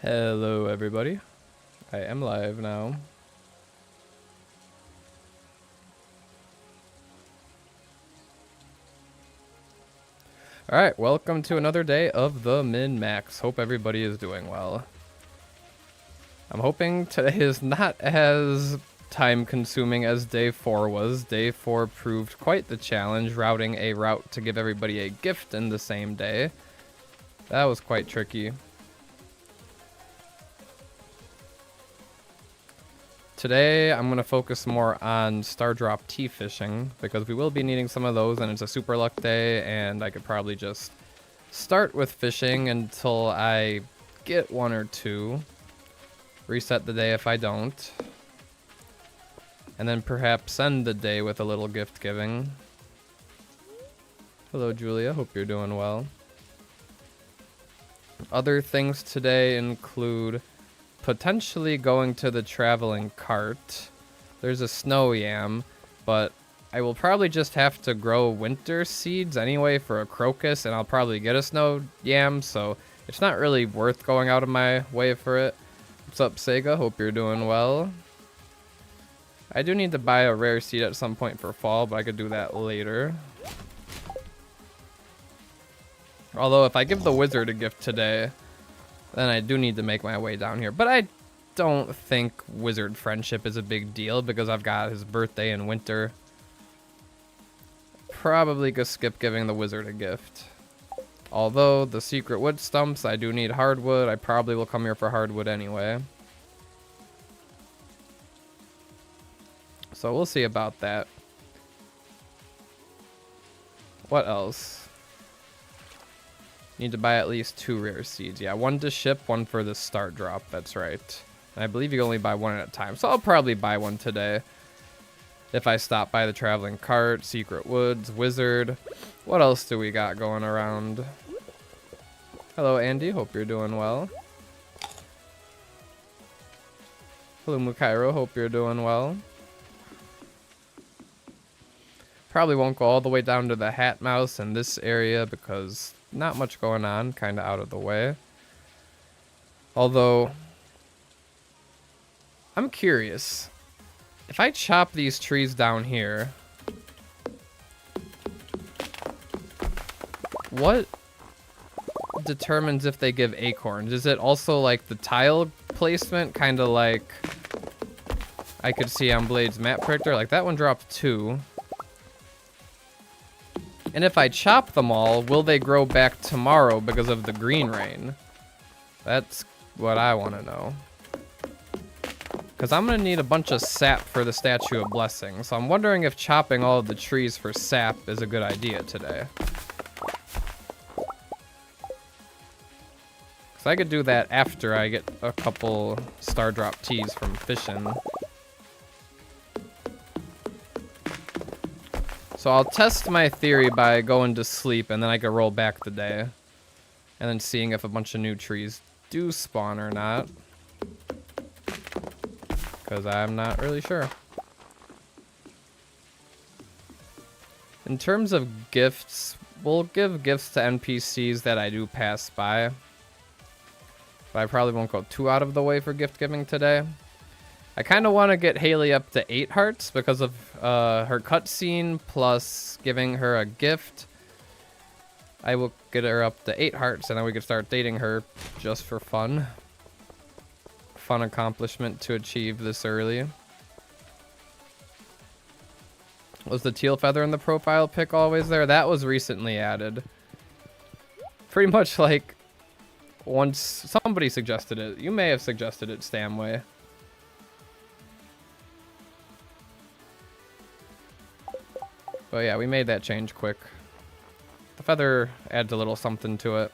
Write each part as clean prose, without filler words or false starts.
Hello everybody, I am live now. Alright, welcome to another day of the Min-Max. Hope everybody is doing well. I'm hoping today is not as time consuming as day 4 was. Day 4 proved quite the challenge, routing a route to give everybody a gift in the same day. That was quite tricky. Today, I'm going to focus more on Stardrop Tea fishing, because we will be needing some of those, and it's a super luck day, and I could probably just start with fishing until I get one or two. Reset the day if I don't. And then perhaps end the day with a little gift giving. Hello, Julia. Hope you're doing well. Other things today include potentially going to the traveling cart. There's a snow yam, but I will probably just have to grow winter seeds anyway for a crocus, and I'll probably get a snow yam, so it's not really worth going out of my way for it. What's up, Sega? Hope you're doing well. I do need to buy a rare seed at some point for fall, but I could do that later. Although if I give the wizard a gift today, then I do need to make my way down here. But I don't think wizard friendship is a big deal because I've got his birthday in winter. Probably go skip giving the wizard a gift. Although the secret wood stumps, I do need hardwood. I probably will come here for hardwood anyway. So we'll see about that. What else? Need to buy at least 2 rare seeds. Yeah, 1 to ship, 1 for the start drop. That's right. And I believe you can only buy 1 at a time. So I'll probably buy 1 today. If I stop by the traveling cart, secret woods, wizard. What else do we got going around? Hello, Andy. Hope you're doing well. Hello, Mukairo. Hope you're doing well. Probably won't go all the way down to the Hat Mouse in this area because not much going on, kind of out of the way. Although, I'm curious. If I chop these trees down here, what determines if they give acorns? Is it also like the tile placement, kind of like I could see on Blade's map predictor? Like that one dropped 2. And if I chop them all, will they grow back tomorrow because of the green rain? That's what I want to know. Because I'm going to need a bunch of sap for the Statue of Blessing. So I'm wondering if chopping all of the trees for sap is a good idea today. Because I could do that after I get a couple Stardrop Teas from fishing. So I'll test my theory by going to sleep, and then I can roll back the day. And then seeing if a bunch of new trees do spawn or not. Because I'm not really sure. In terms of gifts, we'll give gifts to NPCs that I do pass by. But I probably won't go too out of the way for gift giving today. I kind of want to get Haley up to 8 hearts because of her cutscene plus giving her a gift. I will get her up to 8 hearts and then we can start dating her just for fun. Fun accomplishment to achieve this early. Was the teal feather in the profile pic always there? That was recently added. Pretty much like once somebody suggested it. You may have suggested it, Stamway. But yeah, we made that change quick. The feather adds a little something to it.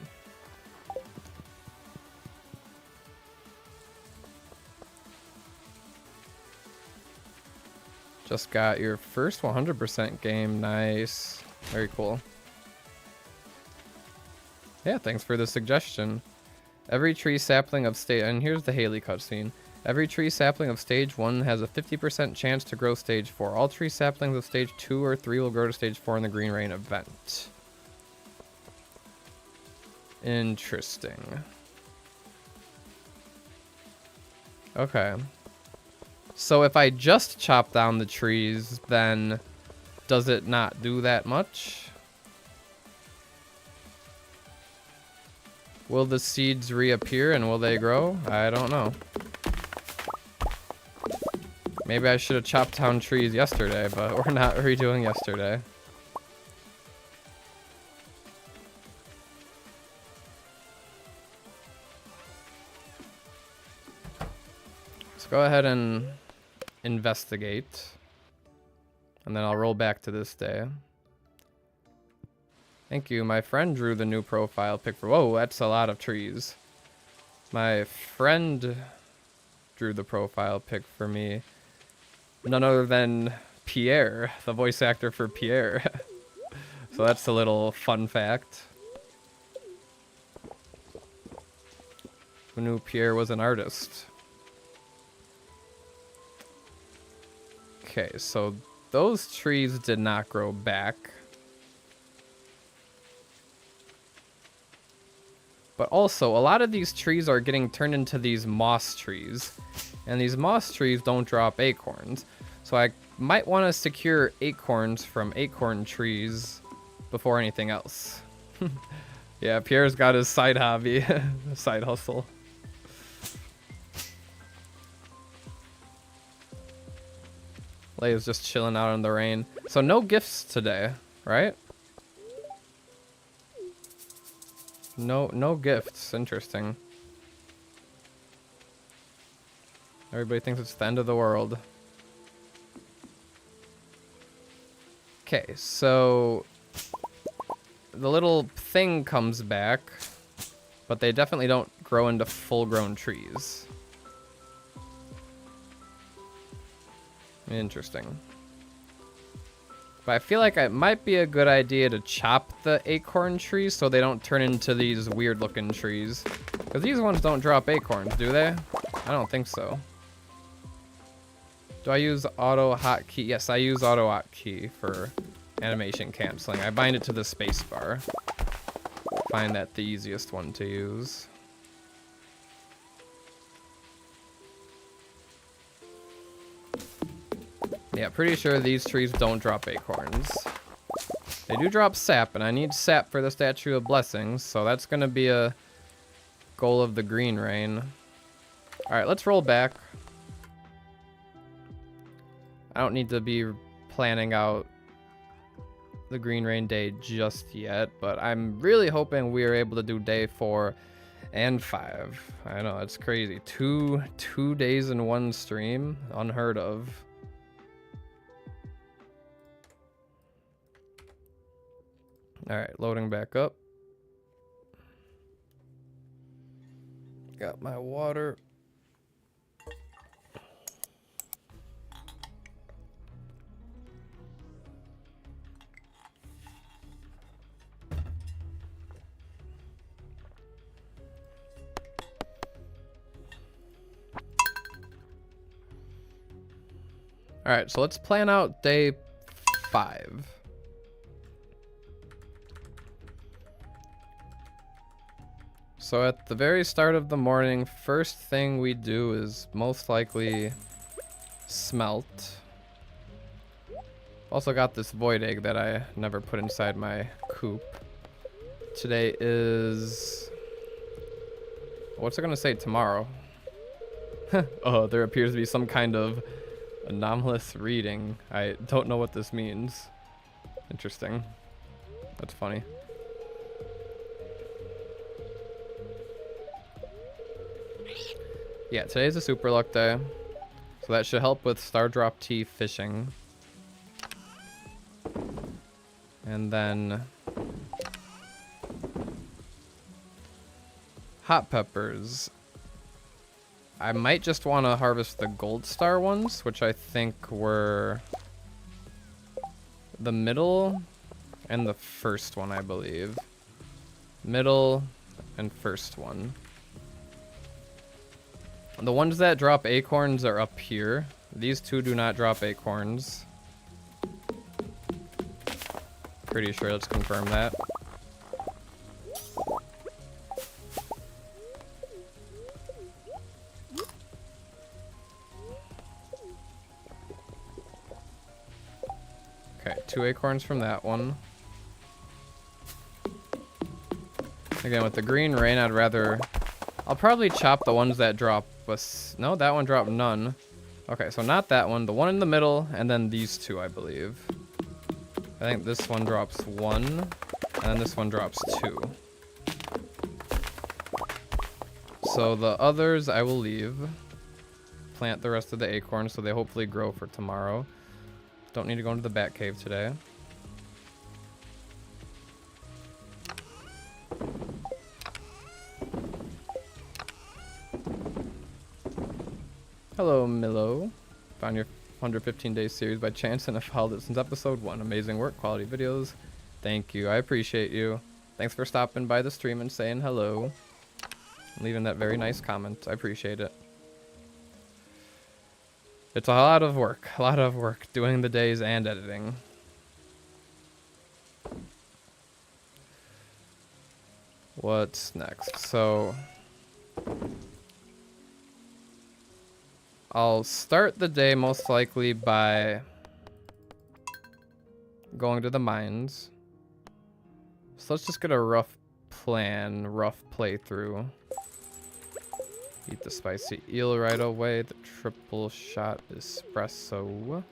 Just got your first 100% game. Nice. Very cool. Yeah, thanks for the suggestion. Every tree sapling of stage... And here's the Haley cutscene. Every tree sapling of stage 1 has a 50% chance to grow stage 4. All tree saplings of stage 2 or 3 will grow to stage 4 in the Green Rain event. Interesting. Okay. So if I just chop down the trees, then does it not do that much? Will the seeds reappear and will they grow? I don't know. Maybe I should have chopped down trees yesterday, but we're not redoing yesterday. Let's go ahead and investigate. And then I'll roll back to this day. Thank you. My friend drew the new profile pic for... Whoa, that's a lot of trees. My friend drew the profile pic for me. None other than Pierre, the voice actor for Pierre. So that's a little fun fact. Who knew Pierre was an artist? Okay, so those trees did not grow back. But also, a lot of these trees are getting turned into these moss trees. And these moss trees don't drop acorns. So I might want to secure acorns from acorn trees before anything else. Yeah, Pierre's got his side hobby, side hustle. Leia's just chilling out in the rain. So no gifts today, right? No gifts. Interesting. Everybody thinks it's the end of the world. Okay, so the little thing comes back, but they definitely don't grow into full-grown trees. Interesting. But I feel like it might be a good idea to chop the acorn trees so they don't turn into these weird-looking trees. Because these ones don't drop acorns, do they? I don't think so. Do I use auto hotkey? Yes, I use auto hotkey for animation canceling. I bind it to the spacebar. Find that the easiest one to use. Yeah, pretty sure these trees don't drop acorns. They do drop sap, and I need sap for the Statue of Blessings, so that's going to be a goal of the Green Rain. Alright, let's roll back. I don't need to be planning out the Green Rain day just yet, but I'm really hoping we are able to do day 4 and 5. I know, it's crazy. Two days in one stream? Unheard of. Alright, loading back up. Got my water. Alright, so let's plan out day 5. So at the very start of the morning, first thing we do is most likely smelt. Also got this void egg that I never put inside my coop. Today is... What's it gonna say tomorrow? Oh, there appears to be some kind of anomalous reading. I don't know what this means. Interesting. That's funny. Yeah, today's a super luck day, so that should help with Stardrop Tea fishing. And then hot peppers. I might just want to harvest the gold star ones, which I think were the middle and the first one, I believe. Middle and first one. The ones that drop acorns are up here. These two do not drop acorns. Pretty sure, let's confirm that. 2 acorns from that one. Again, with the green rain, I'd rather... I'll probably chop the ones that drop... No, that one dropped none. Okay, so not that one. The one in the middle, and then these 2, I believe. I think this one drops 1, and then this one drops 2. So the others I will leave. Plant the rest of the acorns so they hopefully grow for tomorrow. Don't need to go into the bat cave today. Hello, Milo. Found your 115-day series by chance and have followed it since episode 1. Amazing work, quality videos. Thank you. I appreciate you. Thanks for stopping by the stream and saying hello. Leaving that very nice comment. I appreciate it. It's a lot of work doing the days and editing. What's next? So I'll start the day most likely by going to the mines. So let's just get a rough plan, rough playthrough. Eat the spicy eel right away. The triple shot espresso.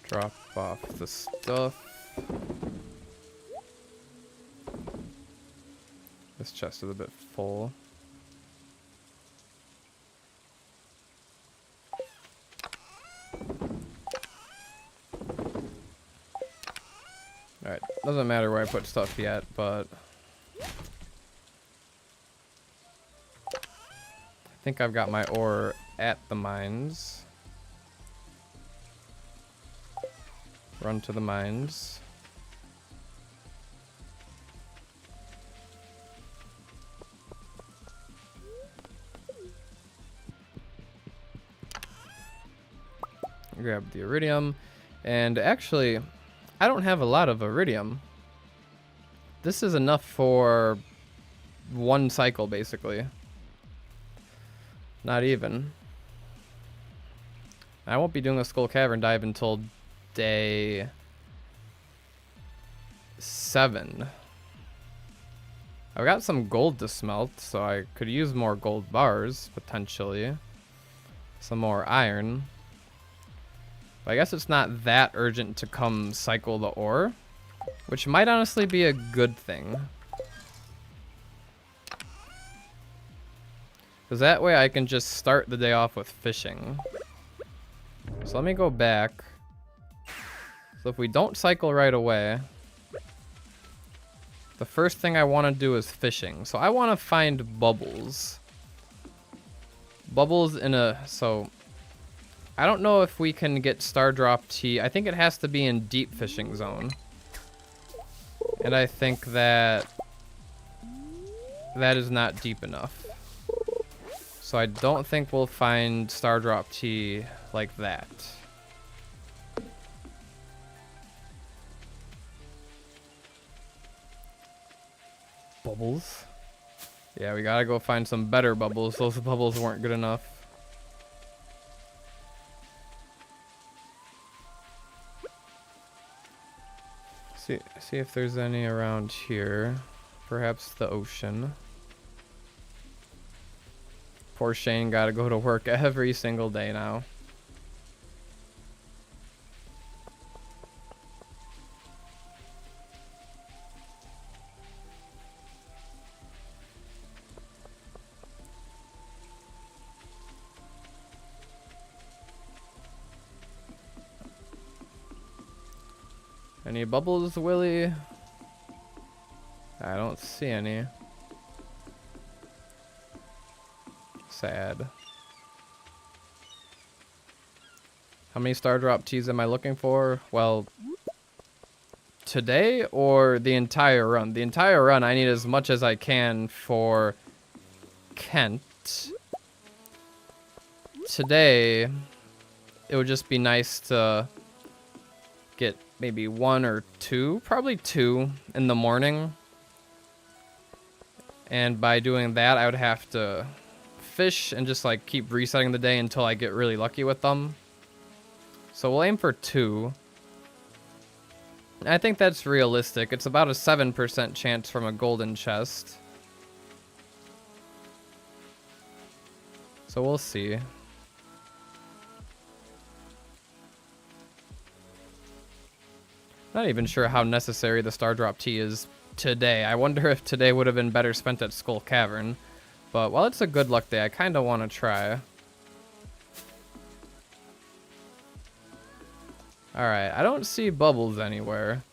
Drop off the stuff. This chest is a bit full. Alright, doesn't matter where I put stuff yet, but I think I've got my ore at the mines. Run to the mines. Grab the iridium. And actually, I don't have a lot of iridium. This is enough for 1 cycle, basically. Not even. I won't be doing a Skull Cavern dive until day 7. I've got some gold to smelt, so I could use more gold bars, potentially. Some more iron. But I guess it's not that urgent to come cycle the ore, which might honestly be a good thing. Because that way I can just start the day off with fishing. So let me go back. So if we don't cycle right away, the first thing I want to do is fishing. So I want to find bubbles. Bubbles in a... So I don't know if we can get Stardrop Tea. I think it has to be in deep fishing zone. And I think that that is not deep enough. So I don't think we'll find Stardrop Tea like that. Bubbles. Yeah, we gotta go find some better bubbles. Those bubbles weren't good enough. See if there's any around here. Perhaps the ocean. Poor Shane gotta go to work every single day now. Any bubbles, Willie? I don't see any. Sad. How many Stardrop Teas am I looking for? Well, today or the entire run? The entire run, I need as much as I can for Kent. Today, it would just be nice to get maybe 1 or 2, probably 2 in the morning. And by doing that, I would have to fish and just like keep resetting the day until I get really lucky with them. So we'll aim for 2. I think that's realistic. It's about a 7% chance from a golden chest. So we'll see. Not even sure how necessary the Stardrop Tea is today. I wonder if today would have been better spent at Skull Cavern. But while it's a good luck day, I kind of want to try. Alright, I don't see bubbles anywhere.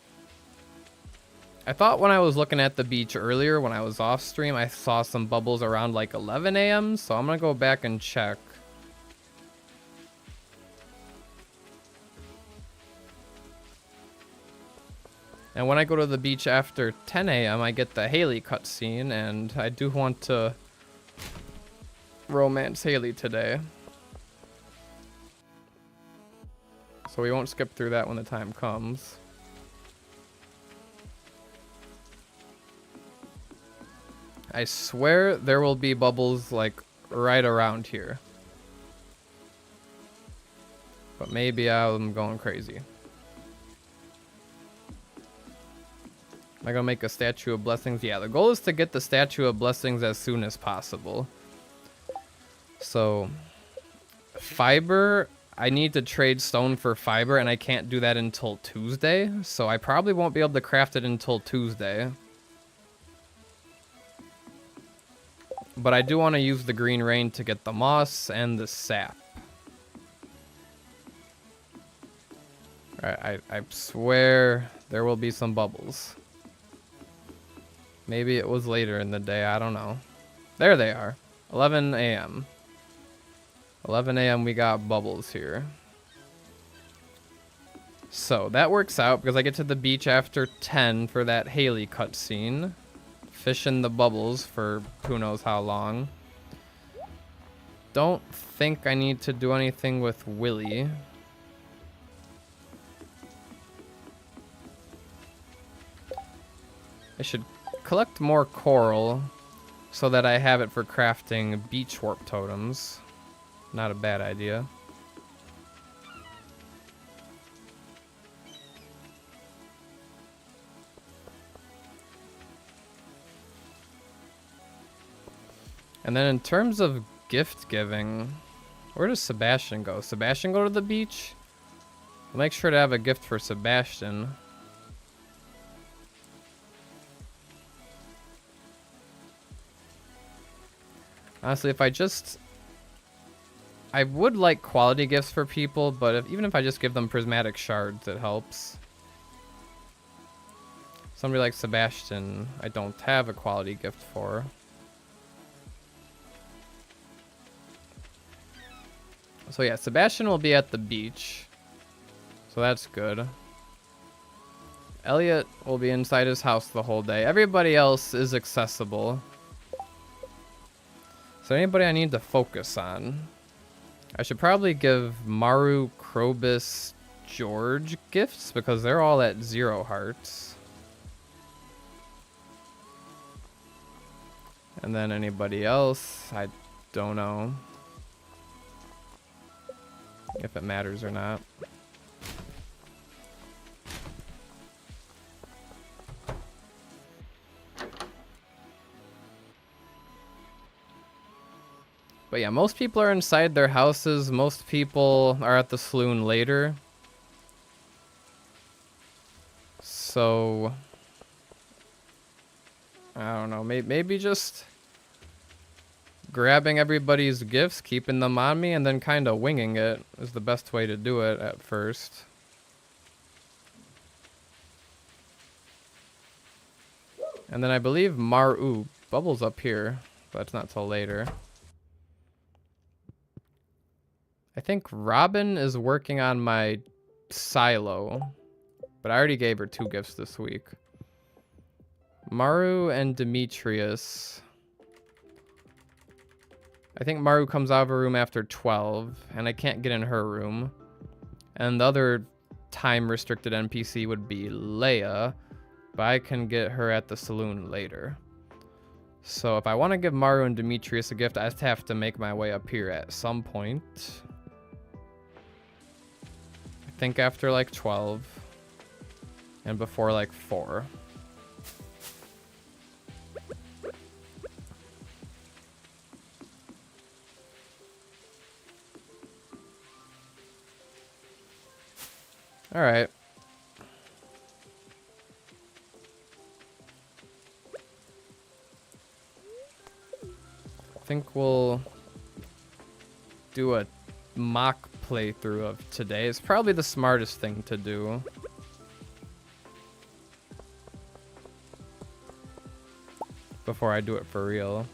I thought when I was looking at the beach earlier, when I was off stream, I saw some bubbles around like 11 a.m. So I'm going to go back and check. And when I go to the beach after 10 a.m., I get the Haley cutscene, and I do want to romance Haley today. So we won't skip through that when the time comes. I swear there will be bubbles like right around here. But maybe I'm going crazy. Am I gonna make a Statue of Blessings? Yeah, the goal is to get the Statue of Blessings as soon as possible. So, fiber, I need to trade stone for fiber, and I can't do that until Tuesday. So I probably won't be able to craft it until Tuesday. But I do want to use the green rain to get the moss and the sap. Alright, I swear there will be some bubbles. Maybe it was later in the day, I don't know. There they are. 11 a.m. 11 a.m. we got bubbles here. So that works out because I get to the beach after 10 for that Haley cutscene. Fish in the bubbles for who knows how long. Don't think I need to do anything with Willy. I should collect more coral so that I have it for crafting beach warp totems. Not a bad idea. And then in terms of gift giving, where does Sebastian go? Sebastian go to the beach? I'll make sure to have a gift for Sebastian. Honestly, if I would like quality gifts for people, but even if I just give them prismatic shards, it helps. Somebody like Sebastian, I don't have a quality gift for. So yeah, Sebastian will be at the beach. So that's good. Elliot will be inside his house the whole day. Everybody else is accessible. Is there anybody I need to focus on? I should probably give Maru, Krobus, George gifts because they're all at 0 hearts. And then anybody else, I don't know if it matters or not. But yeah, most people are inside their houses. Most people are at the saloon later. So, I don't know. Maybe just grabbing everybody's gifts, keeping them on me, and then kind of winging it is the best way to do it at first. And then I believe Bubble's up here, but that's not till later. I think Robin is working on my silo, but I already gave her 2 gifts this week. Maru and Demetrius. I think Maru comes out of her room after 12, and I can't get in her room. And the other time-restricted NPC would be Leia, but I can get her at the saloon later. So if I want to give Maru and Demetrius a gift, I just have to make my way up here at some point. think after like 12. And before like 4. Alright. I think we'll do a mock playthrough of today. It's probably the smartest thing to do. Before I do it for real.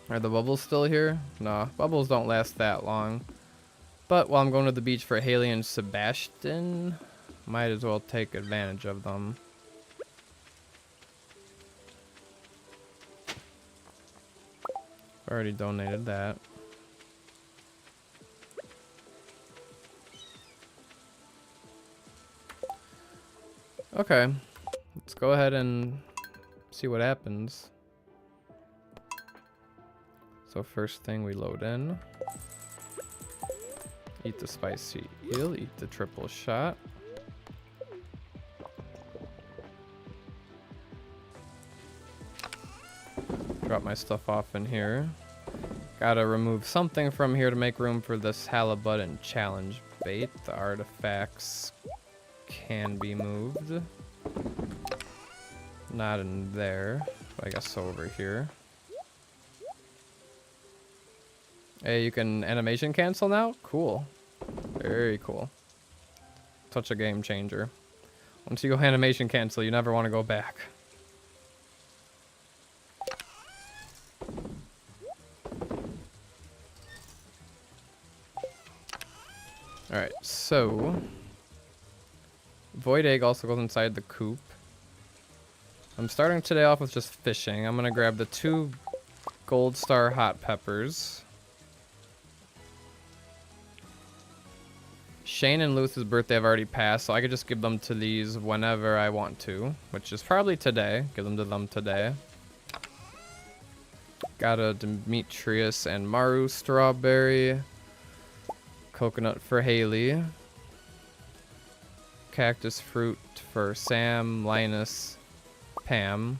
Are the bubbles still here? No, bubbles don't last that long. But while I'm going to the beach for Haley and Sebastian, might as well take advantage of them. Already donated that. Okay, let's go ahead and see what happens. So first thing we load in. Eat the spicy eel, eat the triple shot. Drop my stuff off in here. Gotta remove something from here to make room for this halibut and challenge bait. The artifacts can be moved. Not in there, but I guess over here. Hey, you can animation cancel now? Cool. Very cool. Such a game changer. Once you go animation cancel, you never want to go back. Alright, so void egg also goes inside the coop. I'm starting today off with just fishing. I'm gonna grab the 2 gold star hot peppers. Shane and Luz's birthday have already passed, so I could just give them to these whenever I want to, which is probably today. Give them to them today. Got a Demetrius and Maru strawberry. Coconut for Haley. Cactus fruit for Sam, Linus, Pam.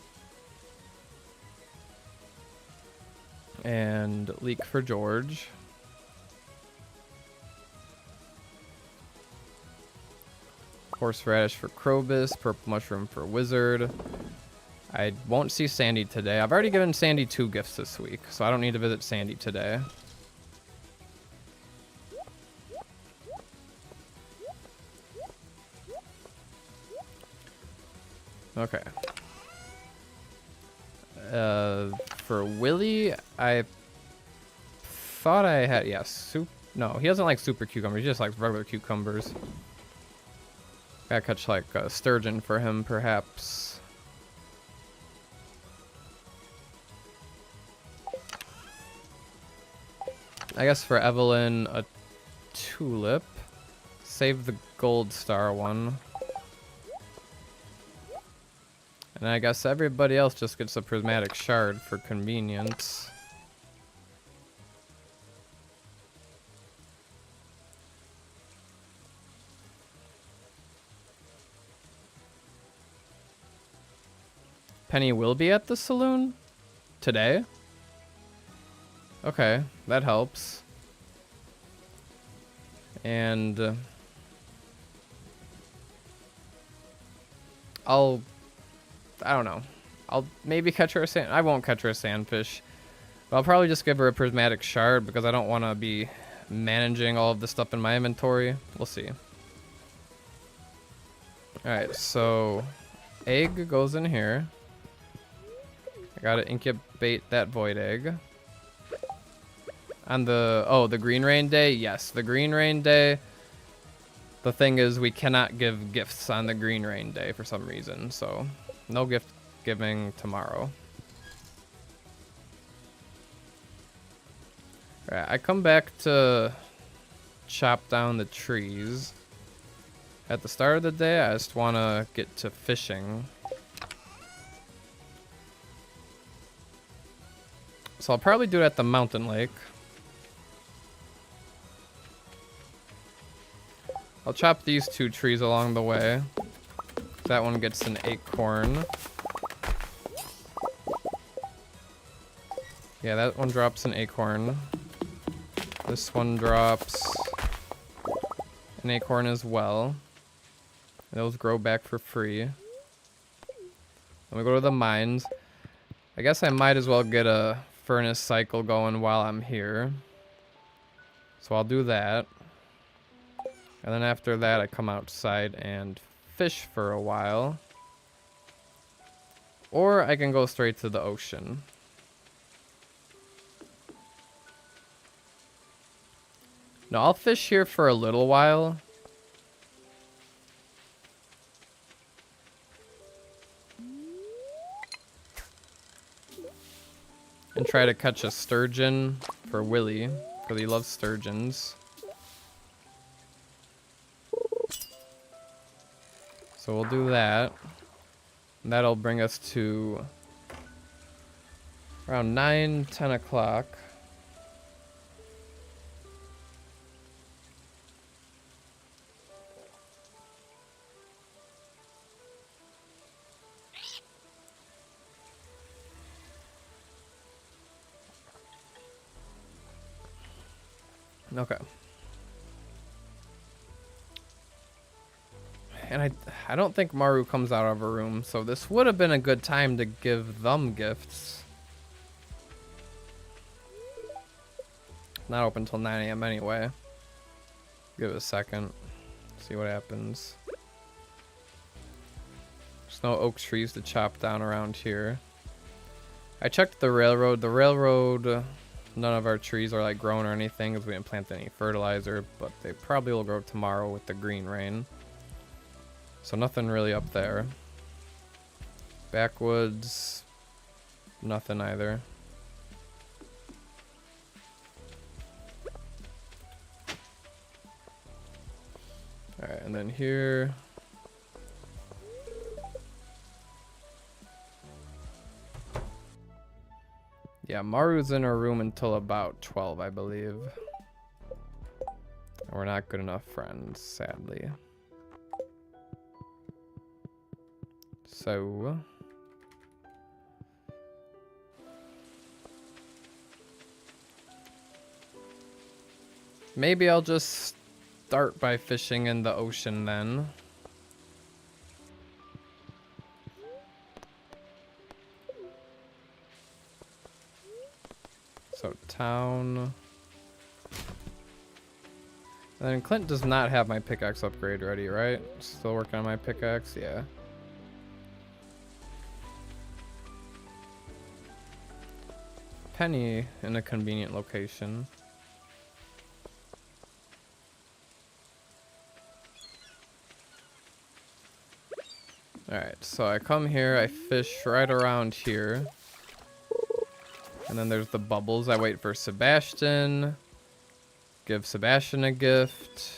And leek for George. Horseradish for Krobus, purple mushroom for Wizard. I won't see Sandy today. I've already given Sandy 2 gifts this week, so I don't need to visit Sandy today. Okay. For Willy, I thought I had, yes, no, he doesn't like super cucumbers, he just likes regular cucumbers. Gotta catch like a sturgeon for him, perhaps. I guess for Evelyn, a tulip. Save the gold star one. And I guess everybody else just gets a prismatic shard for convenience. Penny will be at the saloon today. Okay, that helps. And I don't know. I'll maybe catch her a sand. I won't catch her a sandfish. But I'll probably just give her a prismatic shard because I don't want to be managing all of the stuff in my inventory. We'll see. Alright, so egg goes in here. I gotta incubate that void egg. On the green rain day? Yes, the green rain day. The thing is, we cannot give gifts on the green rain day for some reason, so no gift giving tomorrow. Alright, I come back to chop down the trees. At the start of the day, I just want to get to fishing. so I'll probably do it at the mountain lake. I'll chop these 2 trees along the way. That one gets an acorn. Yeah, that one drops an acorn. This one drops an acorn as well. Those grow back for free. Then we go to the mines. I guess I might as well get a furnace cycle going while I'm here. So I'll do that. And then after that, I come outside and fish for a while. Or I can go straight to the ocean. No, I'll fish here for a little while. And try to catch a sturgeon for Willy, because he loves sturgeons. So we'll do that. And that'll bring us to around 9, 10 o'clock. Okay. And I don't think Maru comes out of her room, so this would have been a good time to give them gifts. Not open till 9 a.m. anyway. Give it a second. See what happens. There's no oak trees to chop down around here. I checked the railroad. The railroad... None of our trees are like grown or anything because we didn't plant any fertilizer, but they probably will grow tomorrow with the green rain. So nothing really up there. Backwoods, nothing either. Alright, and then here... Yeah, Maru's in her room until about 12, I believe. And we're not good enough friends, sadly. So... maybe I'll just start by fishing in the ocean then. So, town. And then Clint does not have my pickaxe upgrade ready, right? Still working on my pickaxe? Yeah. Penny in a convenient location. Alright, so I come here, I fish right around here. And then there's the bubbles. I wait for Sebastian. Give Sebastian a gift.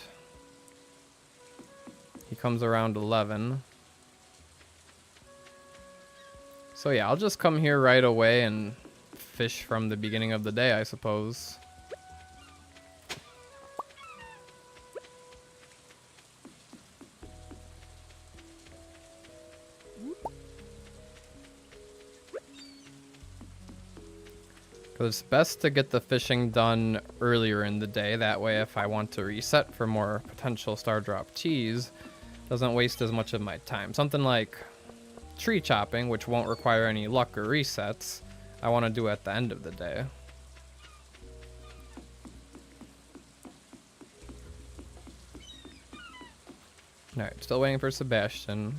He comes around 11. So yeah, I'll just come here right away and fish from the beginning of the day, I suppose. It's best to get the fishing done earlier in the day. That way, if I want to reset for more potential Stardrop Teas, doesn't waste as much of my time. Something like tree chopping, which won't require any luck or resets, I want to do at the end of the day. Alright, still waiting for Sebastian.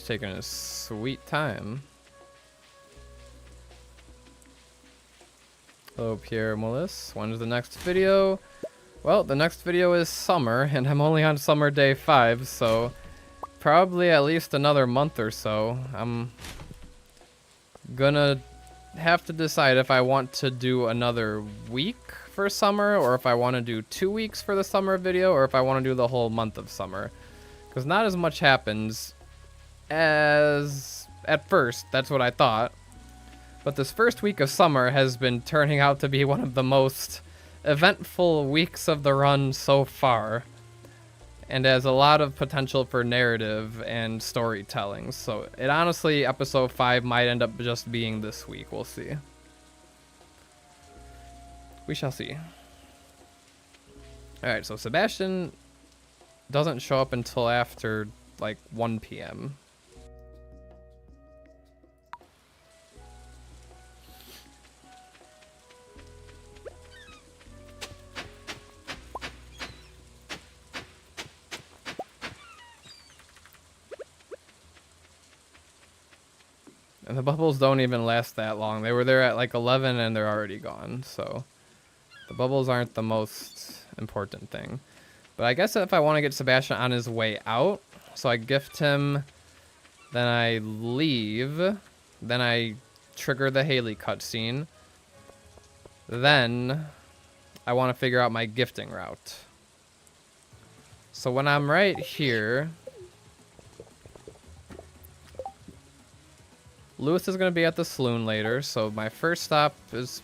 Taking a sweet time. Hello, Pierre Mullis. When's the next video? Well, the next video is summer, and I'm only on summer day 5, so probably at least another month or so. I'm gonna have to decide if I want to do another week for summer, or if I want to do 2 weeks for the summer video, or if I want to do the whole month of summer. Because not as much happens as at first, that's what I thought. But this first week of summer has been turning out to be one of the most eventful weeks of the run so far. And has a lot of potential for narrative and storytelling. So it honestly, episode 5 might end up just being this week. We'll see. We shall see. Alright, so Sebastian doesn't show up until after like 1 p.m. And the bubbles don't even last that long. They were there at like 11 and they're already gone. So the bubbles aren't the most important thing. But I guess if I want to get Sebastian on his way out, so I gift him, then I leave, then I trigger the Haley cutscene. Then I want to figure out my gifting route. So when I'm right here, Lewis is going to be at the saloon later, so my first stop is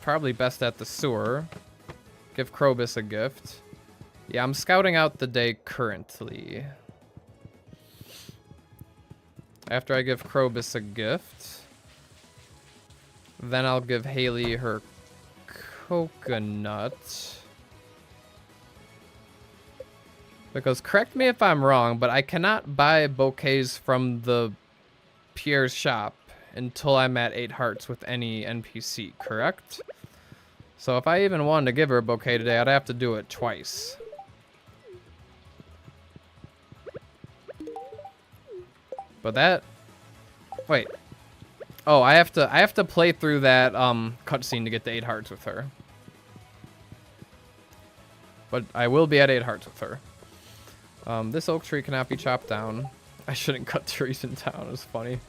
probably best at the sewer. Give Krobus a gift. Yeah, I'm scouting out the day currently. After I give Krobus a gift, then I'll give Haley her coconut. Because, correct me if I'm wrong, but I cannot buy bouquets from the Pierre's shop until I'm at 8 hearts with any NPC, correct? So if I even wanted to give her a bouquet today, I'd have to do it twice. But that... Wait. Oh, I have to play through that cutscene to get to 8 hearts with her. But I will be at 8 hearts with her. This oak tree cannot be chopped down. I shouldn't cut trees in town. It's funny.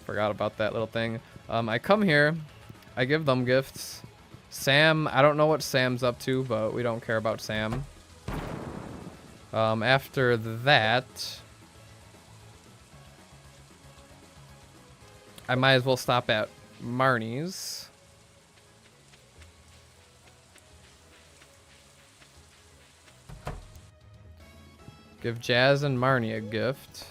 Forgot about that little thing. I come here. I give them gifts. Sam, I don't know what Sam's up to, but we don't care about Sam. After that, I might as well stop at Marnie's. Give Jazz and Marnie a gift.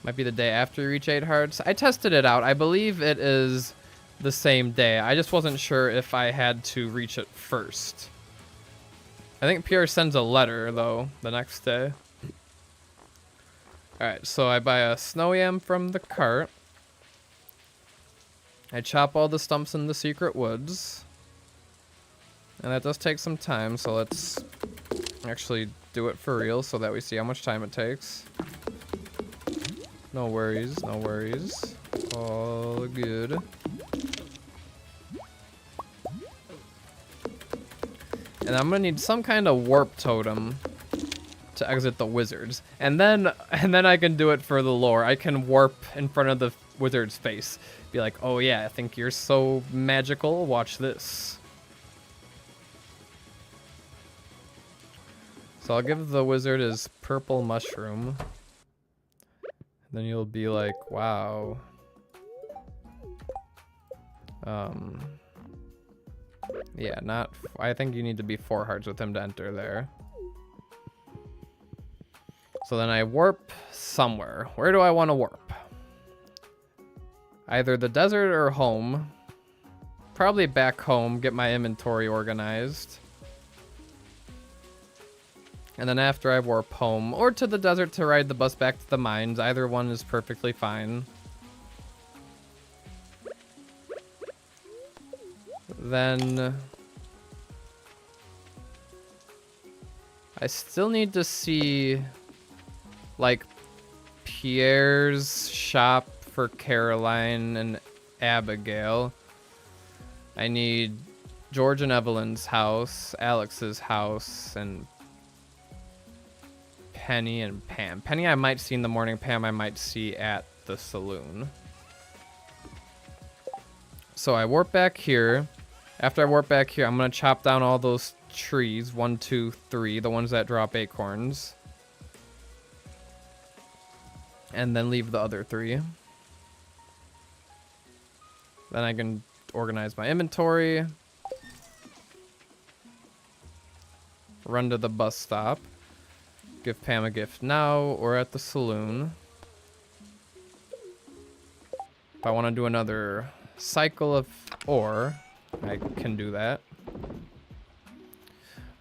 Might be the day after you reach 8 hearts. I tested it out. I believe it is the same day. I just wasn't sure if I had to reach it first. I think Pierre sends a letter, though, the next day. Alright, so I buy a snow yam from the cart. I chop all the stumps in the secret woods. And that does take some time, so let's actually do it for real so that we see how much time it takes. No worries, no worries. All good. And I'm gonna need some kind of warp totem to exit the wizards. And then I can do it for the lore. I can warp in front of the wizard's face. Be like, oh yeah, I think you're so magical. Watch this. So I'll give the wizard his purple mushroom. Then you'll be like, wow. Yeah, not... I think you need to be 4 hearts with him to enter there. So then I warp somewhere. Where do I want to warp? Either the desert or home. Probably back home, get my inventory organized. And then after I warp home, or to the desert to ride the bus back to the mines. Either one is perfectly fine. Then... I still need to see, like, Pierre's shop for Caroline and Abigail. I need George and Evelyn's house, Alex's house, and Penny and Pam. Penny I might see in the morning. Pam I might see at the saloon. So I warp back here. After I warp back here, I'm going to chop down all those trees. 1, 2, 3. The ones that drop acorns. And then leave the other 3. Then I can organize my inventory. Run to the bus stop. Give Pam a gift now or at the saloon. If I want to do another cycle of ore, I can do that.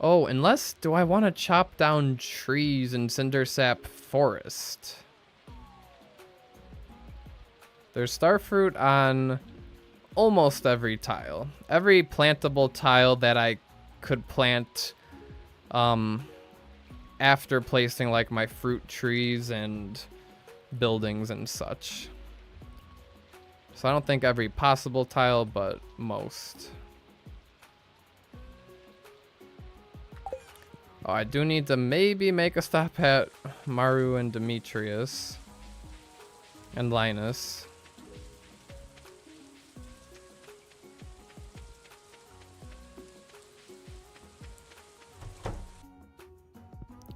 Oh, unless, do I want to chop down trees in Cindersap Forest? There's starfruit on almost every tile. Every plantable tile that I could plant after placing like my fruit trees and buildings and such. So I don't think every possible tile, but most. Oh, I do need to maybe make a stop at Maru and Demetrius and Linus.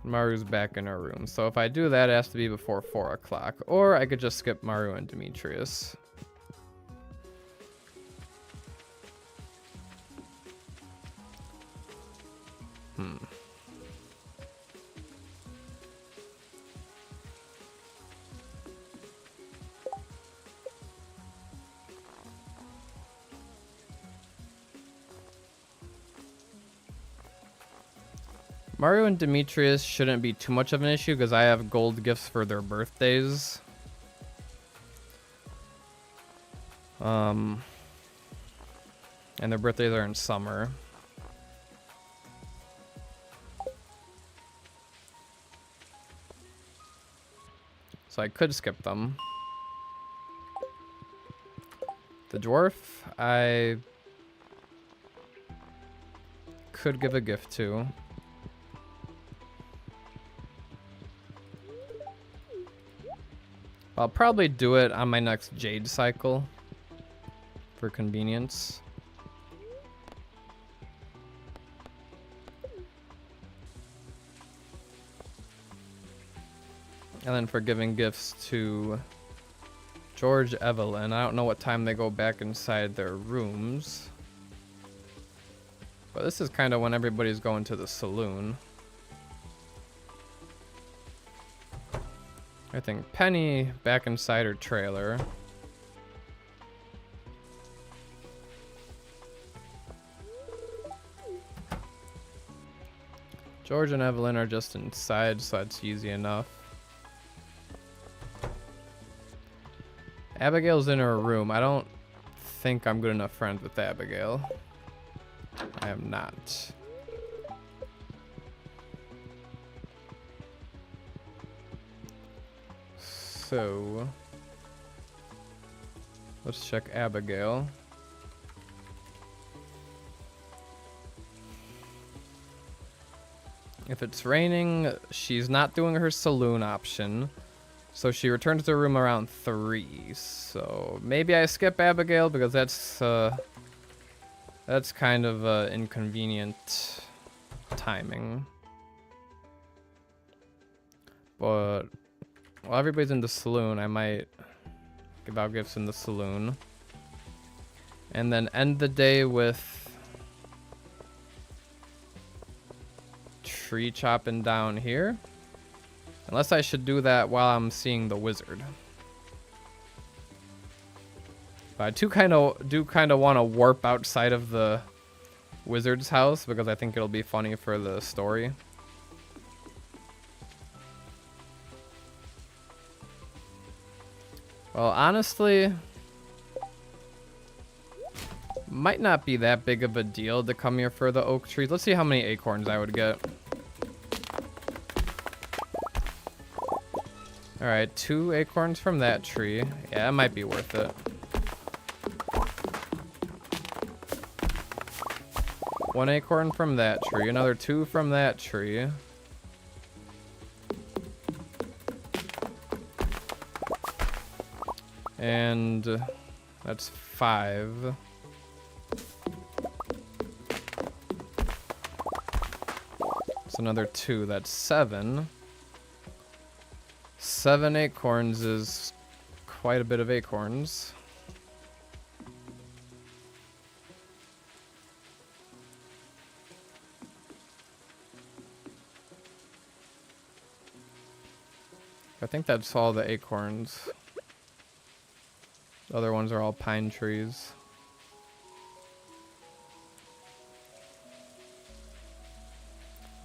Maru's back in her room. So if I do that, it has to be before 4 o'clock. Or I could just skip Maru and Demetrius. Mario and Demetrius shouldn't be too much of an issue because I have gold gifts for their birthdays. And their birthdays are in summer. So I could skip them. The dwarf, I could give a gift to. I'll probably do it on my next Jade cycle for convenience. And then for giving gifts to George, Evelyn. I don't know what time they go back inside their rooms. But this is kind of when everybody's going to the saloon. I think Penny back inside her trailer. George and Evelyn are just inside, so that's easy enough. Abigail's in her room. I don't think I'm good enough friends with Abigail. I am not. So let's check Abigail. If it's raining, she's not doing her saloon option. So she returns to the room around 3. So maybe I skip Abigail because that's kind of inconvenient timing. But while everybody's in the saloon, I might give out gifts in the saloon. And then end the day with tree chopping down here. Unless I should do that while I'm seeing the wizard. But I do kind of want to warp outside of the wizard's house because I think it'll be funny for the story. Well, honestly, might not be that big of a deal to come here for the oak trees. Let's see how many acorns I would get. Alright, 2 acorns from that tree. Yeah, it might be worth it. 1 acorn from that tree, another 2 from that tree. And that's 5. It's another 2, that's 7. 7 acorns is quite a bit of acorns. I think that's all the acorns. The other ones are all pine trees.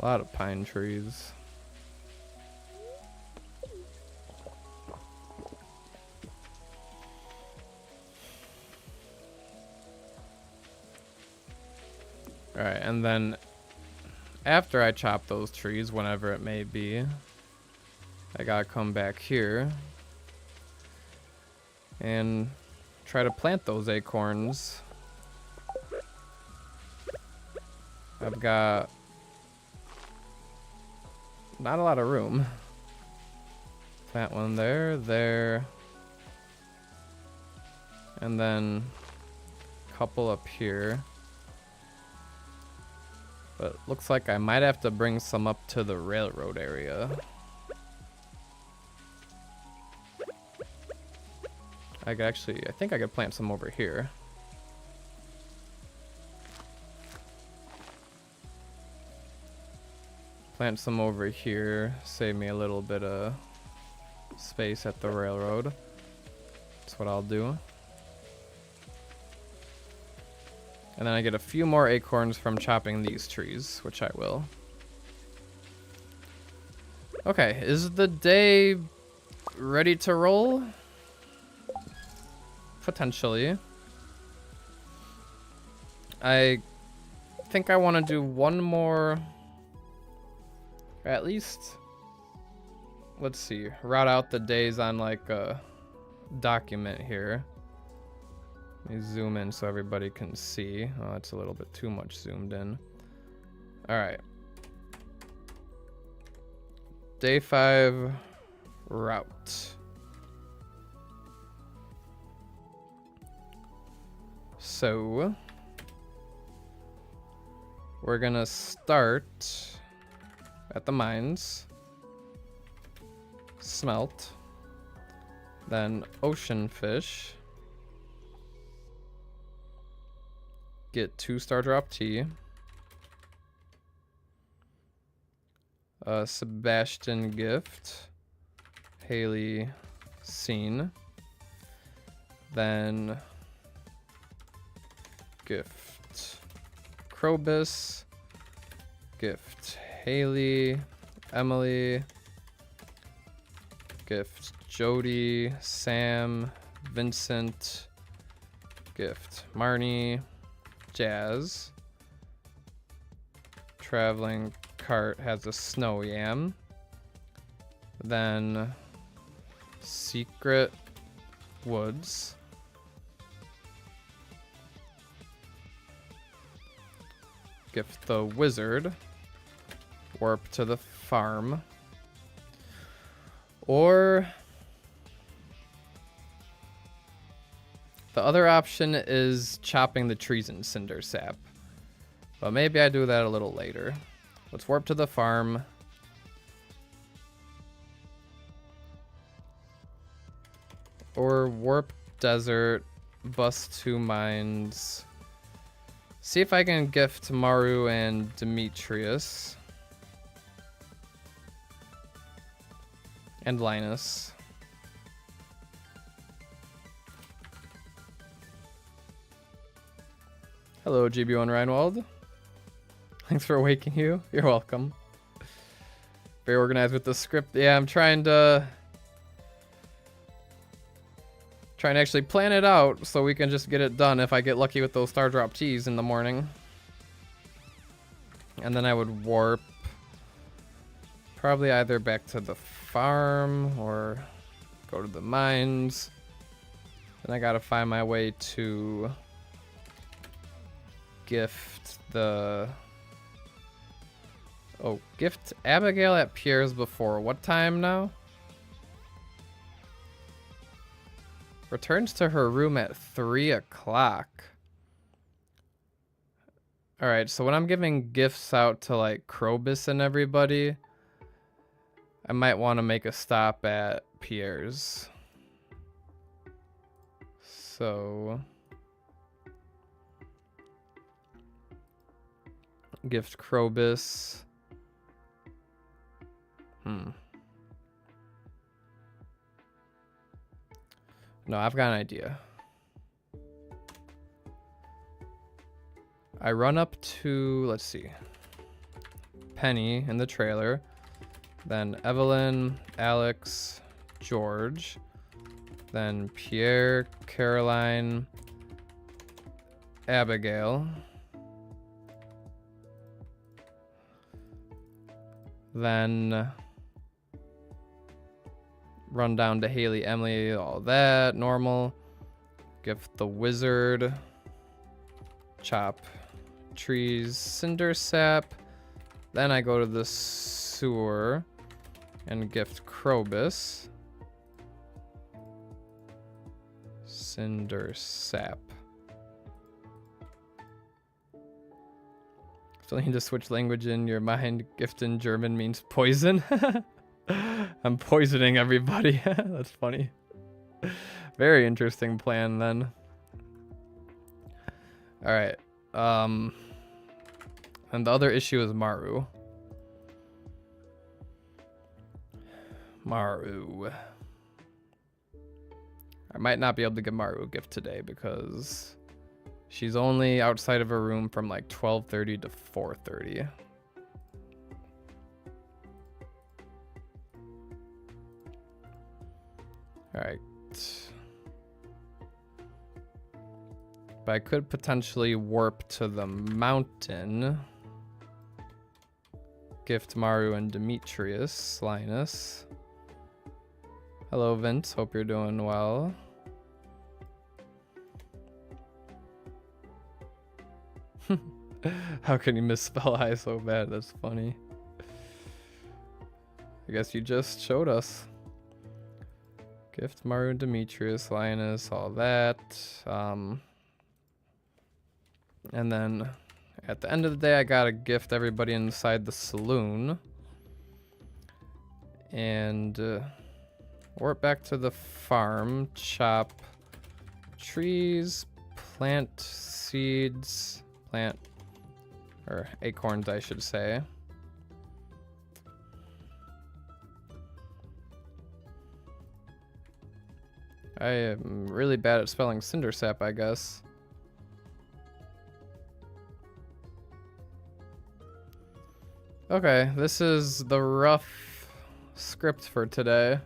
A lot of pine trees. Alright, and then after I chop those trees, whenever it may be, I gotta come back here and try to plant those acorns. I've got not a lot of room. Plant one there, there, and then a couple up here. But looks like I might have to bring some up to the railroad area. I think I could plant some over here. Plant some over here, save me a little bit of space at the railroad. That's what I'll do. And then I get a few more acorns from chopping these trees, which I will. Okay, is the day ready to roll? Potentially. I think I want to do one more, at least, let's see, route out the days on like a document here. Let me zoom in so everybody can see. Oh, it's a little bit too much zoomed in. All right. Day 5 route. So we're gonna start at the mines, smelt, then ocean fish, get 2 Stardrop Tea, Sebastian gift, Haley scene, then gift Krobus, gift Haley, Emily, gift Jody, Sam, Vincent, gift Marnie, Jazz, traveling cart has a snow yam, then secret woods, gift the wizard, warp to the farm, or the other option is chopping the trees in cinder sap, but maybe I do that a little later. Let's warp to the farm. Or warp desert, bust 2 mines. See if I can gift Maru and Demetrius. And Linus. Hello, GB1 Reinwald. Thanks for waking you. You're welcome. Very organized with the script. Yeah, I'm trying to actually plan it out so we can just get it done if I get lucky with those Stardrop Teas in the morning. And then I would warp probably either back to the farm or go to the mines. Then I gotta find my way to gift the... Oh, gift Abigail at Pierre's before what time now? Returns to her room at 3 o'clock. Alright, so when I'm giving gifts out to like Krobus and everybody, I might want to make a stop at Pierre's. So gift Krobus. No, I've got an idea. I run up to, let's see, Penny in the trailer, then Evelyn, Alex, George, then Pierre, Caroline, Abigail, then run down to Haley, Emily, all that, normal. Gift the wizard, chop trees, cinder sap. Then I go to the sewer and gift Krobus, cinder sap. Still need to switch language in your mind. Gift in German means poison. I'm poisoning everybody. That's funny. Very interesting plan then. All right. And the other issue is Maru. Maru. I might not be able to give Maru a gift today because she's only outside of her room from like 12:30 to 4:30. All right. But I could potentially warp to the mountain. Gift Maru and Demetrius, Linus. Hello, Vince. Hope you're doing well. How can you misspell I so bad? That's funny. I guess you just showed us. Gift Maru and Demetrius, Linus, all that. And then at the end of the day, I gotta gift everybody inside the saloon. And warp back to the farm, chop trees, plant seeds, or acorns, I should say. I am really bad at spelling cinder sap, I guess. Okay, this is the rough script for today.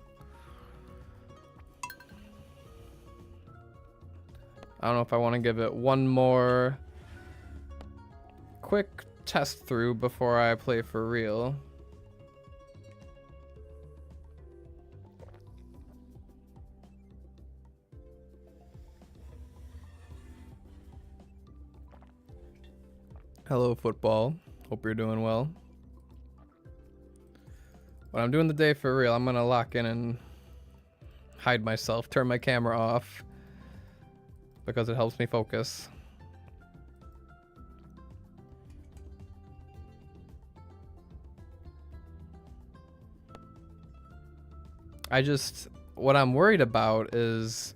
I don't know if I want to give it one more quick test through before I play for real. Hello, football. Hope you're doing well. When I'm doing the day for real, I'm gonna lock in and hide myself, turn my camera off, because it helps me focus. What I'm worried about is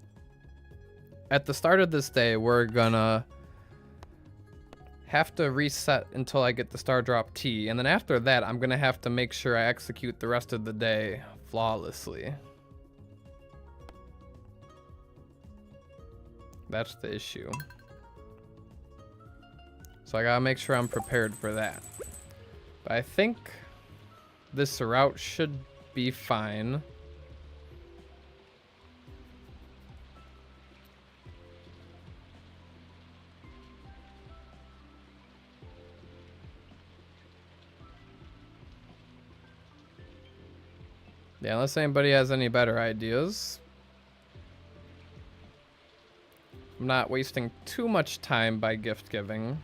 at the start of this day, we're gonna have to reset until I get the Stardrop Tea, and then after that, I'm gonna have to make sure I execute the rest of the day flawlessly. That's the issue. So I gotta make sure I'm prepared for that. But I think this route should be fine. Yeah, unless anybody has any better ideas. I'm not wasting too much time by gift giving.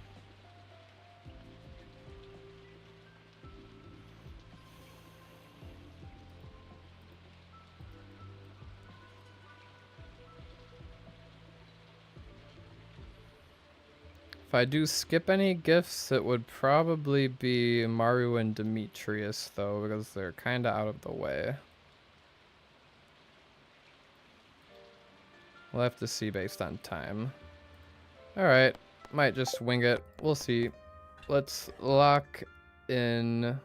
If I do skip any gifts, it would probably be Maru and Demetrius, though, because they're kind of out of the way. We'll have to see based on time. Alright, might just wing it. We'll see. Let's lock in.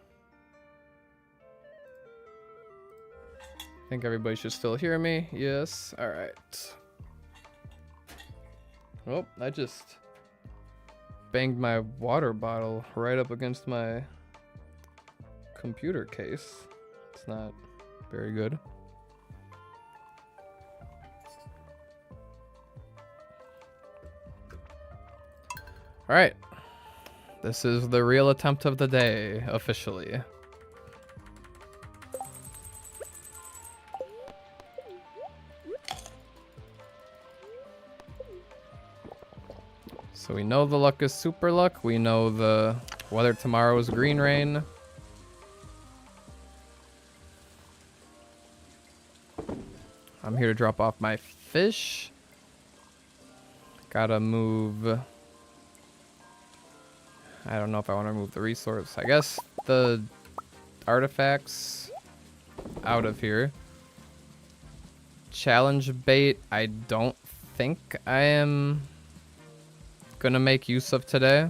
I think everybody should still hear me. Yes, alright. Oh, I just banged my water bottle right up against my computer case. It's not very good. Alright. This is the real attempt of the day, officially. So we know the luck is super luck. We know the weather tomorrow is green rain. I'm here to drop off my fish. Gotta move. I don't know if I want to move the resource. I guess the artifacts out of here. Challenge bait, I don't think I am gonna make use of today.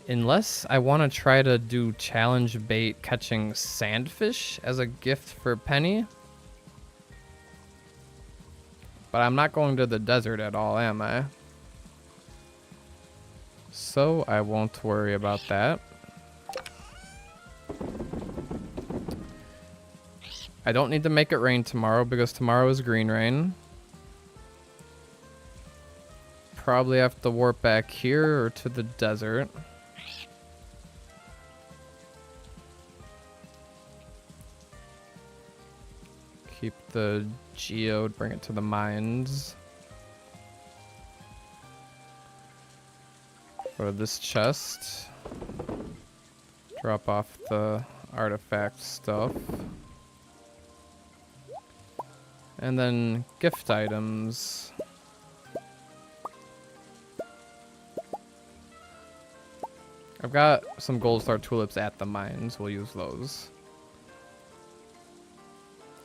Unless I want to try to do challenge bait catching sandfish as a gift for Penny. But I'm not going to the desert at all, am I? So I won't worry about that. I don't need to make it rain tomorrow because tomorrow is green rain. Probably have to warp back here or to the desert. Keep the geode, bring it to the mines. Go to this chest. Drop off the artifact stuff. And then gift items. I've got some gold star tulips at the mines. We'll use those.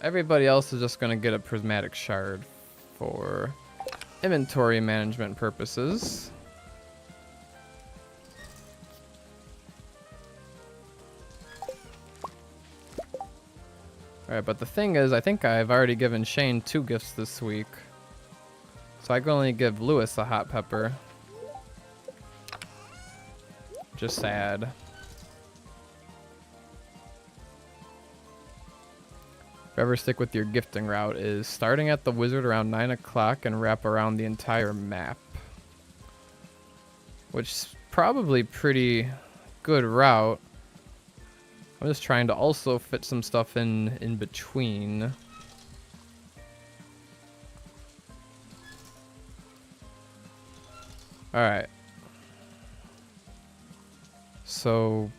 Everybody else is just going to get a prismatic shard for inventory management purposes. Alright, but the thing is, I think I've already given Shane 2 gifts this week. So I can only give Lewis a hot pepper. Just sad. If you ever stick with your gifting route is starting at the wizard around 9 o'clock and wrap around the entire map. Which is probably pretty good route. I'm just trying to also fit some stuff in between. Alright. So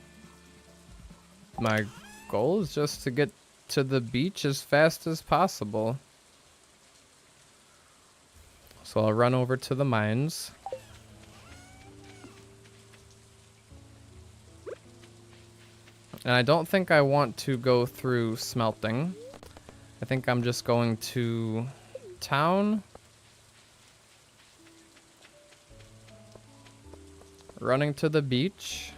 my goal is just to get to the beach as fast as possible. So I'll run over to the mines. And I don't think I want to go through smelting. I think I'm just going to town. Running to the beach.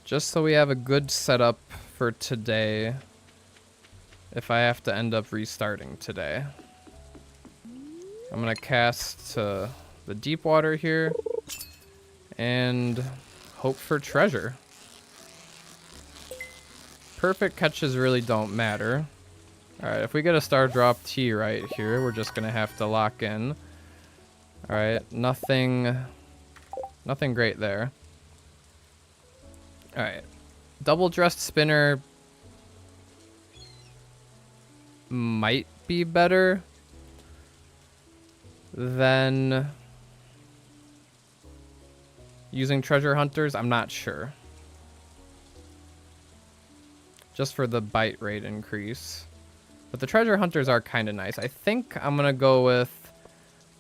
Just so we have a good setup for today. If I have to end up restarting today. I'm going to cast to the deep water here. And hope for treasure. Perfect catches really don't matter. Alright, if we get a Stardrop Tea right here, we're just going to have to lock in. Alright, nothing great there. Alright. Double dressed spinner might be better than using treasure hunters. I'm not sure. Just for the bite rate increase. But the treasure hunters are kind of nice. I think I'm going to go with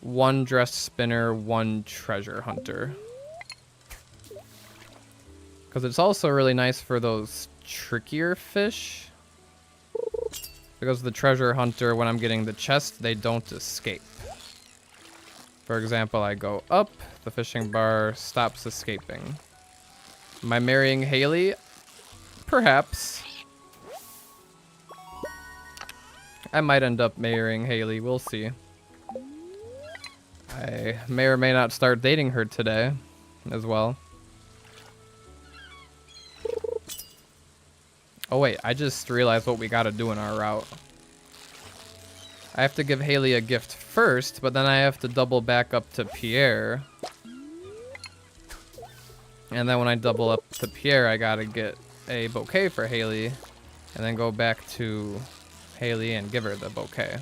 1 dress spinner, 1 treasure hunter. Because it's also really nice for those trickier fish. Because the treasure hunter, when I'm getting the chest, they don't escape. For example, I go up, the fishing bar stops escaping. Am I marrying Haley? Perhaps. I might end up marrying Haley, we'll see. I may or may not start dating her today as well. Oh wait, I just realized what we gotta do in our route. I have to give Haley a gift first, but then I have to double back up to Pierre. And then when I double up to Pierre, I gotta get a bouquet for Haley. And then go back to Haley and give her the bouquet.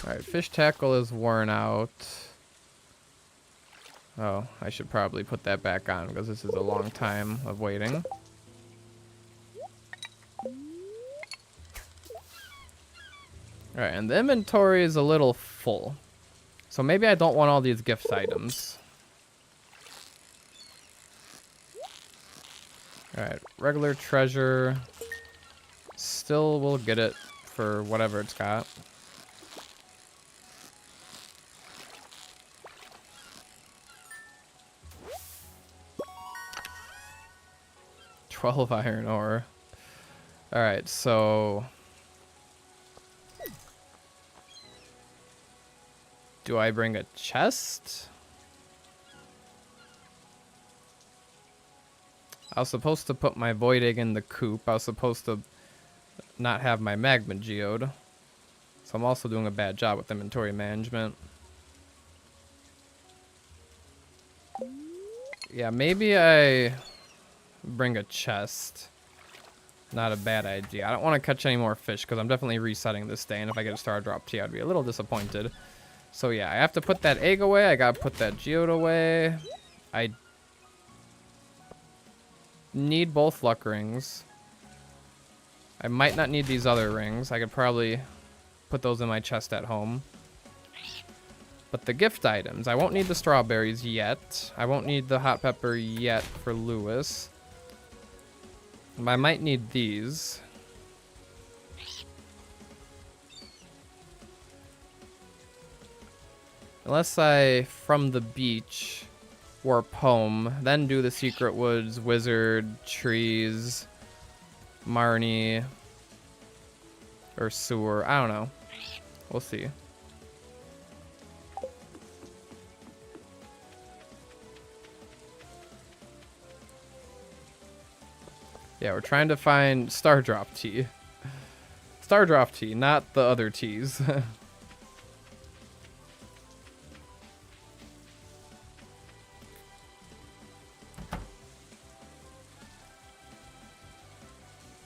Alright, fish tackle is worn out. Oh, I should probably put that back on because this is a long time of waiting. Alright, and the inventory is a little full. So maybe I don't want all these gift items. Alright, regular treasure. Still will get it for whatever it's got. Iron ore. Alright, so do I bring a chest? I was supposed to put my void egg in the coop. I was supposed to not have my magma geode. So I'm also doing a bad job with inventory management. Yeah, maybe I bring a chest. Not a bad idea. I don't want to catch any more fish because I'm definitely resetting this day, and if I get a Stardrop Tea, I'd be a little disappointed. So yeah, I have to put that egg away. I gotta put that geode away. I need both luck rings. I might not need these other rings. I could probably put those in my chest at home. But the gift items, I won't need the strawberries yet. I won't need the hot pepper yet for Lewis. I might need these. Unless I, from the beach, warp home, then do the secret woods, wizard, trees, Marnie, or sewer. I don't know. We'll see. Yeah, we're trying to find Stardrop Tea. Stardrop Tea, not the other teas.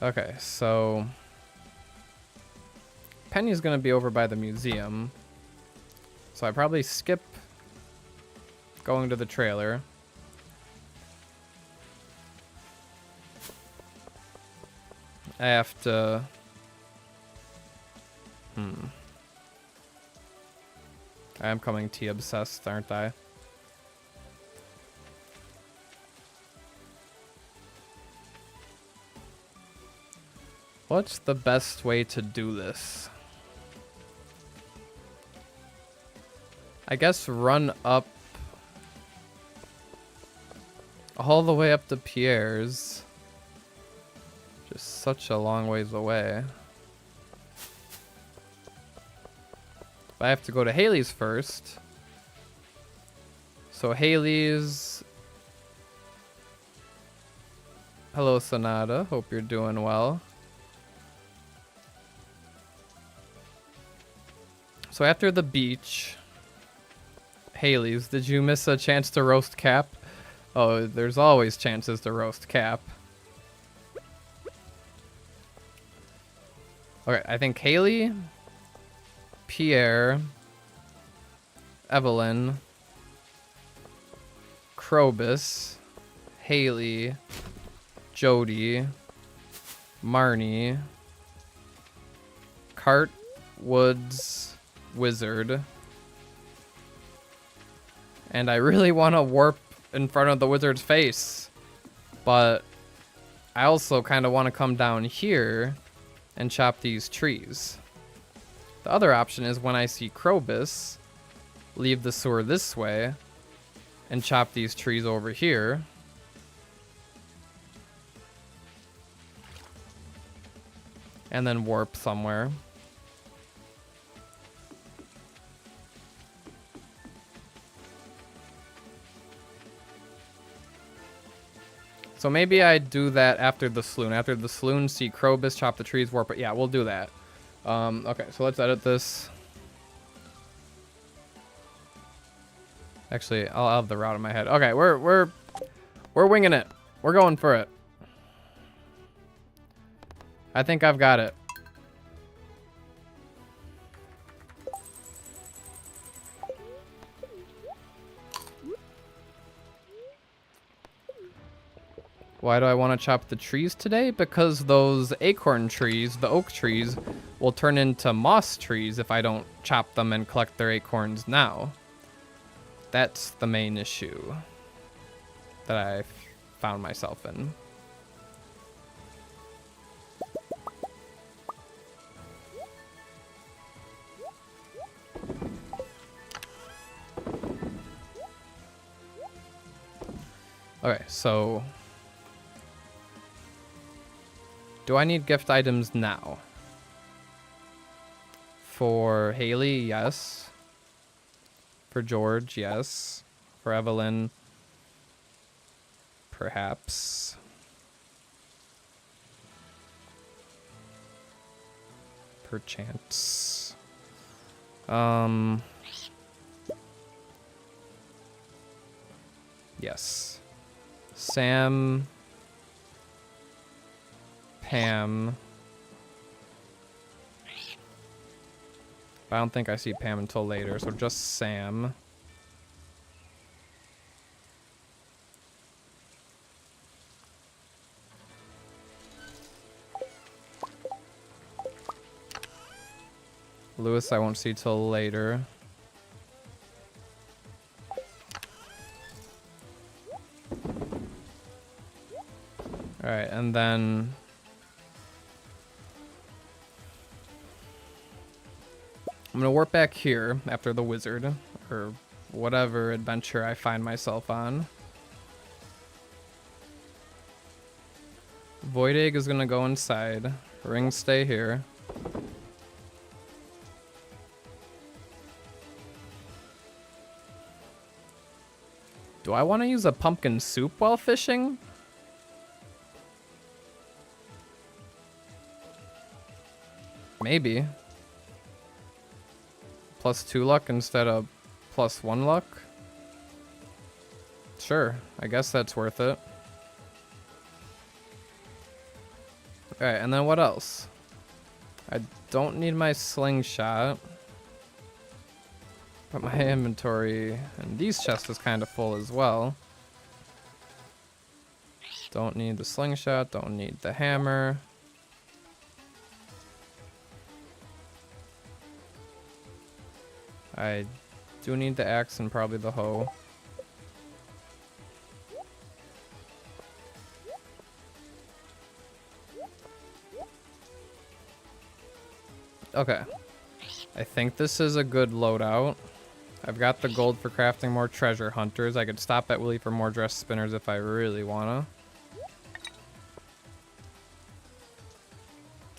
Okay, so Penny's gonna be over by the museum. So I probably skip going to the trailer. I have to... I am coming tea obsessed, aren't I? What's the best way to do this? I guess run up all the way up to Pierre's. Just such a long ways away. But I have to go to Haley's first. So Haley's... Hello, Sonata. Hope you're doing well. So after the beach... Haley's, did you miss a chance to roast Cap? Oh, there's always chances to roast Cap. Okay, I think Haley, Pierre, Evelyn, Krobus, Haley, Jody, Marnie, cart, woods, wizard. And I really want to warp in front of the wizard's face. But I also kind of want to come down here and chop these trees. The other option is when I see Krobus, leave the sewer this way and chop these trees over here. And then warp somewhere. So maybe I do that after the saloon. After the saloon, see Krobus, chop the trees, warp it. Yeah, we'll do that. Okay, so let's edit this. Actually, I'll have the route in my head. Okay, we're winging it. We're going for it. I think I've got it. Why do I want to chop the trees today? Because those acorn trees, the oak trees, will turn into moss trees if I don't chop them and collect their acorns now. That's the main issue that I found myself in. Okay, so do I need gift items now? For Haley, yes. For George, yes. For Evelyn, perhaps. Perchance. Yes. Sam, Pam. I don't think I see Pam until later, so just Sam. Lewis I won't see till later. Alright, and then I'm gonna warp back here after the wizard, or whatever adventure I find myself on. Void Egg is gonna go inside. Rings stay here. Do I want to use a pumpkin soup while fishing? Maybe. +2 luck instead of +1 luck? Sure, I guess that's worth it. Alright, and then what else? I don't need my slingshot. But my inventory and these chests is kind of full as well. Don't need the slingshot, don't need the hammer. I do need the axe and probably the hoe. Okay. I think this is a good loadout. I've got the gold for crafting more treasure hunters. I could stop at Willy for more dress spinners if I really wanna.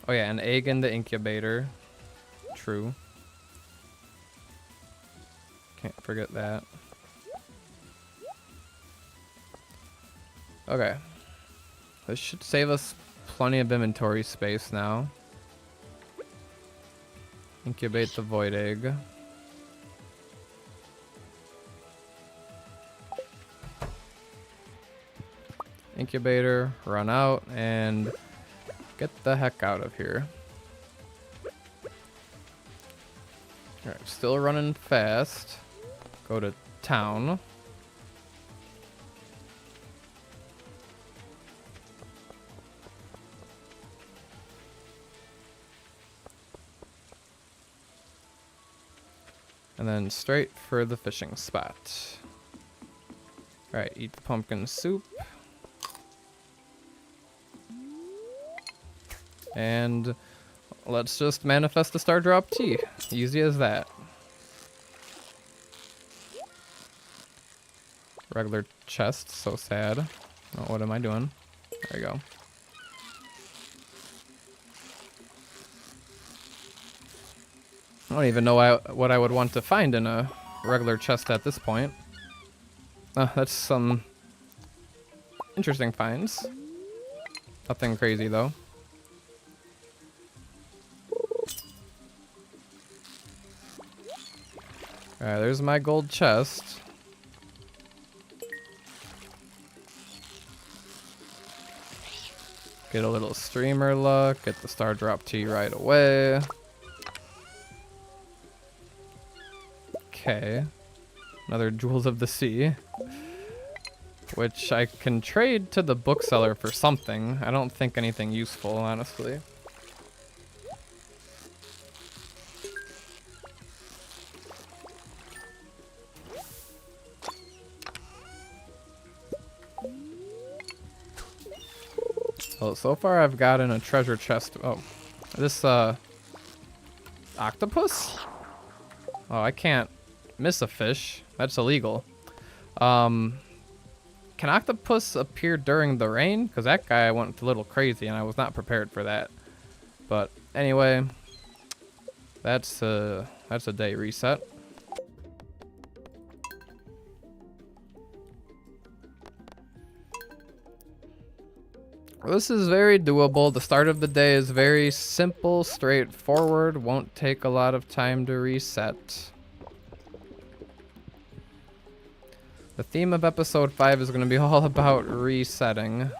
Oh yeah, an egg in the incubator. True. Can't forget that. Okay. This should save us plenty of inventory space now. Incubate the void egg. Incubator, run out, and get the heck out of here. Alright, still running fast. Go to town. And then straight for the fishing spot. Alright, eat the pumpkin soup. And let's just manifest the Stardrop Tea. Easy as that. Regular chest, so sad. Oh, what am I doing? There you go. I don't even know what I would want to find in a regular chest at this point. That's some interesting finds. Nothing crazy though. Alright, there's my gold chest. Get a little streamer luck, get the Stardrop Tea right away. Okay. Another Jewels of the Sea. Which I can trade to the bookseller for something. I don't think anything useful, honestly. Well, so far I've gotten a treasure chest. Oh, this octopus? Oh, I can't miss a fish. That's illegal. Can octopus appear during the rain? Because that guy went a little crazy and I was not prepared for that. But anyway, that's a day reset. This is very doable. The start of the day is very simple, straightforward, won't take a lot of time to reset. The theme of episode 5 is going to be all about resetting.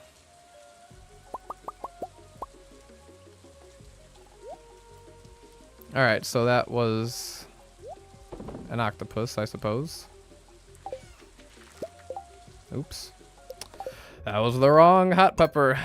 Alright, so that was an octopus, I suppose. Oops. That was the wrong hot pepper.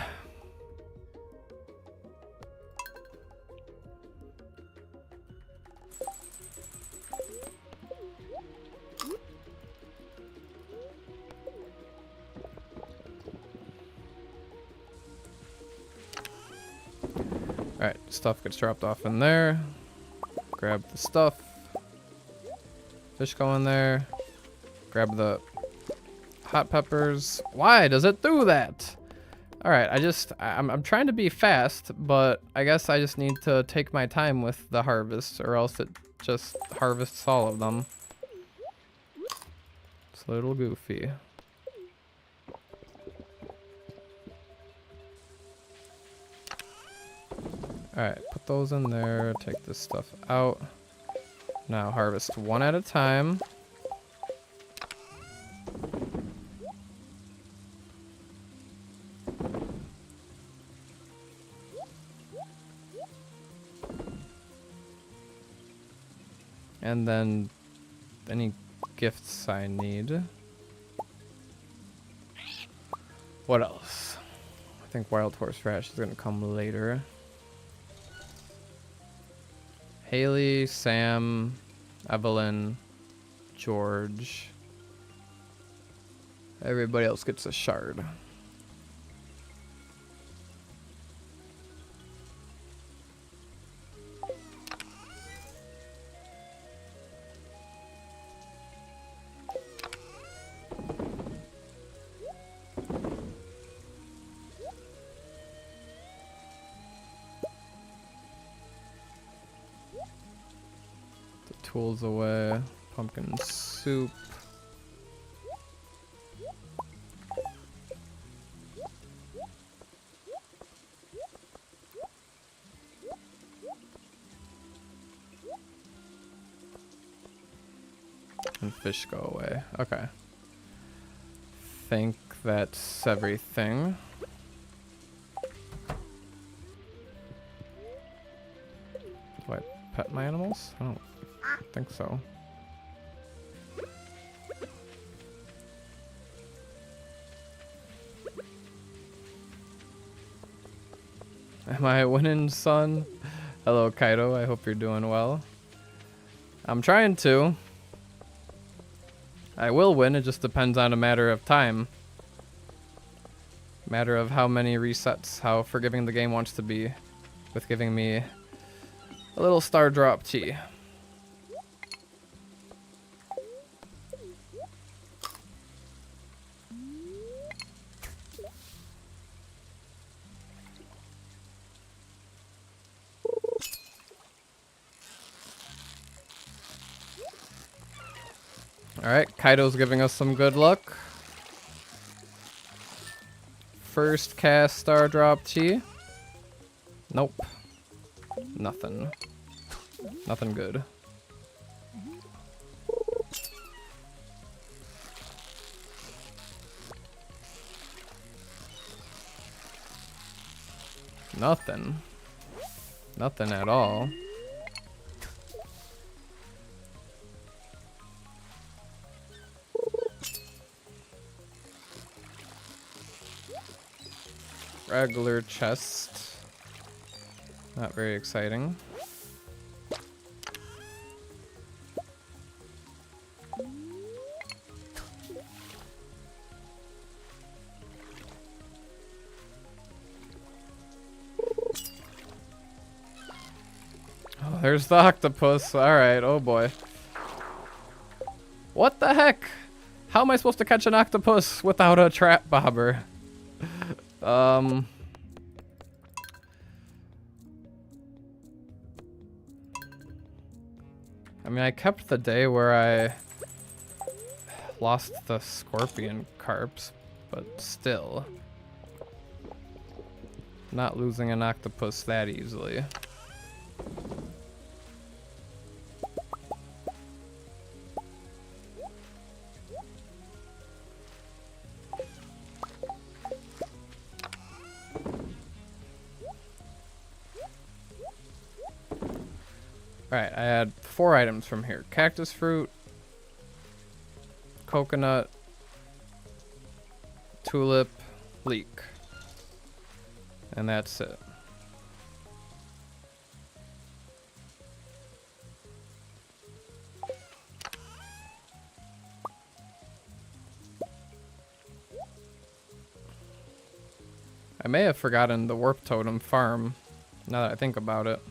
Alright, stuff gets dropped off in there. Grab the stuff. Fish go in there. Grab the hot peppers. Why does it do that? Alright, I'm trying to be fast, but I guess I just need to take my time with the harvest, or else it just harvests all of them. It's a little goofy. Alright, put those in there, take this stuff out. Now harvest one at a time. And then any gifts I need. What else? I think wild horseradish is gonna come later. Haley, Sam, Evelyn, George. Everybody else gets a shard. Tools away. Pumpkin soup. And fish go away. Okay. Think that's everything. Do I pet my animals? I don't think so. Am I winning, son? Hello, Kaido. I hope you're doing well. I'm trying to. I will win, it just depends on a matter of time. Matter of how many resets, how forgiving the game wants to be with giving me a little Stardrop Tea. Alright, Kaido's giving us some good luck. First cast Stardrop Tea. Nope. Nothing. Nothing good. Nothing. Nothing at all. Regular chest. Not very exciting. Oh, there's the octopus. Alright, oh boy. What the heck? How am I supposed to catch an octopus without a trap bobber? I mean, I kept the day where I lost the scorpion carps, but still. Not losing an octopus that easily. Alright, I had 4 items from here. Cactus fruit, coconut, tulip, leek. And that's it. I may have forgotten the warp totem farm, now that I think about it.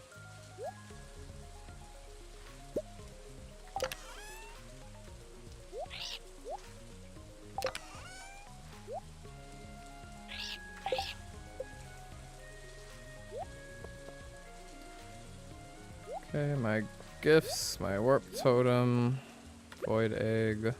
Okay, my gifts, my warp totem, void egg.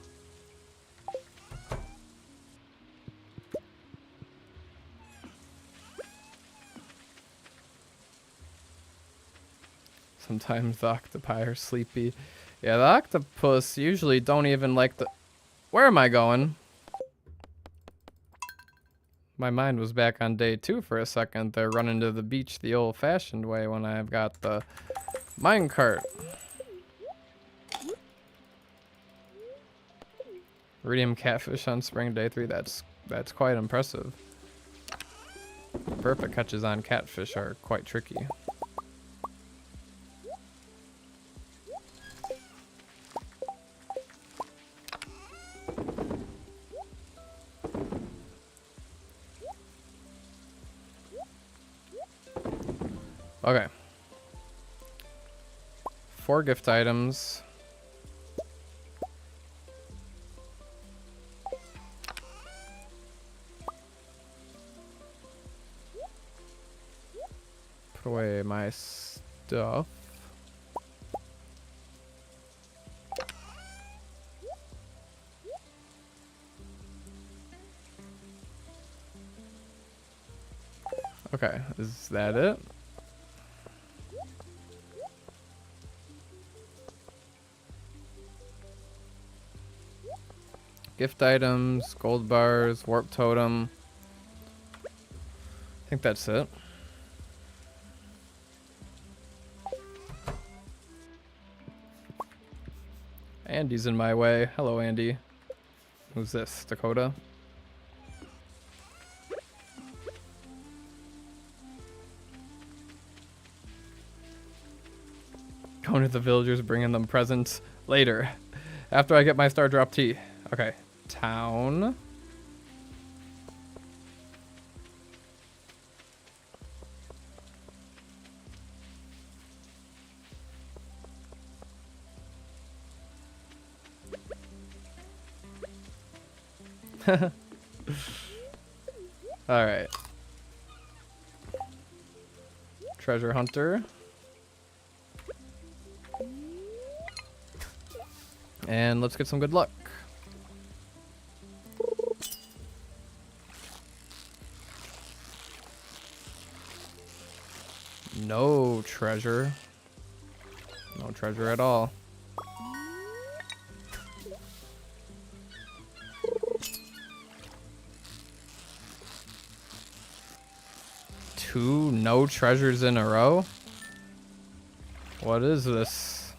Sometimes the octopi are sleepy. Yeah, the octopus usually don't even like the... Where am I going? My mind was back on day 2 for a second. They're running to the beach the old-fashioned way when I've got the minecart. Iridium catfish on spring day 3. That's quite impressive. Perfect catches on catfish are quite tricky. Okay. 4 gift items. Put away my stuff. Okay, is that it? Gift items, gold bars, warp totem. I think that's it. Andy's in my way. Hello, Andy. Who's this? Dakota? Going to the villagers, bringing them presents later. After I get my Stardrop Tea. Okay, town. All right. Treasure hunter. And let's get some good luck. No treasure. No treasure at all. Two no treasures in a row? What is this?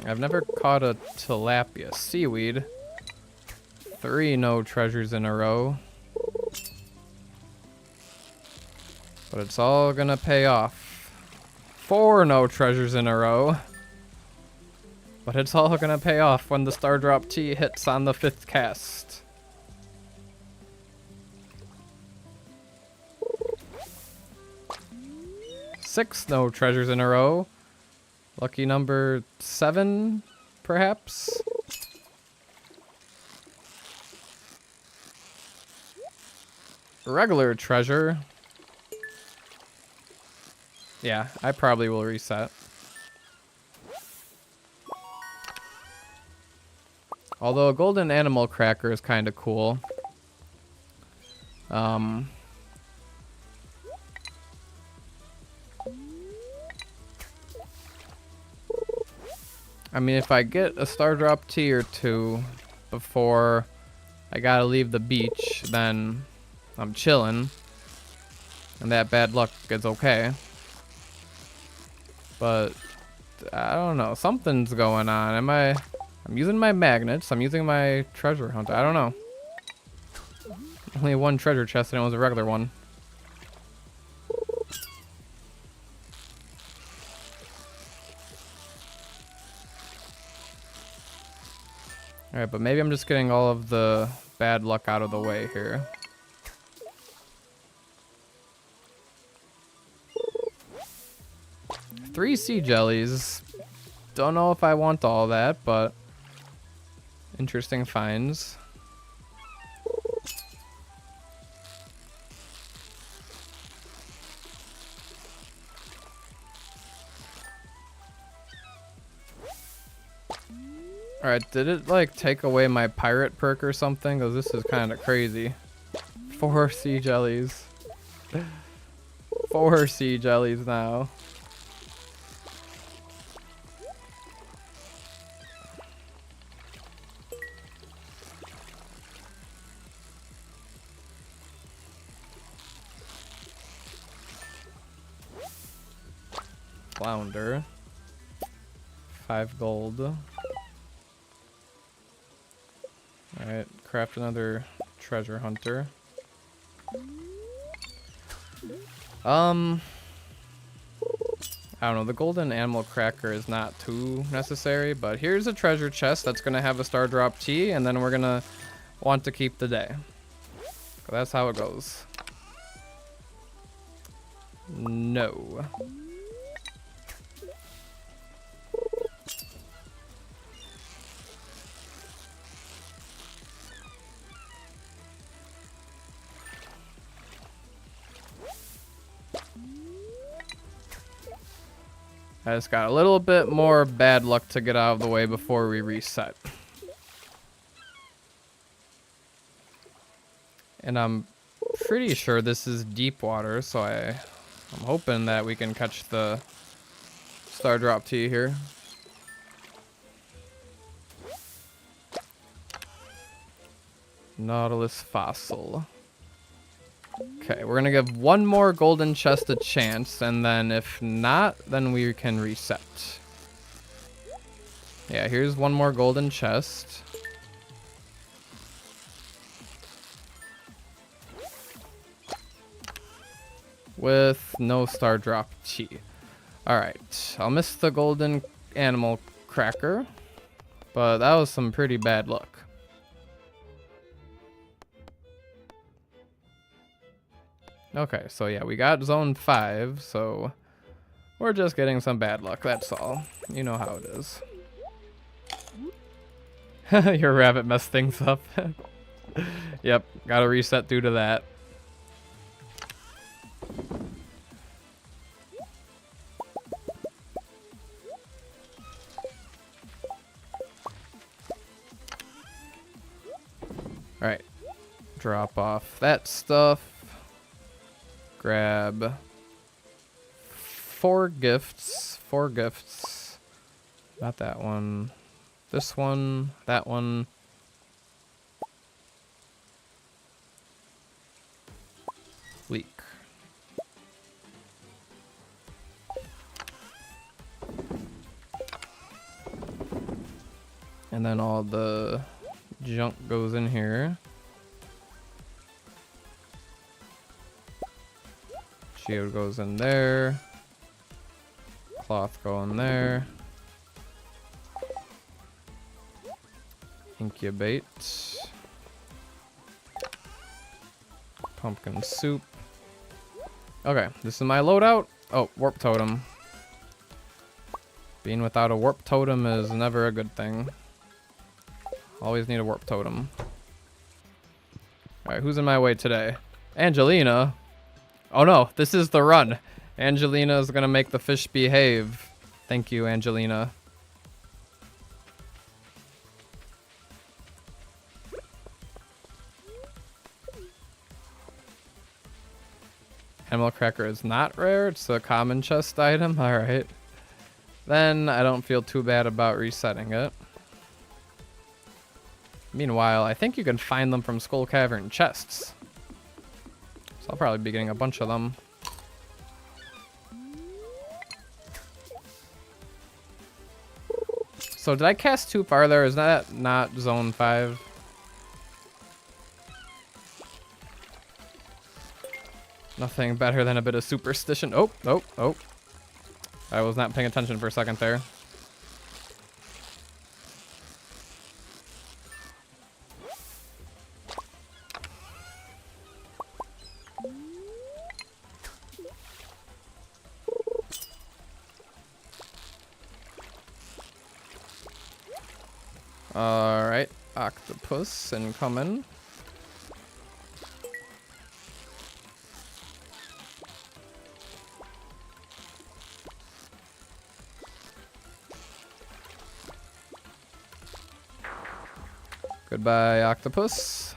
I've never caught a tilapia. Seaweed. 3 no treasures in a row. But it's all gonna pay off. 4 no treasures in a row. But it's all gonna pay off when the Stardrop Tea hits on the 5th cast. Six no treasures in a row. Lucky number 7, perhaps? Regular treasure. Yeah, I probably will reset. Although a golden animal cracker is kind of cool. I mean, if I get a Stardrop Tea or 2 before I gotta leave the beach, then I'm chilling. And that bad luck is okay. But I don't know. Something's going on. I'm using my magnets. I'm using my treasure hunt. I don't know. Only 1 treasure chest and it was a regular one. Alright, but maybe I'm just getting all of the bad luck out of the way here. Three sea jellies. Don't know if I want all that, but interesting finds. Alright, did it like take away my pirate perk or something? Because this is kind of crazy. 4 sea jellies. 4 sea jellies now. Flounder. 5 gold. Alright, craft another treasure hunter. I don't know, the golden animal cracker is not too necessary, but here's a treasure chest that's gonna have a Stardrop Tea, and then we're gonna want to keep the day. So that's how it goes. No. I just got a little bit more bad luck to get out of the way before we reset. And I'm pretty sure this is deep water, so I'm hoping that we can catch the Stardrop Tea here. Nautilus fossil. Okay, we're gonna give 1 more golden chest a chance, and then if not, then we can reset. Yeah, here's 1 more golden chest. With no Stardrop Tea. Alright, I'll miss the golden animal cracker, but that was some pretty bad luck. Okay, so yeah, we got zone 5, so we're just getting some bad luck, that's all. You know how it is. Your rabbit messed things up. Yep, gotta reset due to that. Alright, drop off that stuff. Grab 4 gifts. 4 gifts. Not that one. This one. That one. Leak. And then all the junk goes in here. Shield goes in there. Cloth go in there. Incubate. Pumpkin soup. Okay, this is my loadout. Oh, warp totem. Being without a warp totem is never a good thing. Always need a warp totem. Alright, who's in my way today? Angelina. Oh no, this is the run. Angelina is gonna make the fish behave. Thank you, Angelina. Animal cracker is not rare. It's a common chest item. Alright. Then I don't feel too bad about resetting it. Meanwhile, I think you can find them from Skull Cavern chests. So I'll probably be getting a bunch of them. So did I cast too far there? Is that not zone 5? Nothing better than a bit of superstition. Oh, oh, oh. I was not paying attention for a second there. Alright, octopus incoming. Goodbye, octopus.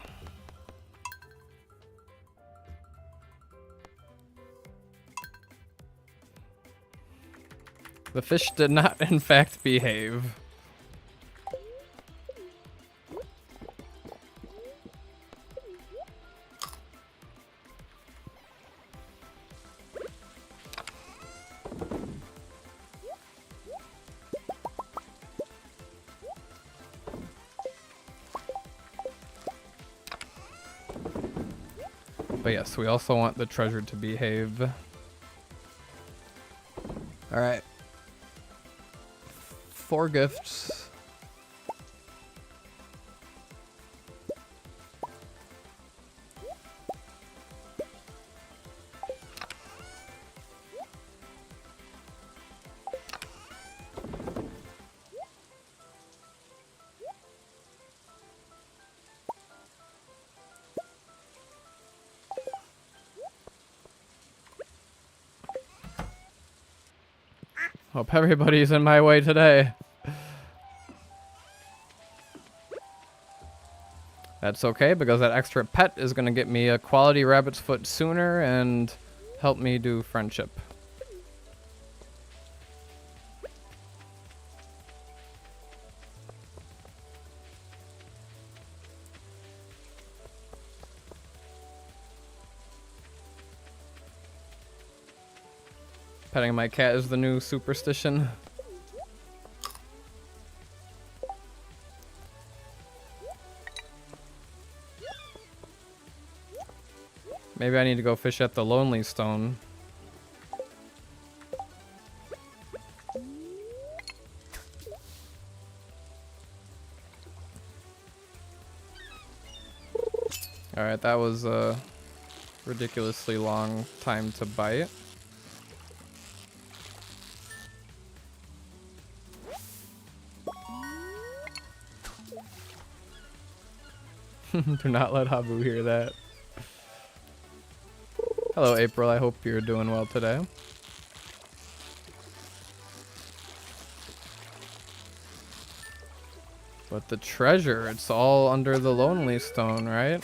The fish did not, in fact, behave. But yes, we also want the treasure to behave. Alright. 4 gifts. Hope everybody's in my way today. That's okay, because that extra pet is going to get me a quality rabbit's foot sooner and help me do friendship. Petting my cat is the new superstition. Maybe I need to go fish at the Lonely Stone. Alright, that was a ridiculously long time to bite. Do not let Habu hear that. Hello, April. I hope you're doing well today. But the treasure, it's all under the Lonely Stone, right?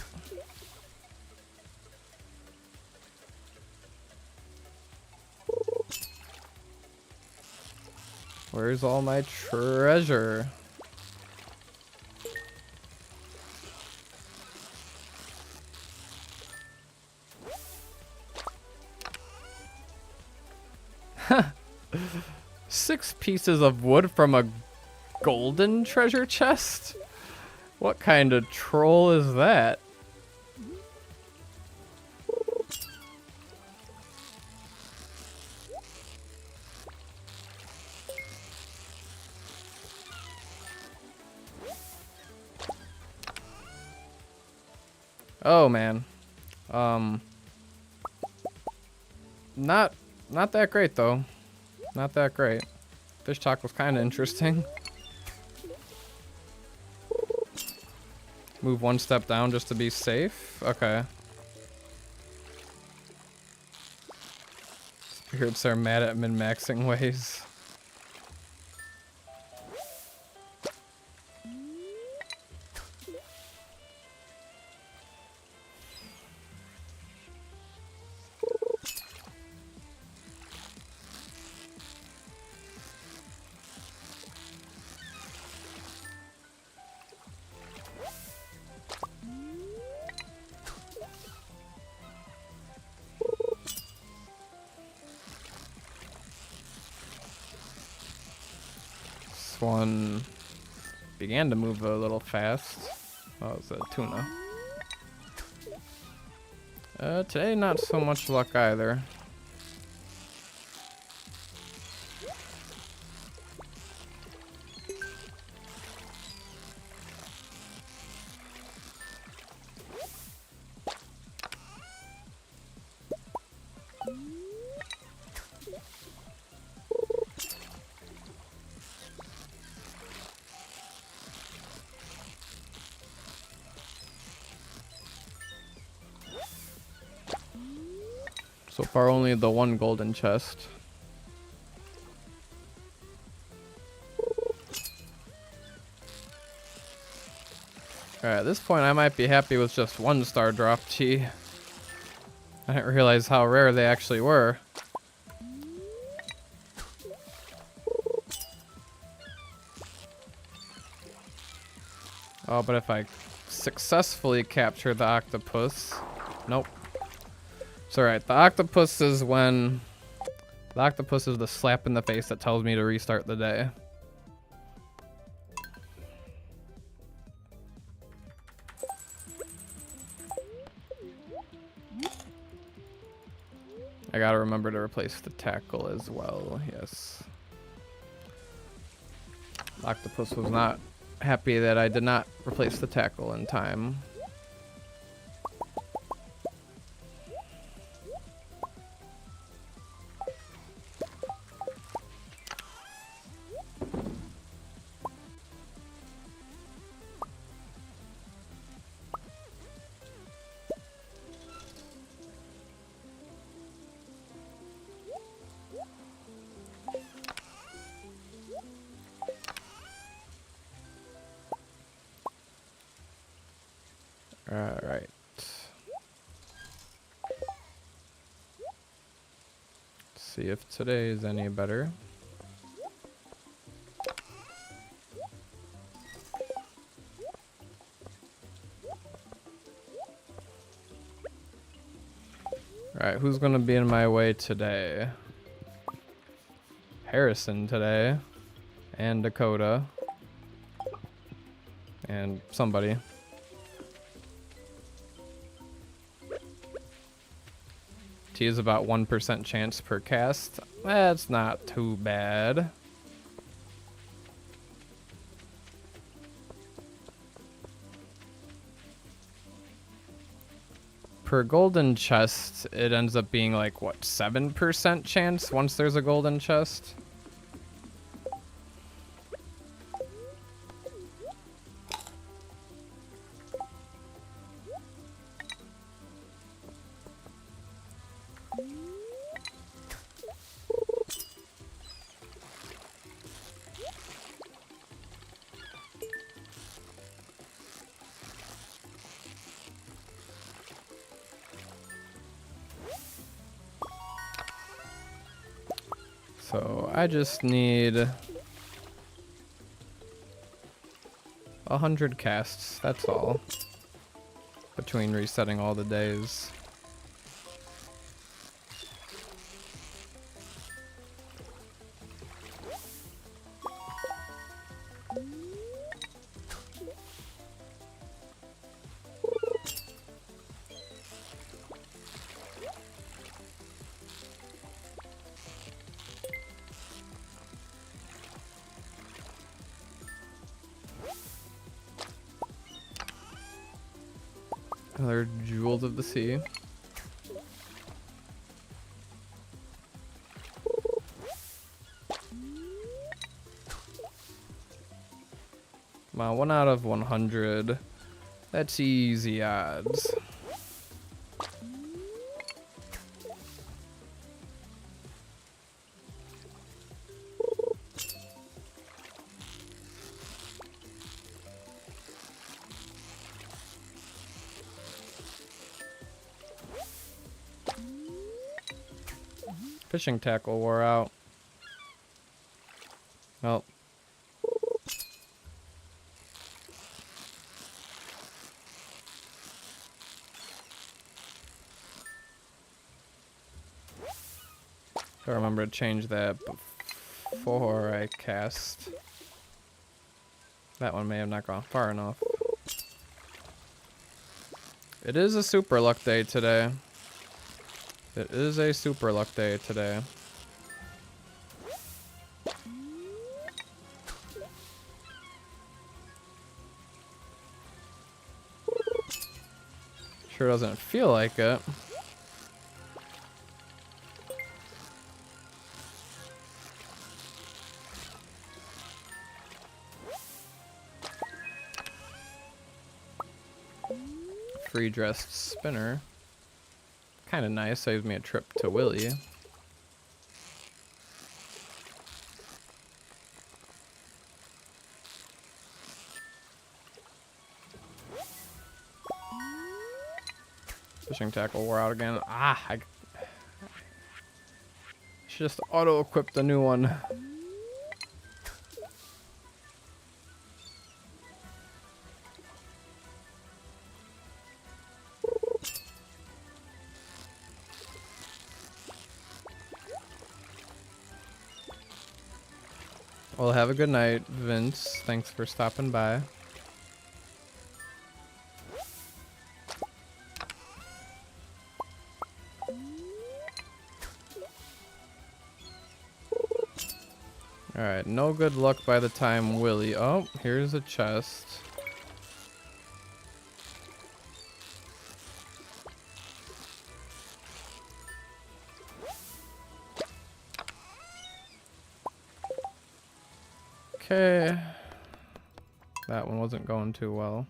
Where's all my treasure? Six pieces of wood from a golden treasure chest? What kind of troll is that? Oh man. Not that great though. Not that great. Fish talk was kind of interesting. Move one step down just to be safe. Okay. Spirits are mad at min-maxing ways. One began to move a little fast. Oh, it's a tuna. Today not so much luck either. So far, only the one golden chest. Alright, at this point, I might be happy with just one Stardrop Tea. I didn't realize how rare they actually were. Oh, but if I successfully capture the octopus... Nope. It's alright. The octopus is when... The octopus is the slap in the face that tells me to restart the day. I gotta remember to replace the tackle as well. Yes. The octopus was not happy that I did not replace the tackle in time. Alright. See if today is any better. Alright, who's gonna be in my way today? Harrison today. And Dakota. And somebody. T is about 1% chance per cast. That's not too bad. Per golden chest, it ends up being like, what, 7% chance once there's a golden chest? So I just need 100 casts, that's all. Between resetting all the days. Another Jewels of the Sea. Wow, 1 out of 100. That's easy odds. Fishing tackle wore out. Well. I remember to change that before I cast. That one may have not gone far enough. It is a super luck day today. It is a super luck day today. Sure doesn't feel like it. Free dressed spinner. Kind of nice, saves me a trip to Willy. Fishing tackle wore out again. Ah, I should just auto-equip the new one. Well, have a good night, Vince. Thanks for stopping by. Alright, no good luck by the time Willy... Oh, here's a chest. Okay. That one wasn't going too well.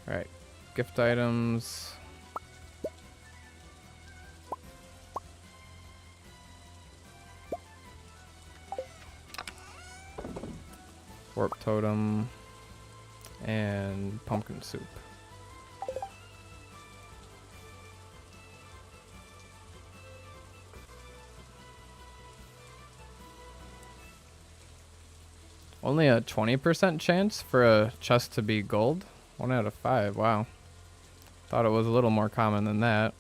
Alright, gift items. Warp totem. And pumpkin soup. Only a 20% chance for a chest to be gold? 1 out of 5, wow. Thought it was a little more common than that.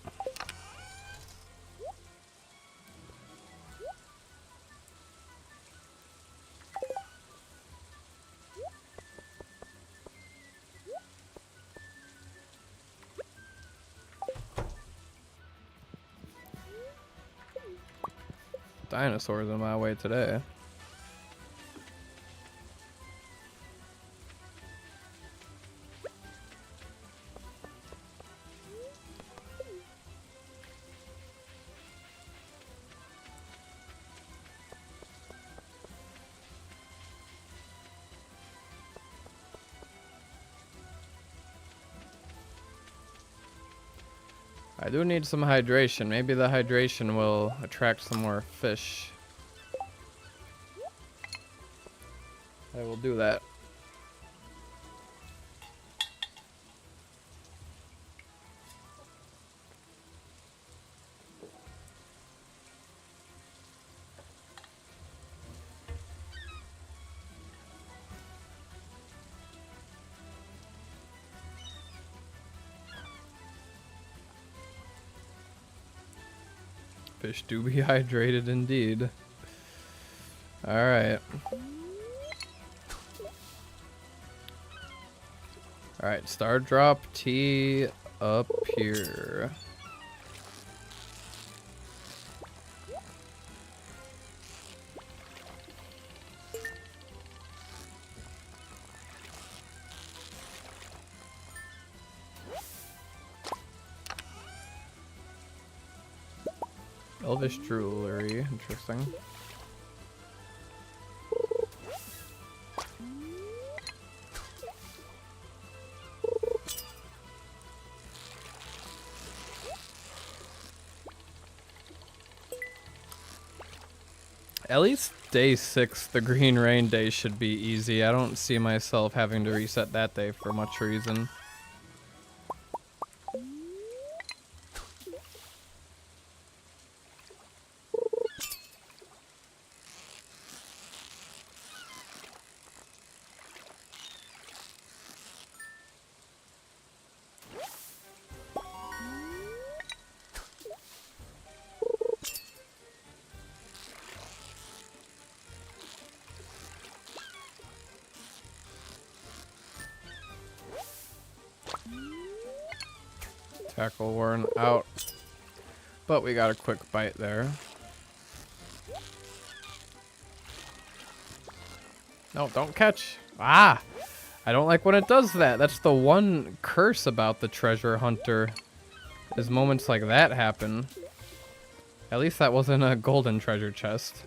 Dinosaurs in my way today. I do need some hydration. Maybe the hydration will attract some more fish. I will do that. Fish do be hydrated indeed. Alright. Alright, Stardrop Tea up here. Elvish jewelry, interesting. At least day 6, the green rain day, should be easy. I don't see myself having to reset that day for much reason. Tackle worn out, but we got a quick bite there. No, don't catch. Ah, I don't like when it does that. That's the one curse about the treasure hunter, is moments like that happen. At least that wasn't a golden treasure chest.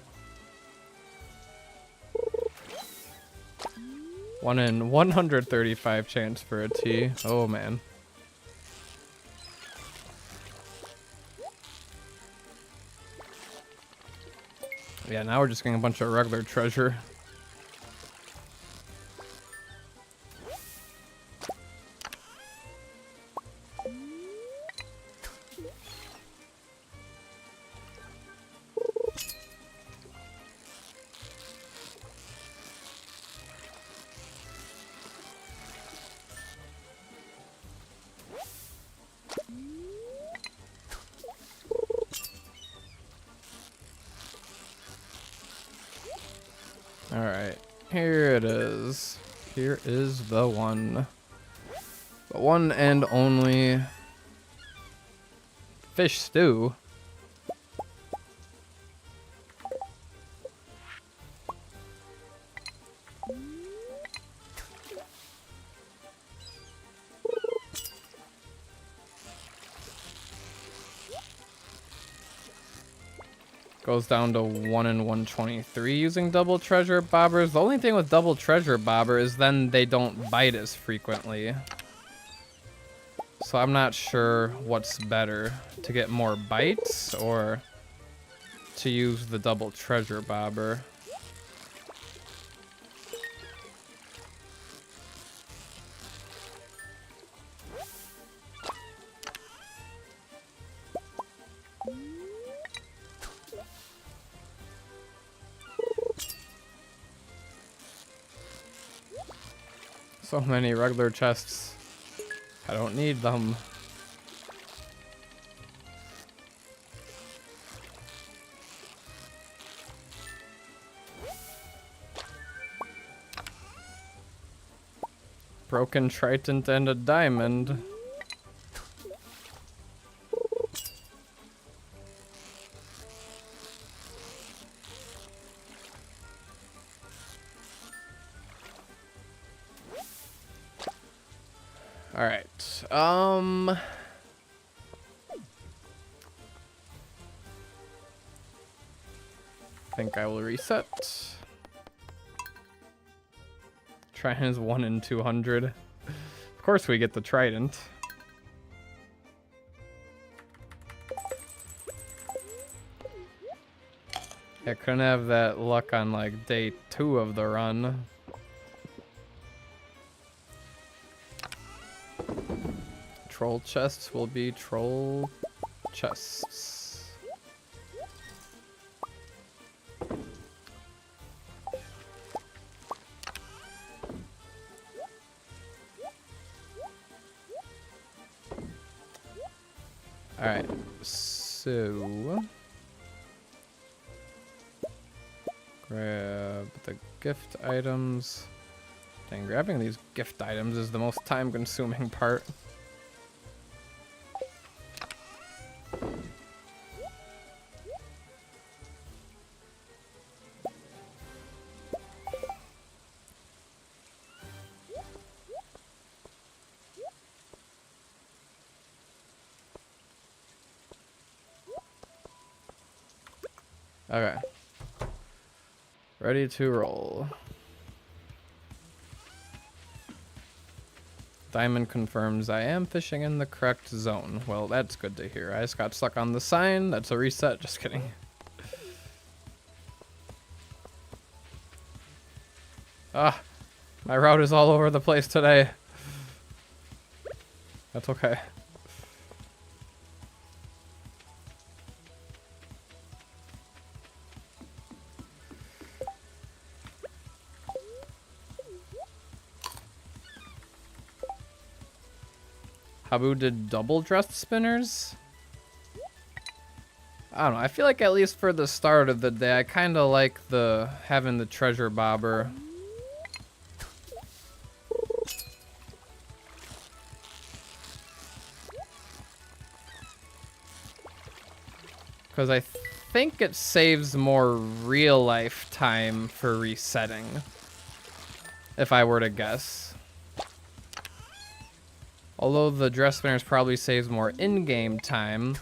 1 in 135 chance for a T. Oh man. Yeah, now we're just getting a bunch of regular treasure. Alright, here it is. Here is the one. The one and only fish stew. Goes down to 1 in 123 using double treasure bobbers. The only thing with double treasure bobber is then they don't bite as frequently. So I'm not sure what's better, to get more bites or to use the double treasure bobber. So many regular chests. I don't need them. Broken trident and a diamond. All right. I think I will reset. Trident is 1 in 200. Of course we get the trident. I couldn't have that luck on like day 2 of the run. Troll chests will be troll chests. Alright, so grab the gift items. Dang, grabbing these gift items is the most time-consuming part. Okay. Ready to roll. Diamond confirms I am fishing in the correct zone. Well, that's good to hear. I just got stuck on the sign. That's a reset. Just kidding. Ah, my route is all over the place today. That's okay. Habu did double dressed spinners? I don't know. I feel like at least for the start of the day, I kind of like having the treasure bobber. Because I think it saves more real life time for resetting. If I were to guess. Although the dress spinners probably saves more in-game time,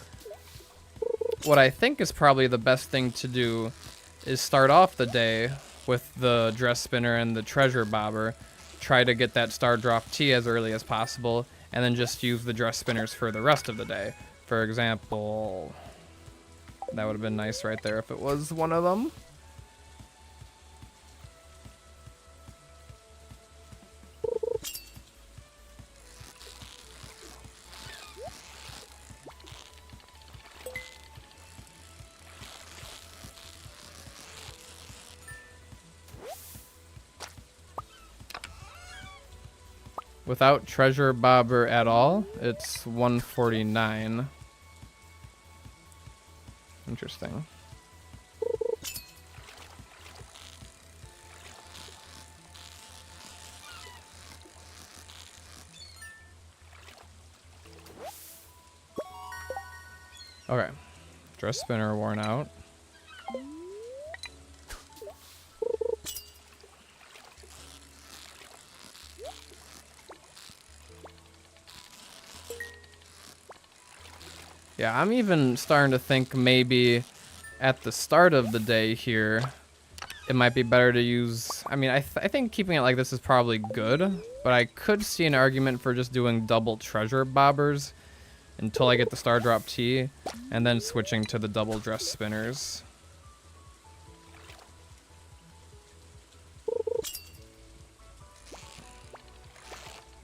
what I think is probably the best thing to do is start off the day with the dress spinner and the treasure bobber, try to get that Stardrop Tea as early as possible, and then just use the dress spinners for the rest of the day. For example, that would have been nice right there if it was one of them. Without treasure bobber at all, it's 149. Interesting. Okay. Dress spinner worn out. Yeah, I'm even starting to think maybe at the start of the day here, it might be better to use... I mean, I think keeping it like this is probably good, but I could see an argument for just doing double treasure bobbers until I get the Stardrop Tea, and then switching to the double dress spinners.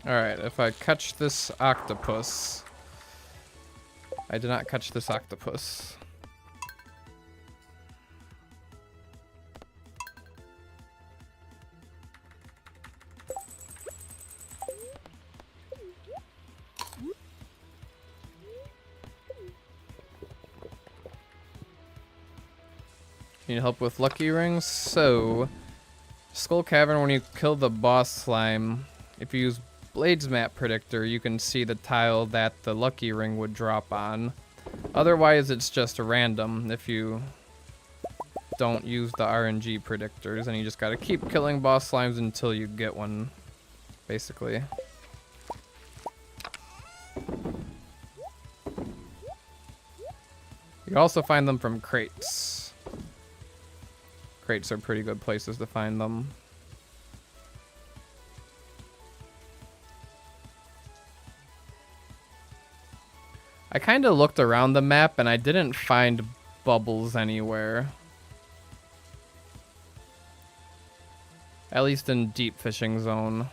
Alright, if I catch this octopus... I did not catch this octopus. Need help with lucky rings? So, Skull Cavern, when you kill the boss slime, if you use Blades map predictor, you can see the tile that the lucky ring would drop on. Otherwise, it's just random if you don't use the RNG predictors, and you just gotta keep killing boss slimes until you get one, basically. You also find them from crates. Crates are pretty good places to find them. I kind of looked around the map and I didn't find bubbles anywhere. At least in deep fishing zone.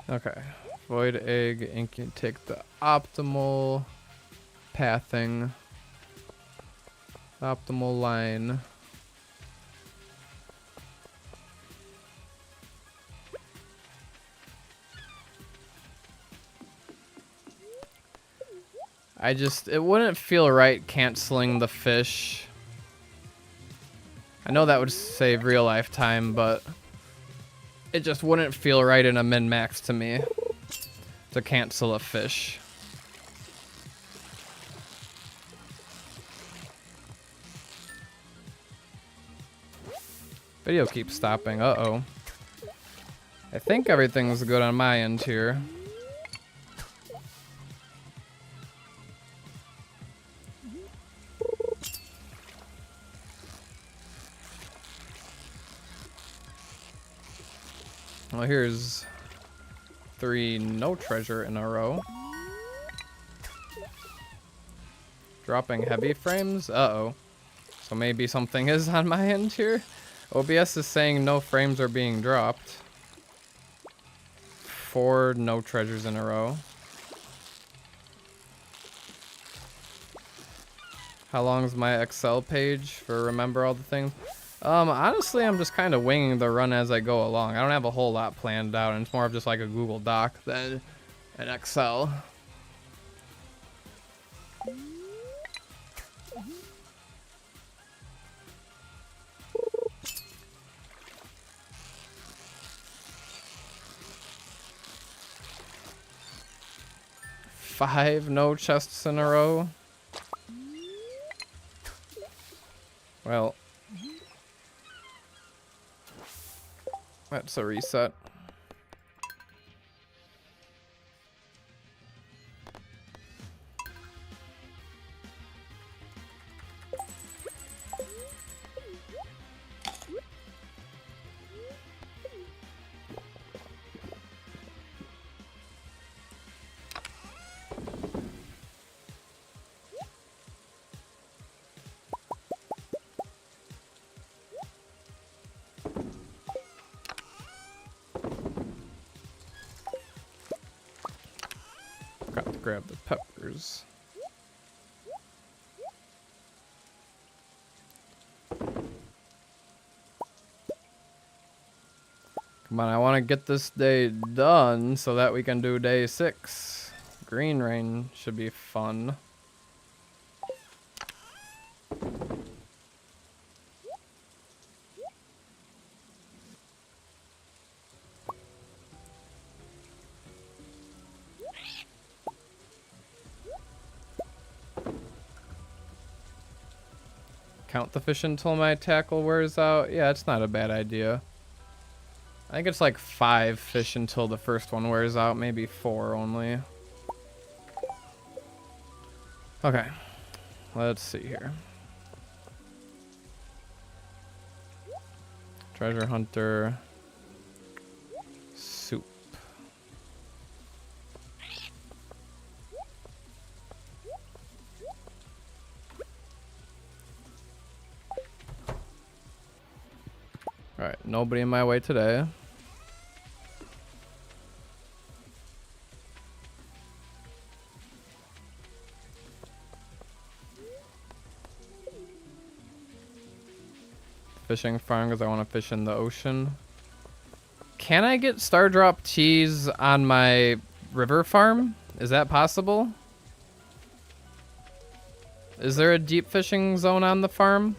Okay, void egg, and can take the optimal pathing, optimal line. It wouldn't feel right canceling the fish. I know that would save real life time, but it just wouldn't feel right in a min-max to me to cancel a fish. Video keeps stopping. Uh-oh. I think everything's good on my end here. Well, here's 3 no treasure in a row. Dropping heavy frames? Uh-oh. So maybe something is on my end here? OBS is saying no frames are being dropped. 4 no treasures in a row. How long's my Excel page for remember all the things? Honestly, I'm just kind of winging the run as I go along. I don't have a whole lot planned out, and it's more of just like a Google Doc than an Excel. Five no chests in a row. Well, that's a reset. Got to grab the peppers. Come on, I want to get this day done so that we can do day 6. Green rain should be fun. Count the fish until my tackle wears out. Yeah, it's not a bad idea. I think it's like 5 fish until the first one wears out, maybe 4 only. Okay, let's see here. Treasure hunter. Soup. Alright, nobody in my way today. fishing farm because I want to fish in the ocean. Can I get Stardrop Teas on my river farm? Is that possible? Is there a deep fishing zone on the farm?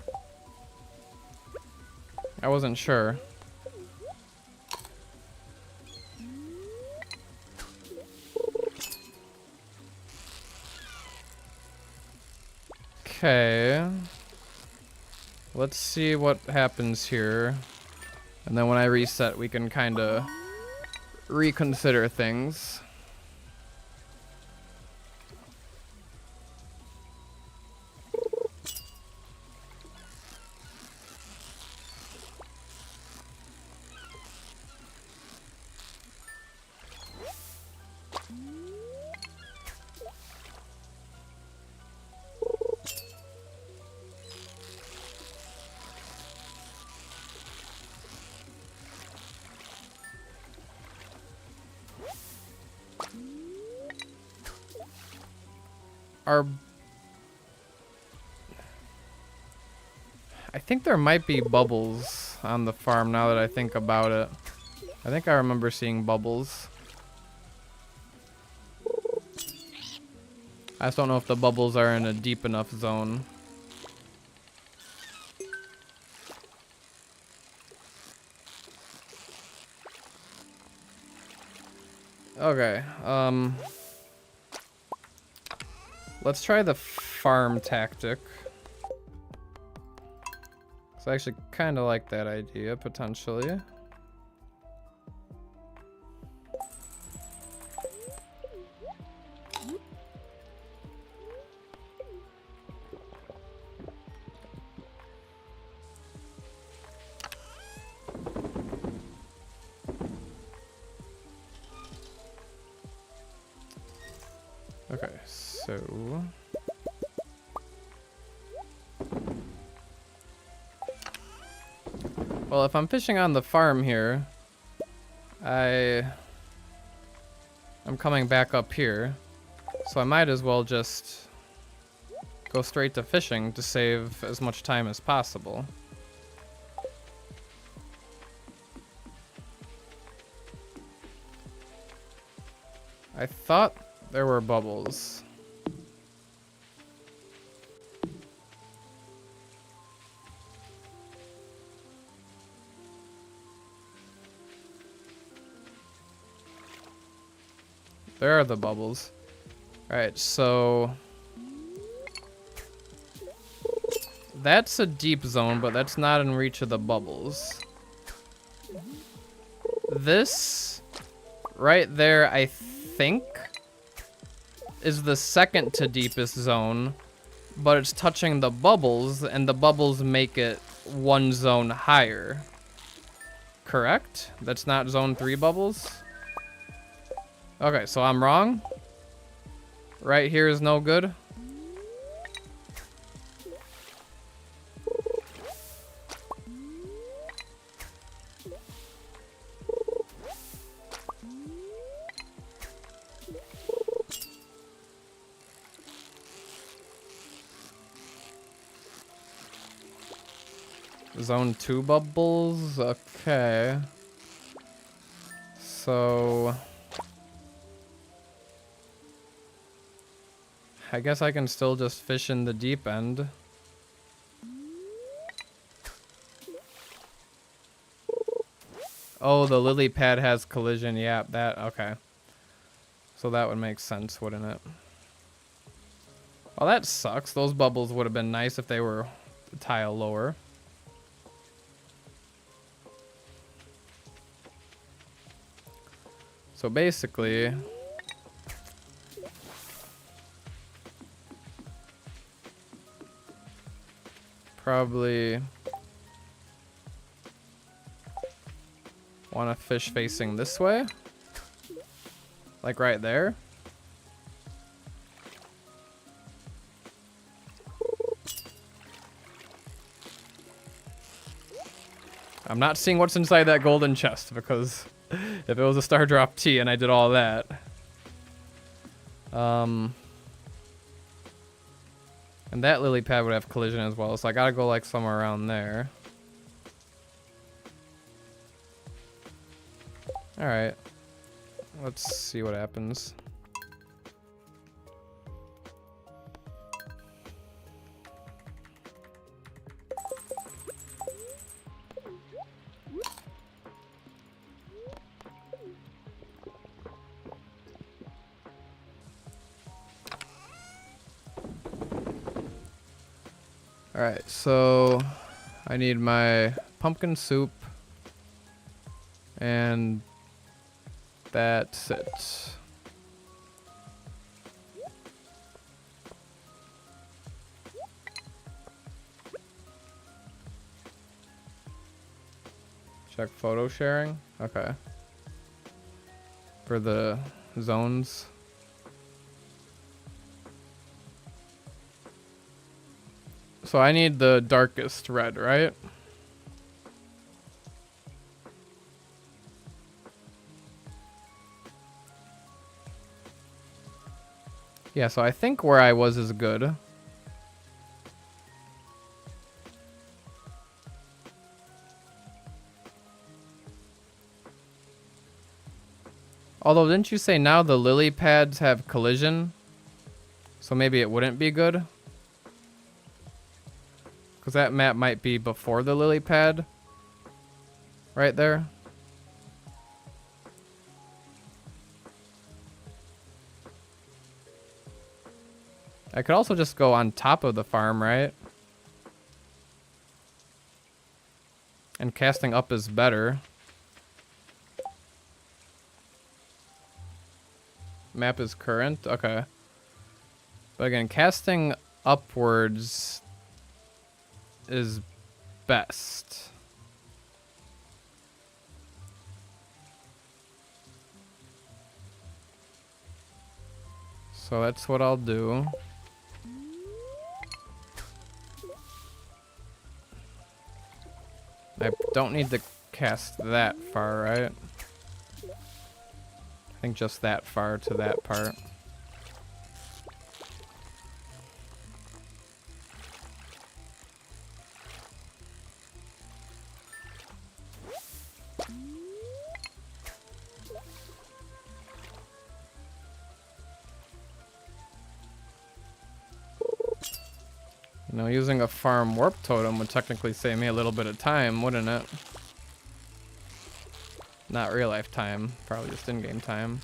I wasn't sure. Okay. Let's see what happens here. And then when I reset, we can kind of reconsider things. I think there might be bubbles on the farm now that I think about it. I think I remember seeing bubbles. I just don't know if the bubbles are in a deep enough zone. Okay, let's try the farm tactic. So I actually kind of like that idea, potentially. Okay, so... Well, if I'm fishing on the farm here, I'm coming back up here, so I might as well just go straight to fishing to save as much time as possible. I thought there were bubbles. There are the bubbles. Alright, so... That's a deep zone, but that's not in reach of the bubbles. This... right there, I think... is the second to deepest zone, but it's touching the bubbles, and the bubbles make it one zone higher. Correct? That's not zone 3 bubbles? Okay, so I'm wrong. Right here is no good. Zone 2 bubbles? Okay. So... I guess I can still just fish in the deep end. Oh, the lily pad has collision. Yeah, that, okay. So that would make sense, wouldn't it? Well, that sucks. Those bubbles would have been nice if they were a tile lower. So basically... probably want to fish facing this way, like right there. I'm not seeing what's inside that golden chest, because if it was a Stardrop Tea and I did all that, and that lily pad would have collision as well, so I gotta go like somewhere around there. Alright. Let's see what happens. Alright, so I need my pumpkin soup, and that's it. Check photo sharing? Okay. For the zones. So I need the darkest red, right? Yeah, so I think where I was is good. Although, didn't you say now the lily pads have collision? So maybe it wouldn't be good? Because that map might be before the lily pad. Right there. I could also just go on top of the farm, right? And casting up is better. Map is current? Okay. But again, casting upwards is best. So that's what I'll do. I don't need to cast that far, right? I think just that far to that part. You know, using a farm warp totem would technically save me a little bit of time, wouldn't it? Not real life time, probably just in-game time.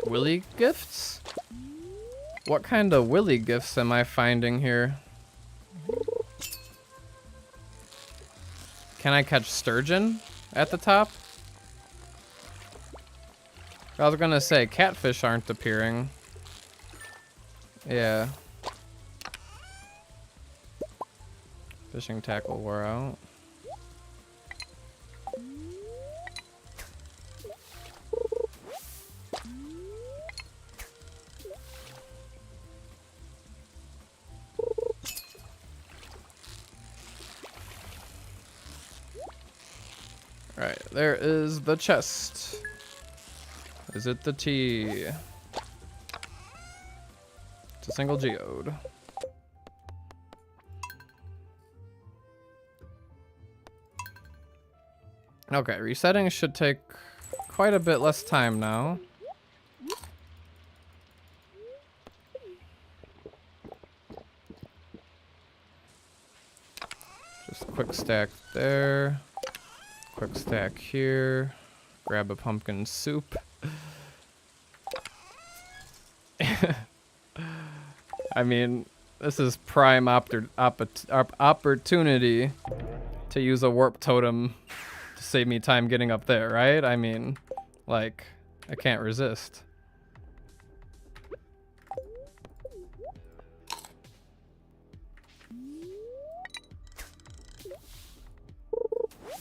Willy gifts? What kind of willy gifts am I finding here? Can I catch sturgeon at the top? I was gonna say catfish aren't appearing. Yeah. Fishing tackle wore out. Right, there is the chest. Is it the tea? It's a single geode. Okay, resetting should take quite a bit less time now. Just quick stack there. Quick stack here. Grab a pumpkin soup. I mean, this is prime opportunity to use a warp totem to save me time getting up there, right? I mean, like, I can't resist.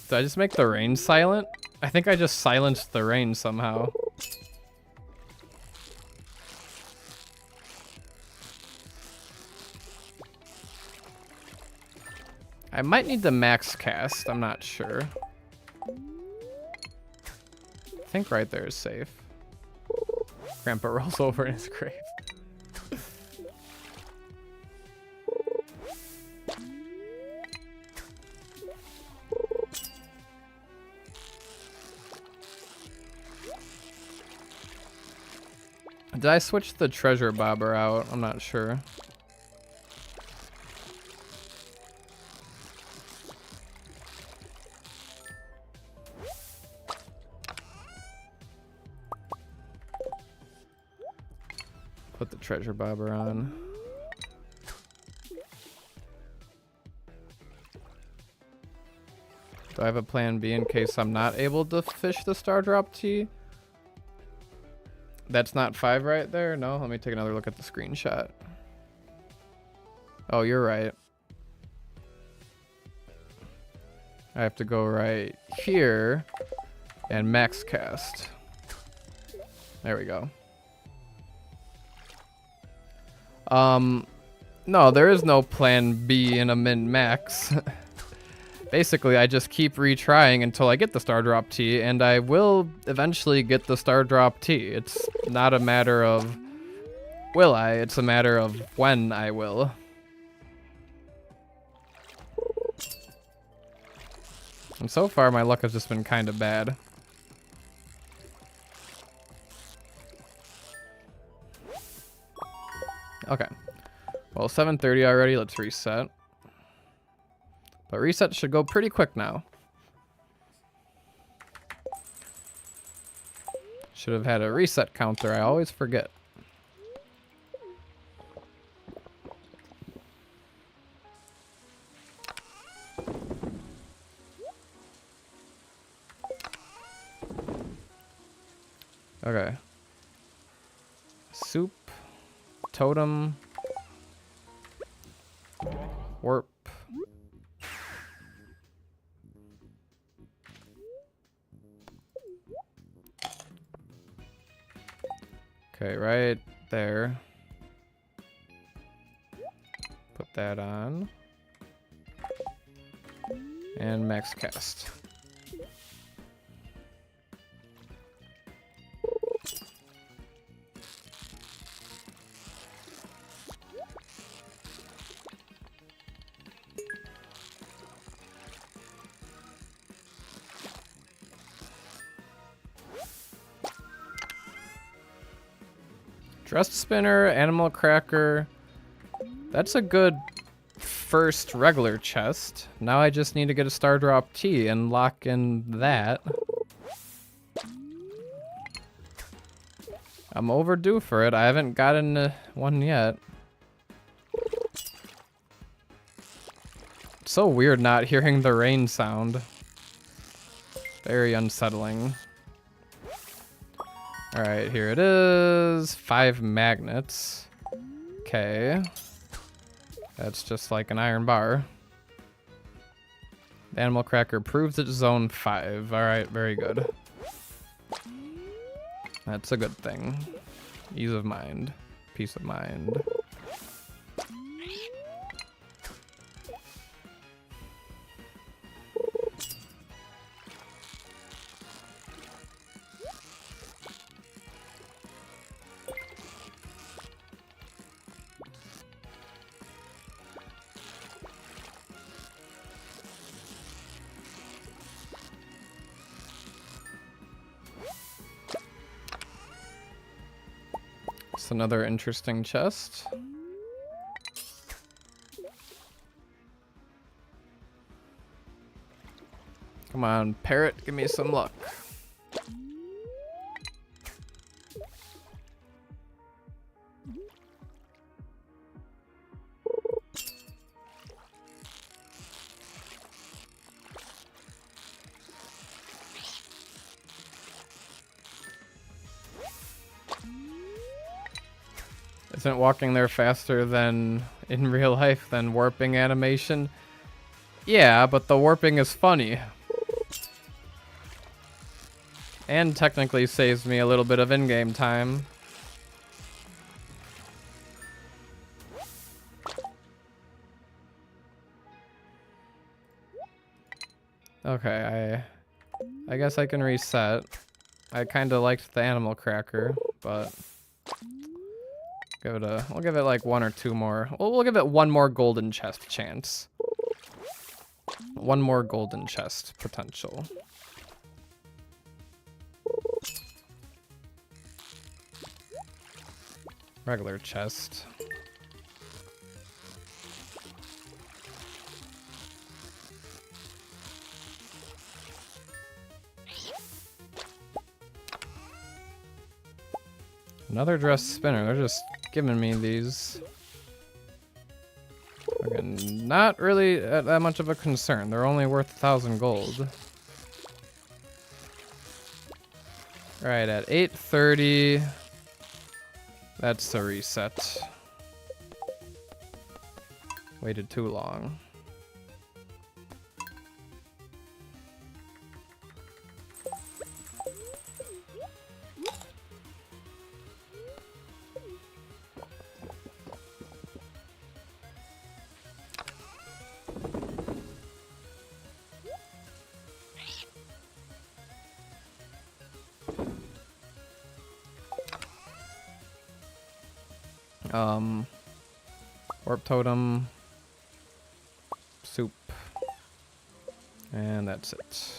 Did I just make the rain silent? I think I just silenced the rain somehow. I might need the max cast. I'm not sure. I think right there is safe. Grandpa rolls over in his grave. Did I switch the treasure bobber out? I'm not sure. Put the treasure bobber on. Do I have a plan B in case I'm not able to fish the Stardrop Tea? That's not 5 right there? No? Let me take another look at the screenshot. Oh, you're right. I have to go right here and max cast. There we go. No, there is no plan B in a min-max. Basically, I just keep retrying until I get the Stardrop Tea, and I will eventually get the Stardrop Tea. It's not a matter of will I, it's a matter of when I will. And so far, my luck has just been kind of bad. Okay. Well, 7:30 already. Let's reset. But reset should go pretty quick now. Should have had a reset counter. I always forget. Okay. Soup. Totem. Warp. Okay, right there. Put that on. And max cast. Dressed spinner, animal cracker. That's a good first regular chest. Now I just need to get a Stardrop Tea and lock in that. I'm overdue for it. I haven't gotten one yet. It's so weird not hearing the rain sound. Very unsettling. Alright, here it is. 5 magnets. Okay. That's just like an iron bar. The animal cracker proves it's zone 5. Alright, very good. That's a good thing. Ease of mind. Peace of mind. Another interesting chest. Come on, parrot, give me some luck. Isn't walking there faster than in real life than warping animation? Yeah, but the warping is funny. And technically saves me a little bit of in-game time. Okay, I guess I can reset. I kind of liked the animal cracker, but we'll give it like one or two more. We'll give it one more golden chest chance. One more golden chest potential. Regular chest. Another dress spinner. They're just giving me these. Again, not really that much of a concern. They're only worth 1,000 gold. Alright, at 8:30. That's a reset. Waited too long. Warp totem, soup, and that's it.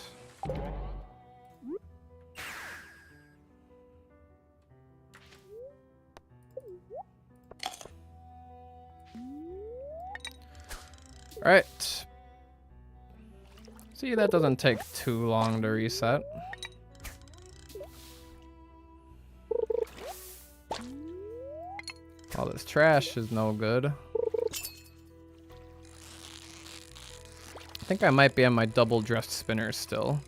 All right. See, that doesn't take too long to reset. All this trash is no good. I think I might be on my double dressed spinner still.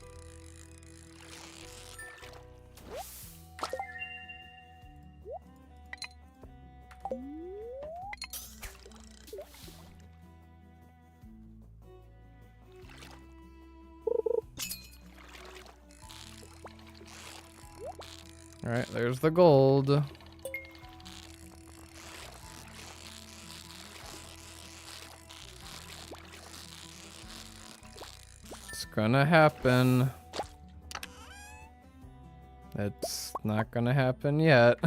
All right, there's the gold. Gonna happen. It's not gonna happen yet.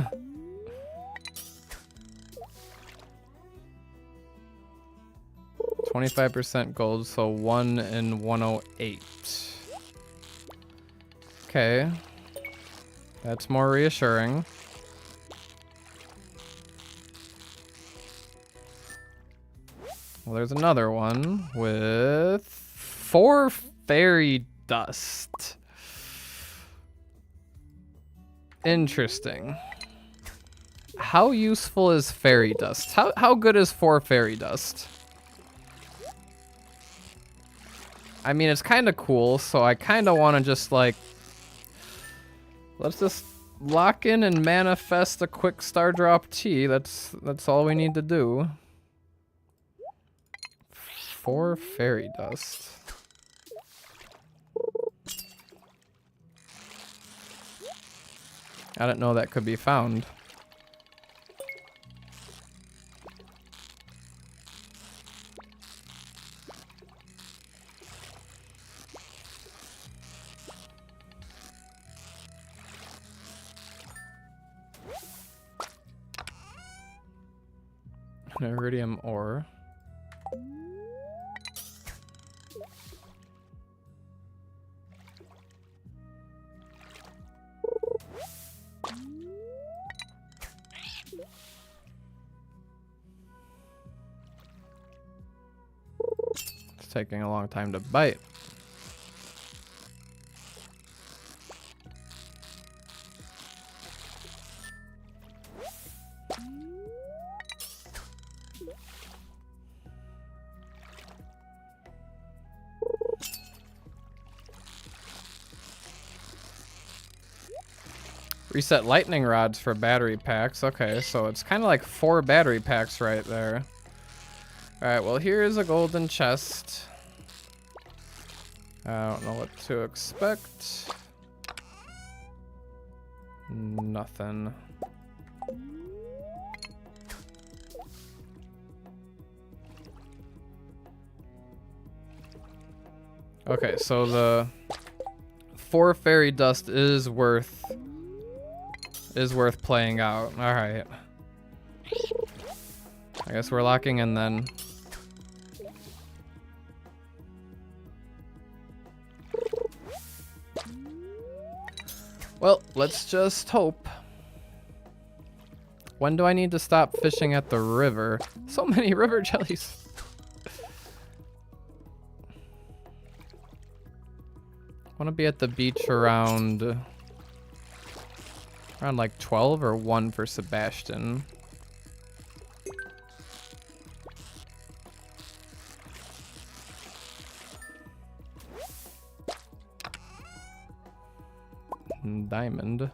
%25 gold, so 1 in 108. Okay. That's more reassuring. Well, there's another one with 4 fairy dust. Interesting. How useful is fairy dust? How good is 4 fairy dust? I mean, it's kind of cool, so I kind of want to just like, let's just lock in and manifest a quick Stardrop Tea. That's all we need to do. 4 fairy dust. I didn't know that could be found. An iridium ore. Taking a long time to bite. Reset lightning rods for battery packs. Okay, so it's kind of like 4 battery packs right there. Alright, well, here is a golden chest. I don't know what to expect. Nothing. Okay, so the 4 fairy dust is worth playing out. All right. I guess we're locking in then. Well, let's just hope. When do I need to stop fishing at the river? So many river jellies. I want to be at the beach around like 12 or 1 for Sebastian. Diamond.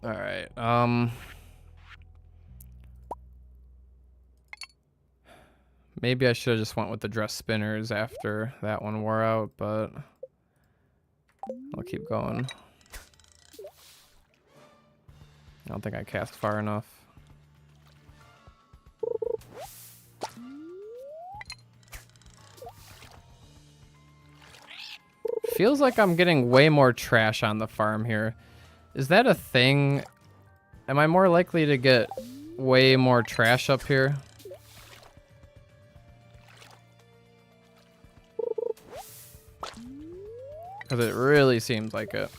All right. Maybe I should have just went with the dress spinners after that one wore out, but I'll keep going. I don't think I cast far enough. Feels like I'm getting way more trash on the farm here. Is that a thing? Am I more likely to get way more trash up here? Because it really seems like it.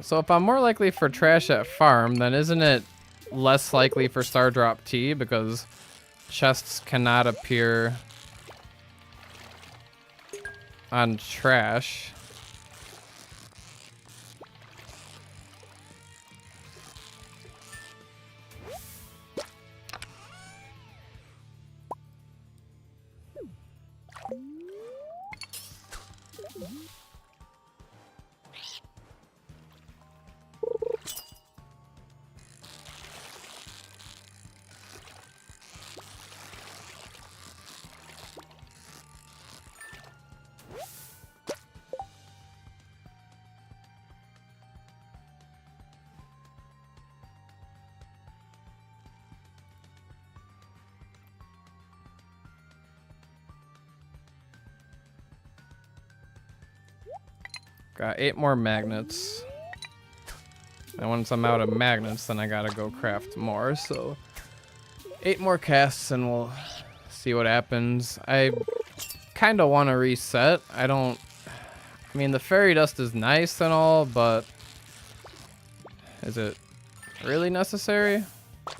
So if I'm more likely for trash at farm, then isn't it less likely for Stardrop Tea because chests cannot appear on trash? Got 8 more magnets. And once I'm out of magnets, then I gotta go craft more. So 8 more casts and we'll see what happens. I kind of want to reset. I mean, the fairy dust is nice and all, but is it really necessary? I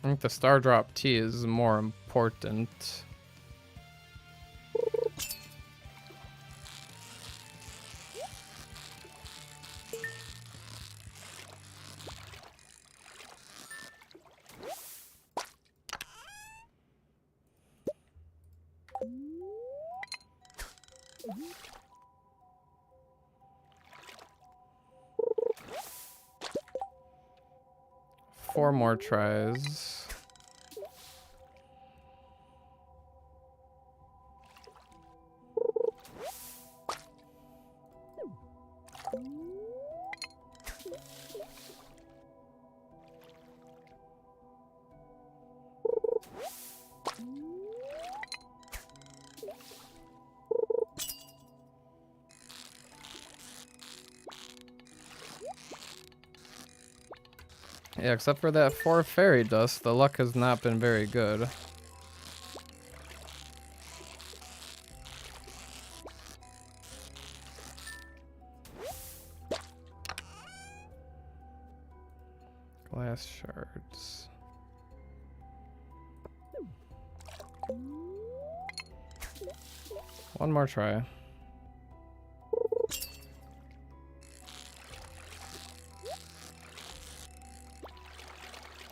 think the Stardrop Tea is more important. Four more tries. Yeah, except for that 4 fairy dust, the luck has not been very good. Glass shards. One more try.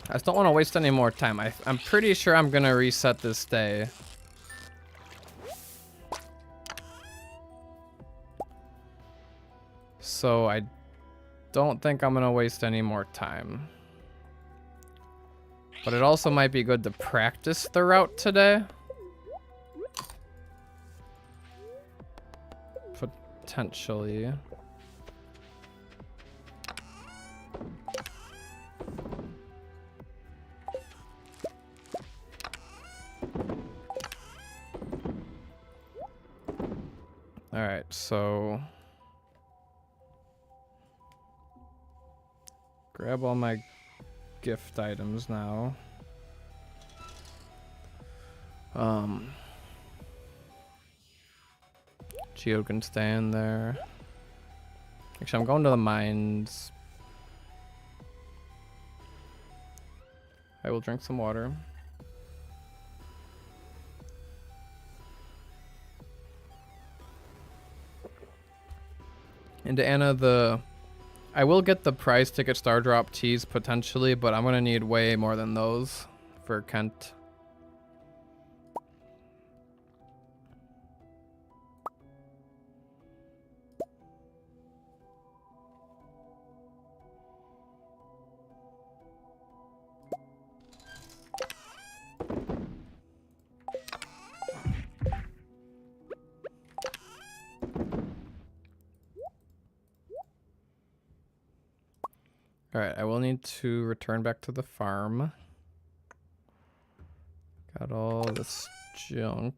I just don't want to waste any more time. I'm pretty sure I'm gonna reset this day. So I don't think I'm gonna waste any more time. But it also might be good to practice the route today. Potentially. Alright, so grab all my gift items now. Geo can stay in there. Actually, I'm going to the mines. I will drink some water. And to Anna, I will get the prize ticket Stardrop Teas potentially, but I'm gonna need way more than those for Kent. Alright, I will need to return back to the farm. Got all this junk.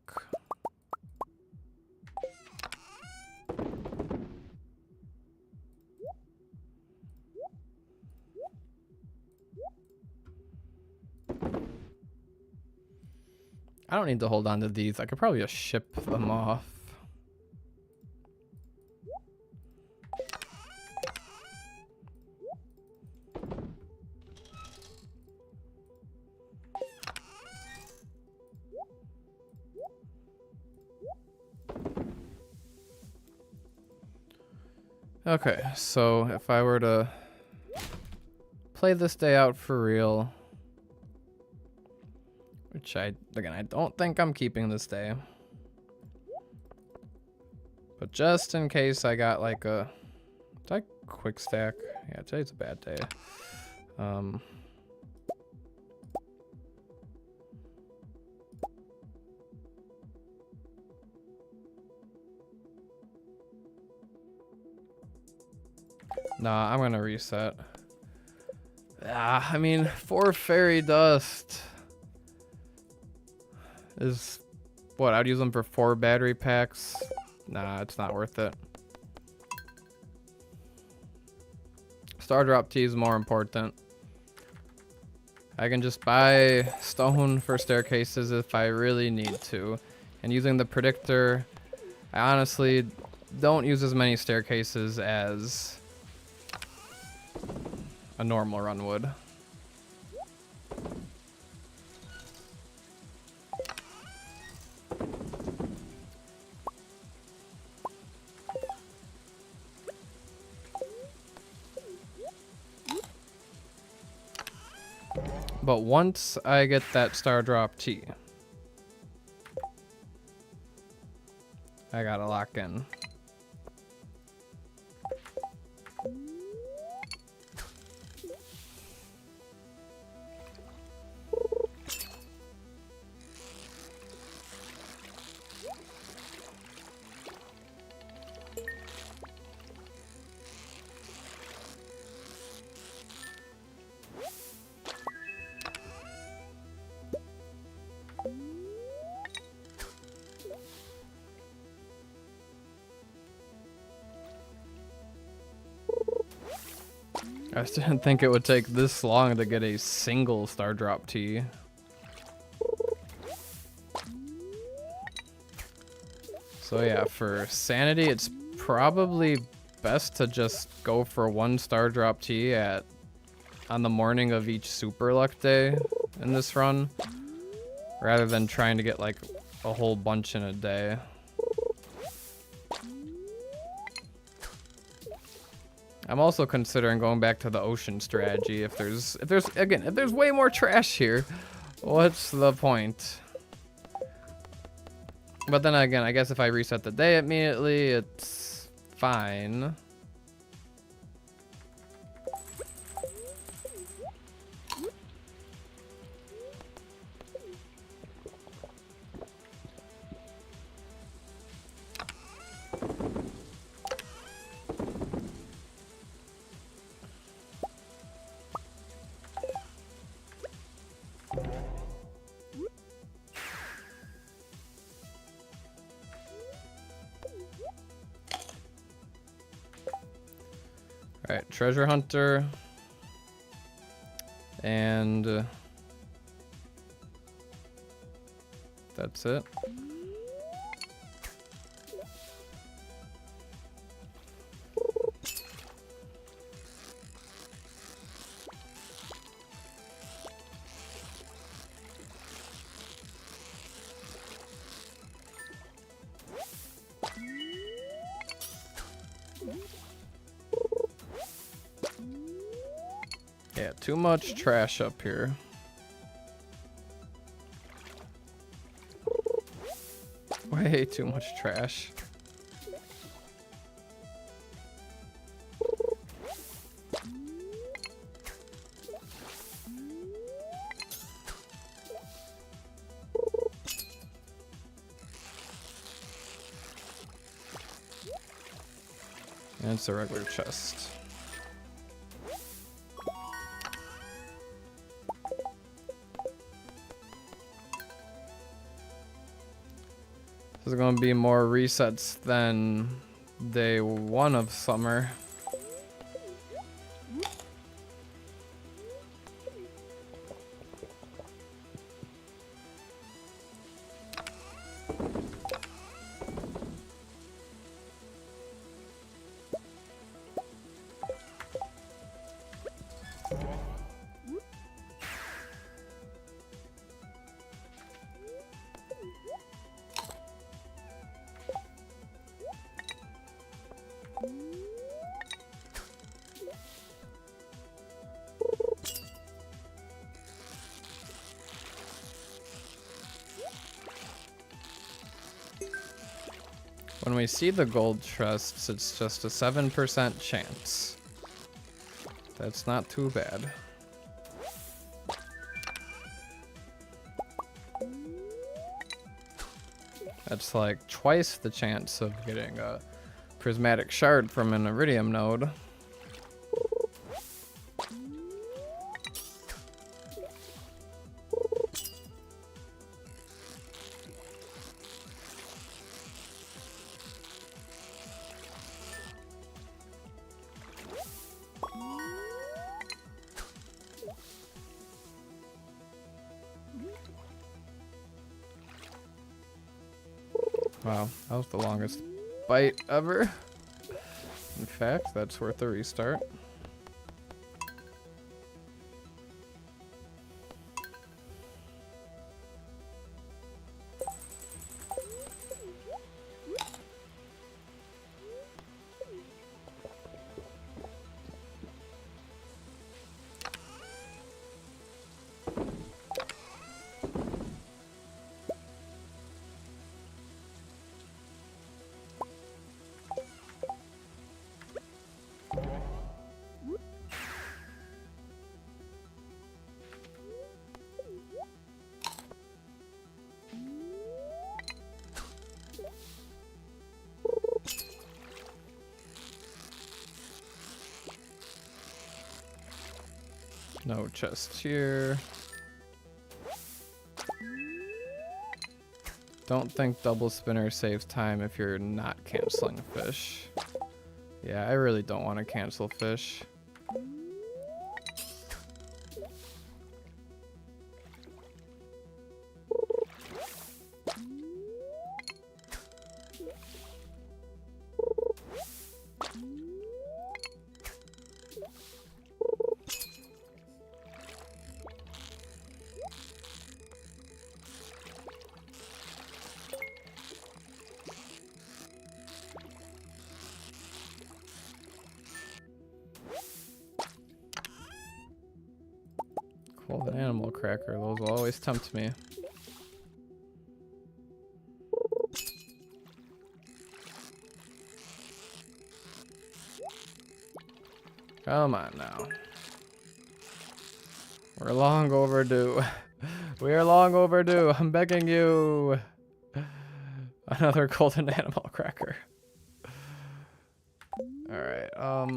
I don't need to hold on to these. I could probably just ship them off. Okay, so if I were to play this day out for real, which I don't think I'm keeping this day, but just in case I got like a, did I quick stack? Yeah, today's a bad day. Nah, I'm gonna reset. Ah, I mean, 4 fairy dust is what? I'd use them for 4 battery packs. Nah, it's not worth it. Stardrop Tea is more important. I can just buy stone for staircases if I really need to. And using the predictor, I honestly don't use as many staircases as a normal run would. But once I get that Stardrop Tea, I gotta lock in. I just didn't think it would take this long to get a single Stardrop Tea. So yeah, for sanity, it's probably best to just go for 1 Stardrop Tea on the morning of each super luck day in this run. rather than trying to get like a whole bunch in a day. I'm also considering going back to the ocean strategy. If there's way more trash here, what's the point? But then again, I guess if I reset the day immediately, it's fine. Alright, treasure hunter. And that's it. Yeah, too much trash up here. Way too much trash. And it's a regular chest. This is going to be more resets than day 1 of summer. When we see the gold chests, it's just a 7% chance. That's not too bad. That's like twice the chance of getting a prismatic shard from an iridium node. Wow, that was the longest bite ever. In fact, that's worth a restart. No chest here. Don't think double spinner saves time if you're not canceling fish. Yeah, I really don't want to cancel fish. Golden animal cracker. Those will always tempt me. Come on now. We're long overdue. We are long overdue. I'm begging you. Another golden animal cracker. Alright, I'll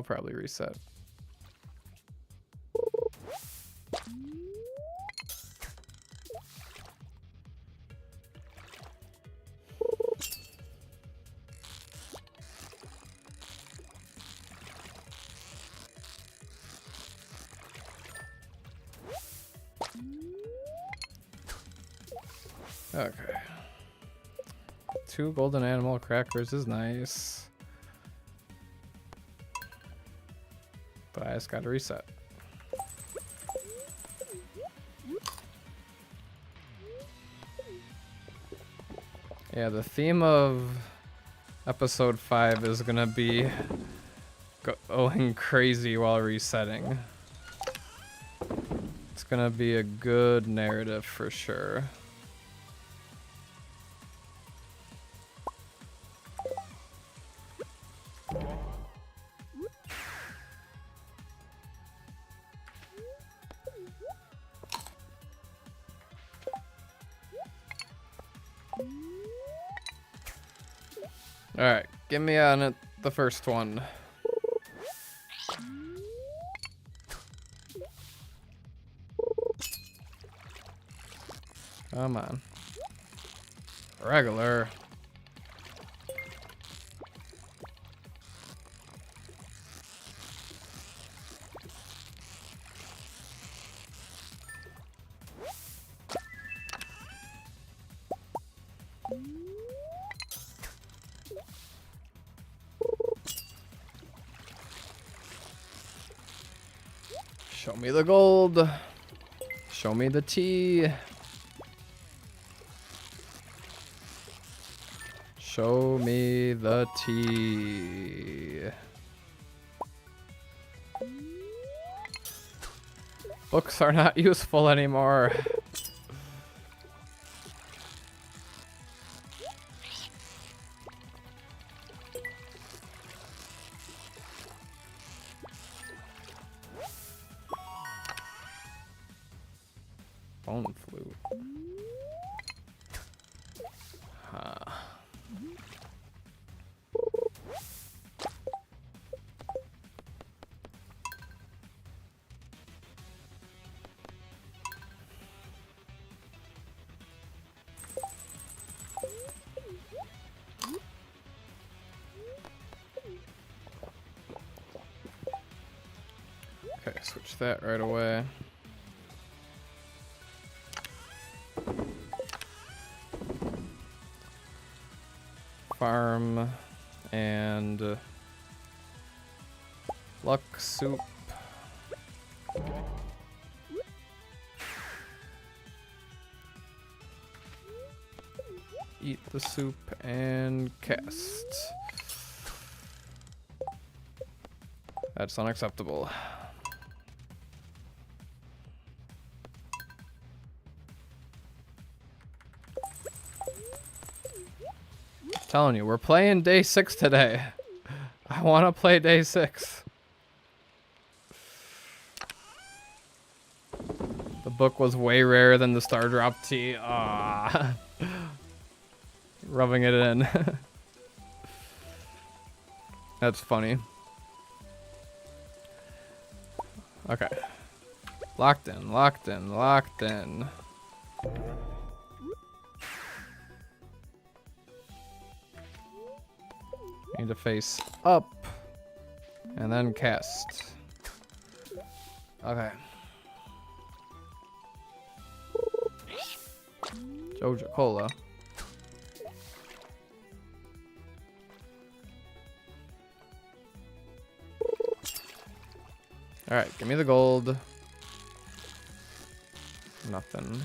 probably reset. Okay. 2 golden animal crackers is nice. But I just gotta reset. Yeah, the theme of episode 5 is gonna be going crazy while resetting. It's gonna be a good narrative for sure. Alright, get me on it, the first one. Come on. Regular. Show me the gold. Show me the tea. Show me the tea. Books are not useful anymore. Bone flute. Huh. Okay, switch that right away. Farm and luck soup. Eat the soup and cast. That's unacceptable. Telling you, we're playing day 6 today. I want to play day 6. The book was way rarer than the Stardrop Tea. Ah, rubbing it in. That's funny. Okay. Locked in, locked in, locked in. Need to face up and then cast. Okay. Joja Cola. Alright, give me the gold. Nothing.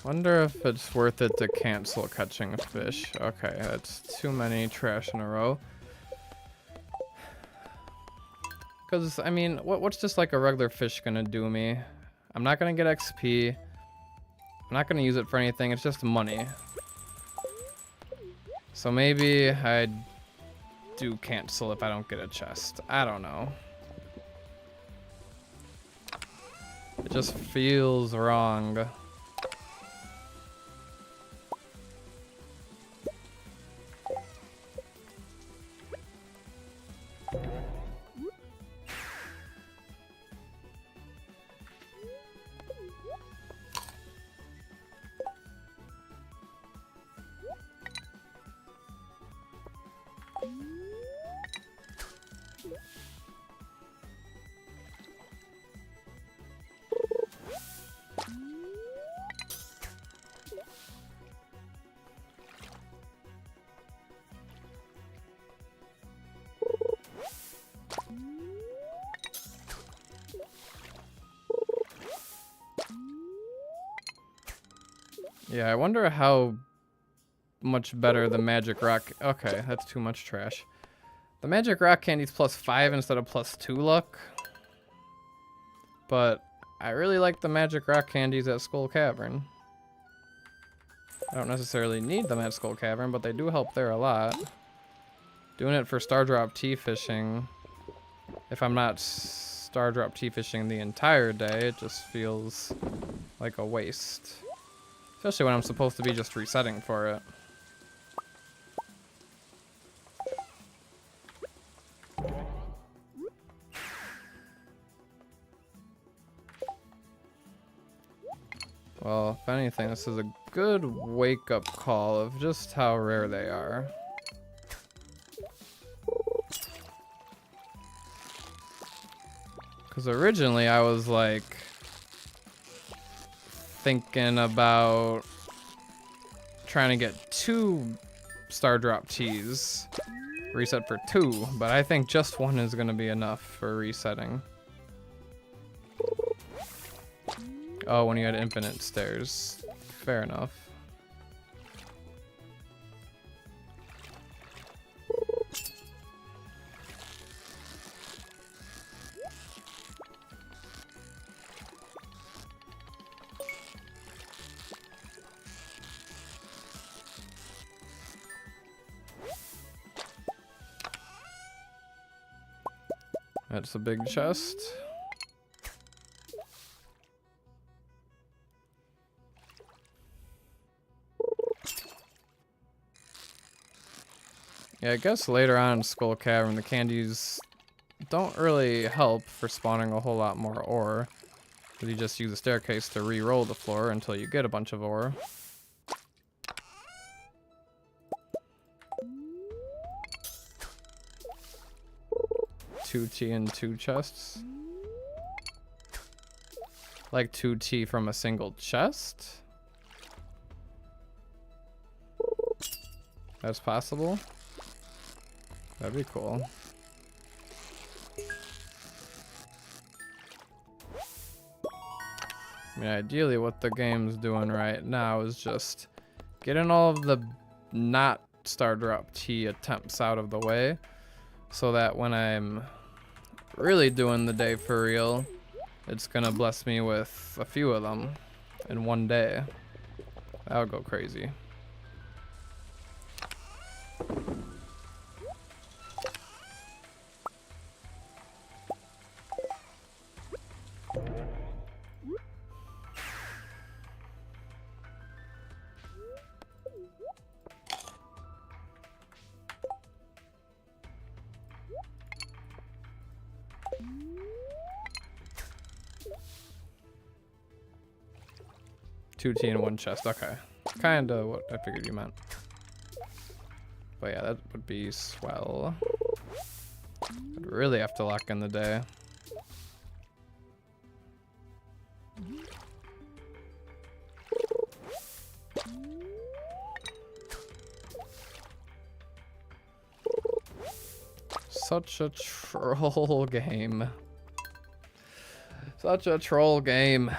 Wonder if it's worth it to cancel catching a fish. Okay, that's too many trash in a row. Because, I mean, what's just like a regular fish gonna do me? I'm not gonna get XP. I'm not gonna use it for anything. It's just money. So maybe I do cancel if I don't get a chest. I don't know. It just feels wrong. Yeah, I wonder how much better the magic rock... Okay, that's too much trash. The magic rock candy's +5 instead of +2 luck. But I really like the magic rock candies at Skull Cavern. I don't necessarily need them at Skull Cavern, but they do help there a lot. Doing it for Stardrop Tea fishing, if I'm not Stardrop Tea fishing the entire day, it just feels like a waste. Especially when I'm supposed to be just resetting for it. Well, if anything, this is a good wake-up call of just how rare they are. Because originally I was like thinking about trying to get 2 Stardrop Teas, reset for 2, but I think just 1 is going to be enough for resetting. Oh, when you had infinite stairs. Fair enough. That's a big chest. Yeah, I guess later on in Skull Cavern, the candies don't really help for spawning a whole lot more ore. You just use the staircase to re-roll the floor until you get a bunch of ore. Two tea and 2 chests. Like 2 tea from a single chest? That's possible. That'd be cool. I mean, ideally what the game's doing right now is just getting all of the not Stardrop Tea attempts out of the way, so that when I'm really doing the day for real, it's gonna bless me with a few of them in one day. That would go crazy. Two tea and 1 chest. Okay. Kinda what I figured you meant. But yeah, that would be swell. I'd really have to lock in the day. Such a troll game. Such a troll game.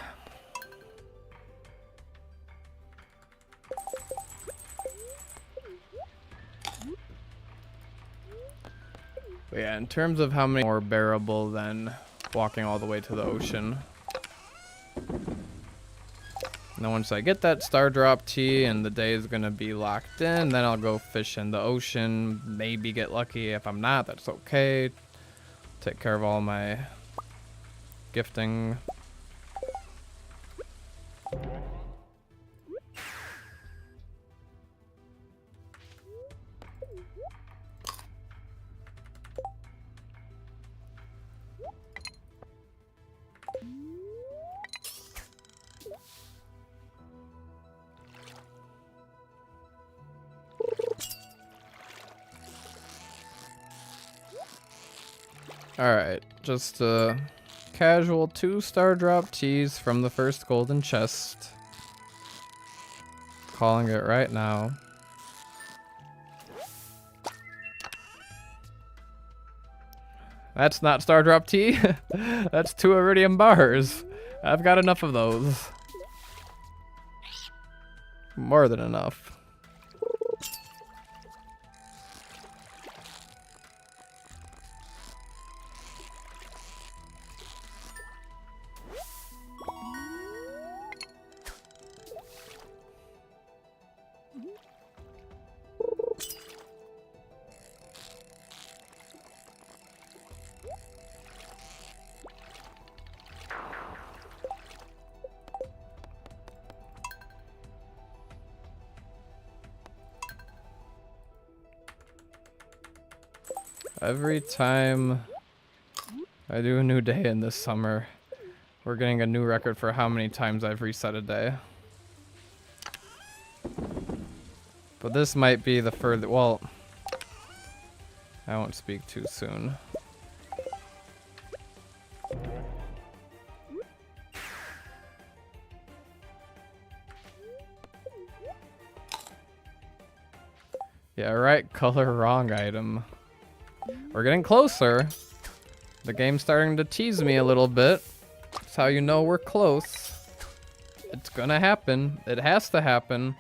But yeah, in terms of how many more bearable than walking all the way to the ocean. And then once I get that Stardrop Tea and the day is going to be locked in, then I'll go fish in the ocean. Maybe get lucky. If I'm not, that's okay. Take care of all my gifting. Alright, just casual 2 Stardrop Teas from the first golden chest. Calling it right now. That's not Stardrop Tea. That's 2 Iridium bars. I've got enough of those. More than enough. Every time I do a new day in this summer, we're getting a new record for how many times I've reset a day. But this might be the further, well, I won't speak too soon. Yeah, right color, wrong item. We're getting closer. The game's starting to tease me a little bit. That's how you know we're close. It's gonna happen. It has to happen.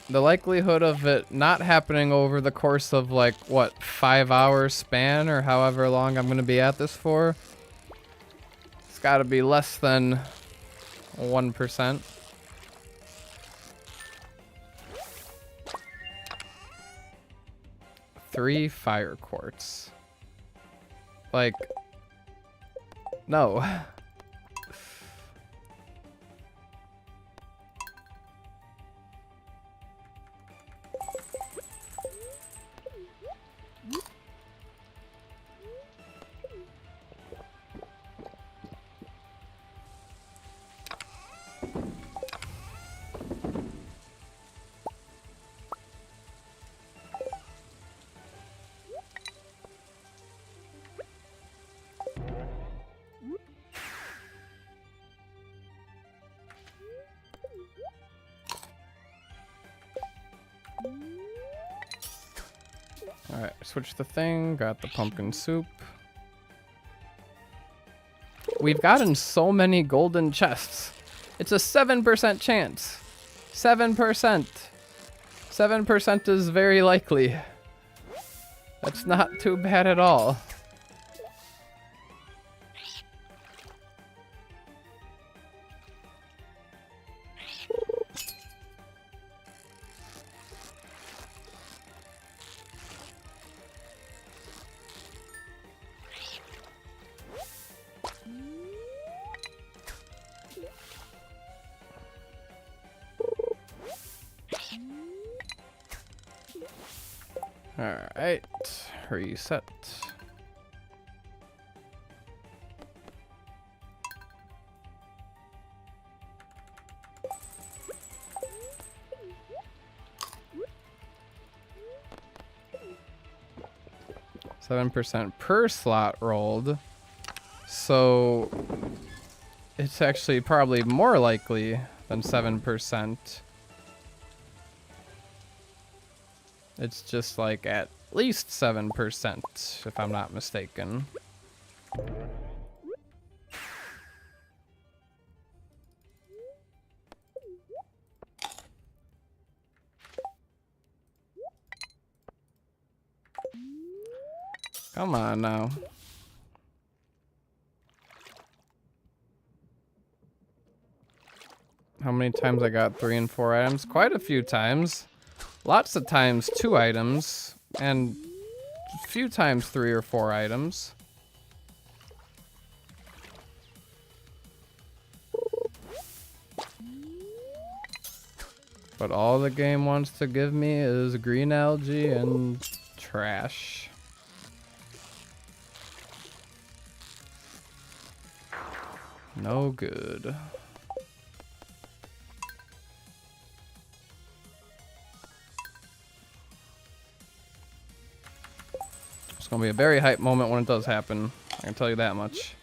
The likelihood of it not happening over the course of like, what, 5-hour span or however long I'm gonna be at this for, it's gotta be less than 1%. Three fire quartz. Like, no. Alright, switch the thing, got the pumpkin soup. We've gotten so many golden chests. It's a 7% chance. 7%. 7% is very likely. That's not too bad at all. Alright, reset. %7 per slot rolled. So it's actually probably more likely than 7%. It's just like at least 7%, if I'm not mistaken. Come on now. How many times I got 3 and 4 items? Quite a few times. Lots of times 2 items. And a few times 3 or 4 items. But all the game wants to give me is green algae and trash. No good. It's gonna be a very hype moment when it does happen. I can tell you that much.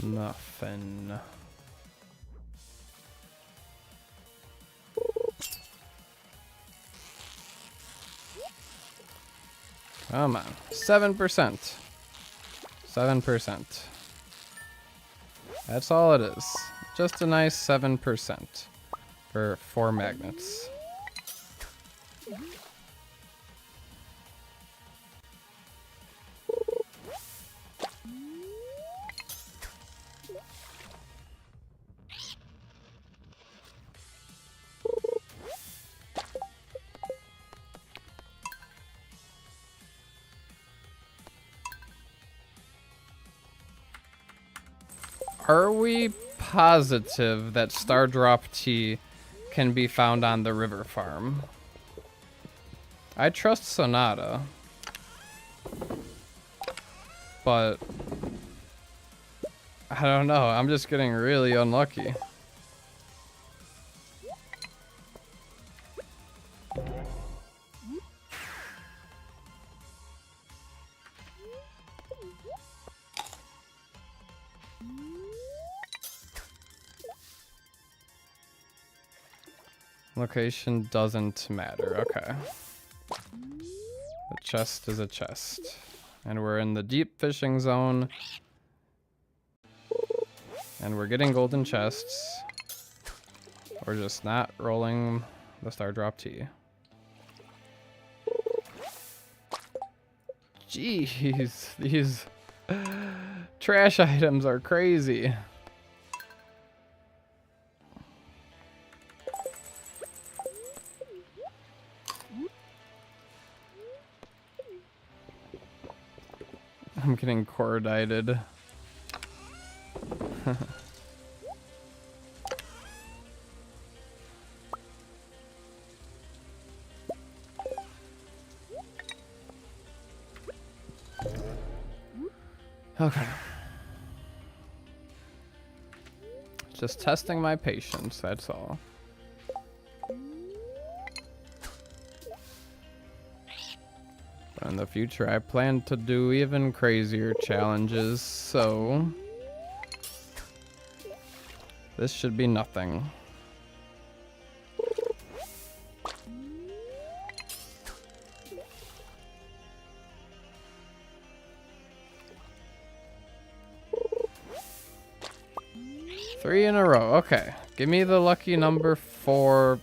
Nothing. Come on. 7%. 7%. That's all it is. Just a nice 7% for 4 magnets. Are we positive that Stardrop Tea can be found on the river farm? I trust Sonata. But I don't know. I'm just getting really unlucky. Location doesn't matter. Okay. The chest is a chest. And we're in the deep fishing zone. And we're getting golden chests. We're just not rolling the Stardrop Tea. Jeez, these trash items are crazy. I'm getting cordited. Okay. Just testing my patience, that's all. In the future, I plan to do even crazier challenges, so this should be nothing. Three in a row. Okay. Give me the lucky number 4.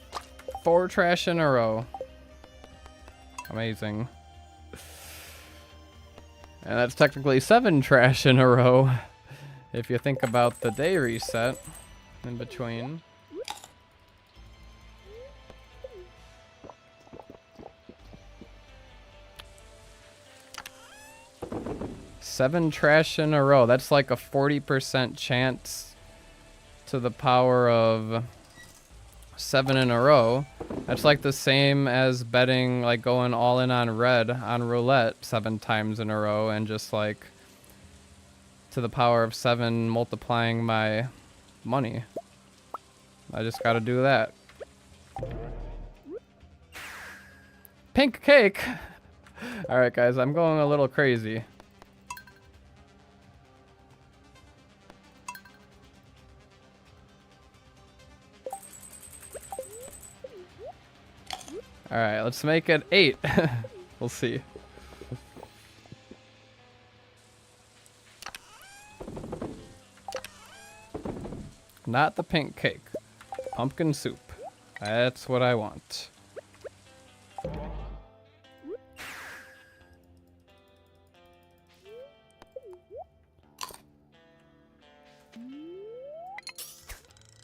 4 trash in a row. Amazing. And that's technically 7 trash in a row, if you think about the day reset in between. Seven trash in a row. That's like a 40% chance to the power of 7 in a row. That's like the same as betting, like going all in on red on roulette 7 times in a row and just like to the power of 7 multiplying my money. I just gotta do that. Pink cake! Alright guys, I'm going a little crazy. Alright, let's make it 8. We'll see. Not the pink cake. Pumpkin soup. That's what I want.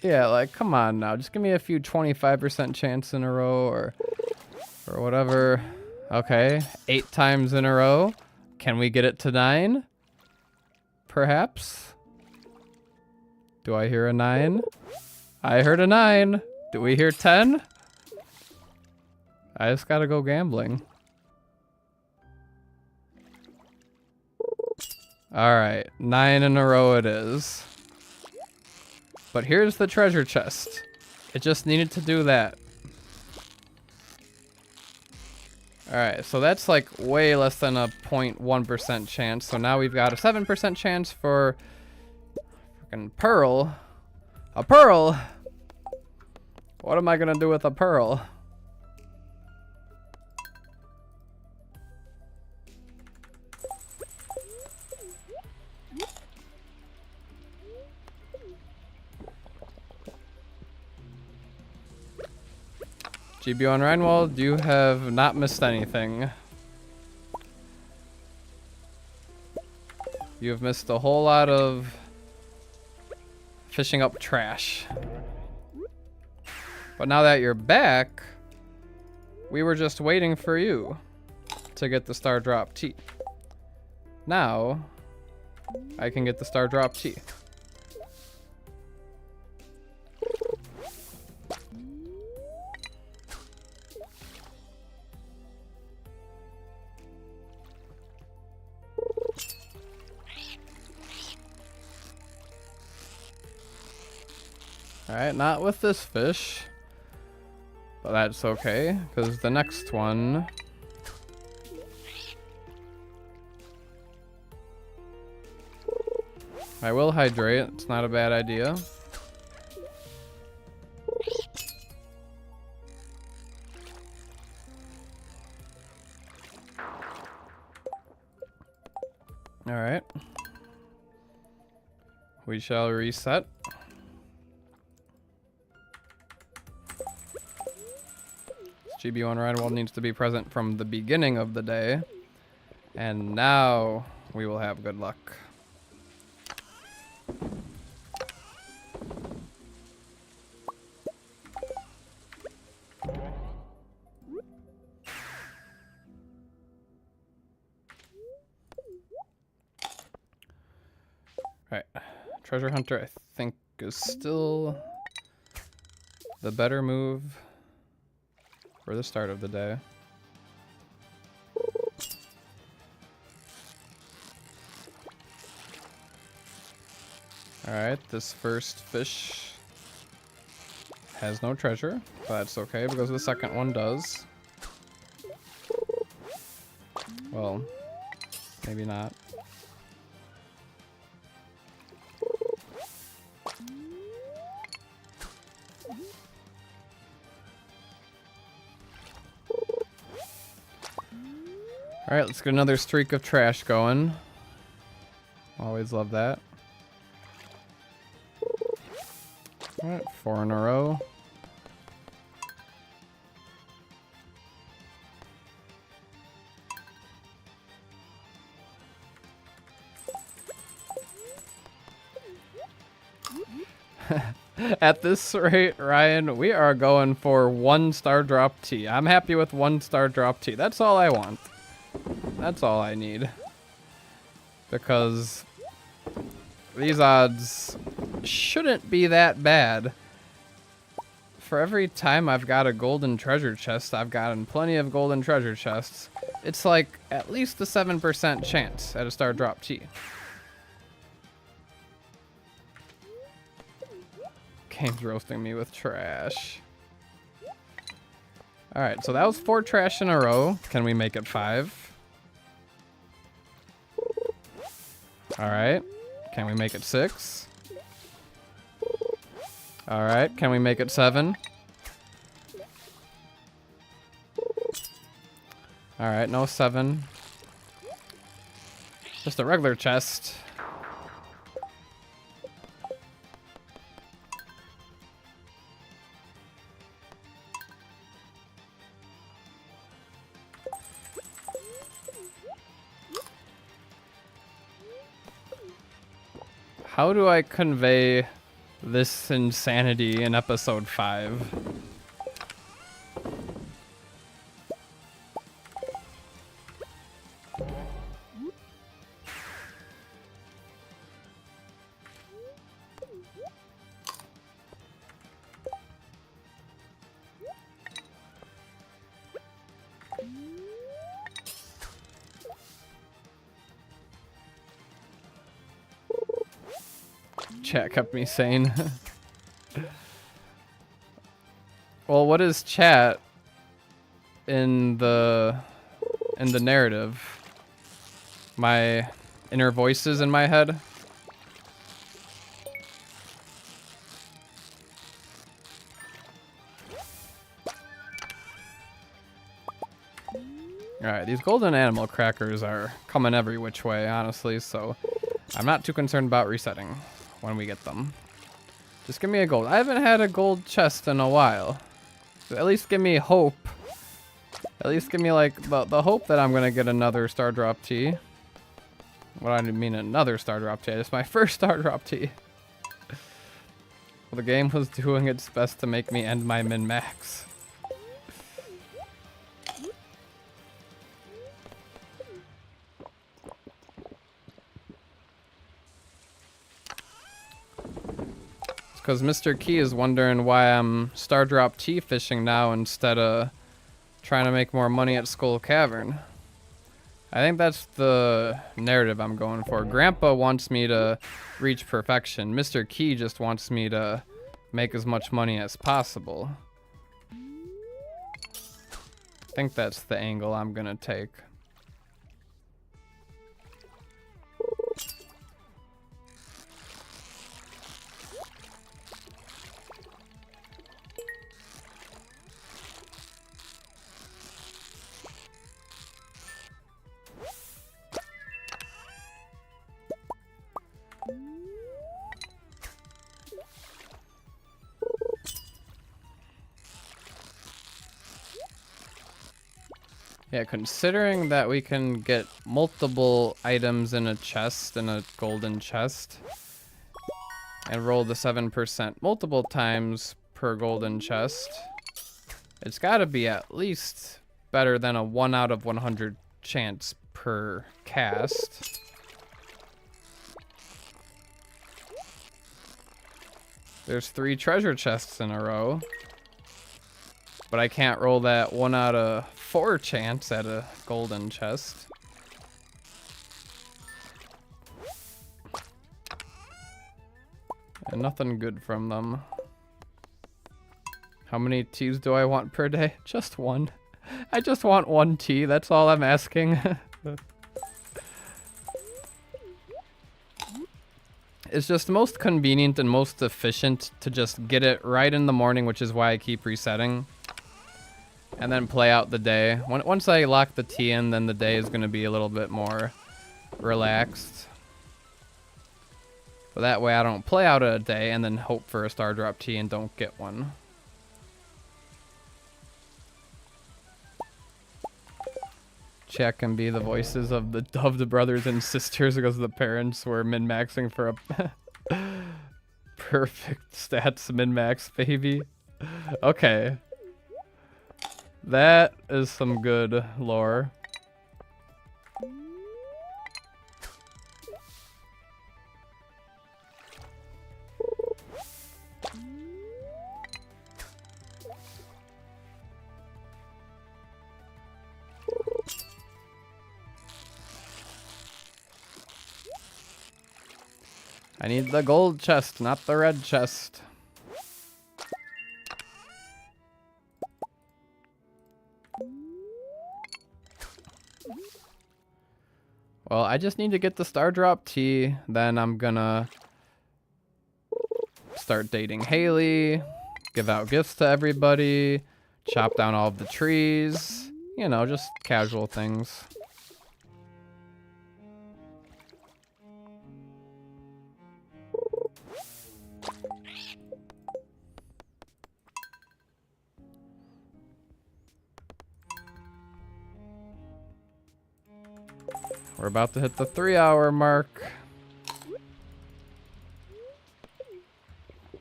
Yeah, like, come on now. Just give me a few 25% chance in a row or whatever. Okay, 8 times in a row. Can we get it to 9? Perhaps? Do I hear a 9? I heard a 9. Do we hear 10? I just gotta go gambling. Alright, 9 in a row it is. But here's the treasure chest. It just needed to do that. Alright, so that's like way less than a 0.1% chance. So now we've got a 7% chance for freaking pearl. A pearl? What am I gonna do with a pearl? GBO and Reinwald, you have not missed anything. You have missed a whole lot of fishing up trash. But now that you're back, we were just waiting for you to get the Stardrop Tea. Now, I can get the Stardrop Tea. Alright, not with this fish. But that's okay, because the next one... I will hydrate, it's not a bad idea. Alright. We shall reset. GB1 Reinwald needs to be present from the beginning of the day. And now we will have good luck. Alright. Treasure Hunter, I think, is still the better move for the start of the day. Alright, this first fish has no treasure, but that's okay because the second one does. Well, maybe not. Alright, let's get another streak of trash going. Always love that. Alright, 4 in a row. At this rate, Ryan, we are going for 1 Stardrop Tea. I'm happy with 1 Stardrop Tea. That's all I want. That's all I need. Because these odds shouldn't be that bad for every time I've got a golden treasure chest, I've gotten plenty of golden treasure chests. It's like at least a 7% chance at a Stardrop Tea. Game's roasting me with trash. Alright, so that was 4 trash in a row. Can we make it 5? Alright. Can we make it 6? Alright, can we make it 7? Alright, no 7. Just a regular chest. How do I convey this insanity in episode 5? Chat kept me sane. Well, what is chat in the narrative? My inner voices in my head? Alright, these golden animal crackers are coming every which way, honestly, so I'm not too concerned about resetting when we get them. Just give me a gold. I haven't had a gold chest in a while. So at least give me hope. At least give me like the hope that I'm gonna get another Stardrop Tea. What I mean another Stardrop Tea. It's my first Stardrop Tea. Well, the game was doing its best to make me end my min-max. Because Mr. Key is wondering why I'm Stardrop Tea fishing now instead of trying to make more money at Skull Cavern. I think that's the narrative I'm going for. Grandpa wants me to reach perfection. Mr. Key just wants me to make as much money as possible. I think that's the angle I'm gonna take. Yeah, considering that we can get multiple items in a chest, in a golden chest, and roll the 7% multiple times per golden chest, it's got to be at least better than a 1 out of 100 chance per cast. There's 3 treasure chests in a row. But I can't roll that 1 out of 4 chance at a golden chest. And nothing good from them. How many teas do I want per day? Just 1. I just want 1 tea, that's all I'm asking. It's just most convenient and most efficient to just get it right in the morning, which is why I keep resetting. And then play out the day. Once I lock the tea in, then the day is going to be a little bit more relaxed. But that way I don't play out a day and then hope for a Stardrop Tea and don't get one. Chat can be the voices of the brothers and sisters because the parents were min-maxing for a perfect stats min-max baby. Okay. That is some good lore. I need the gold chest, not the red chest. Well, I just need to get the Stardrop Tea, then I'm gonna start dating Haley, give out gifts to everybody, chop down all of the trees, you know, just casual things. We're about to hit the 3-hour mark.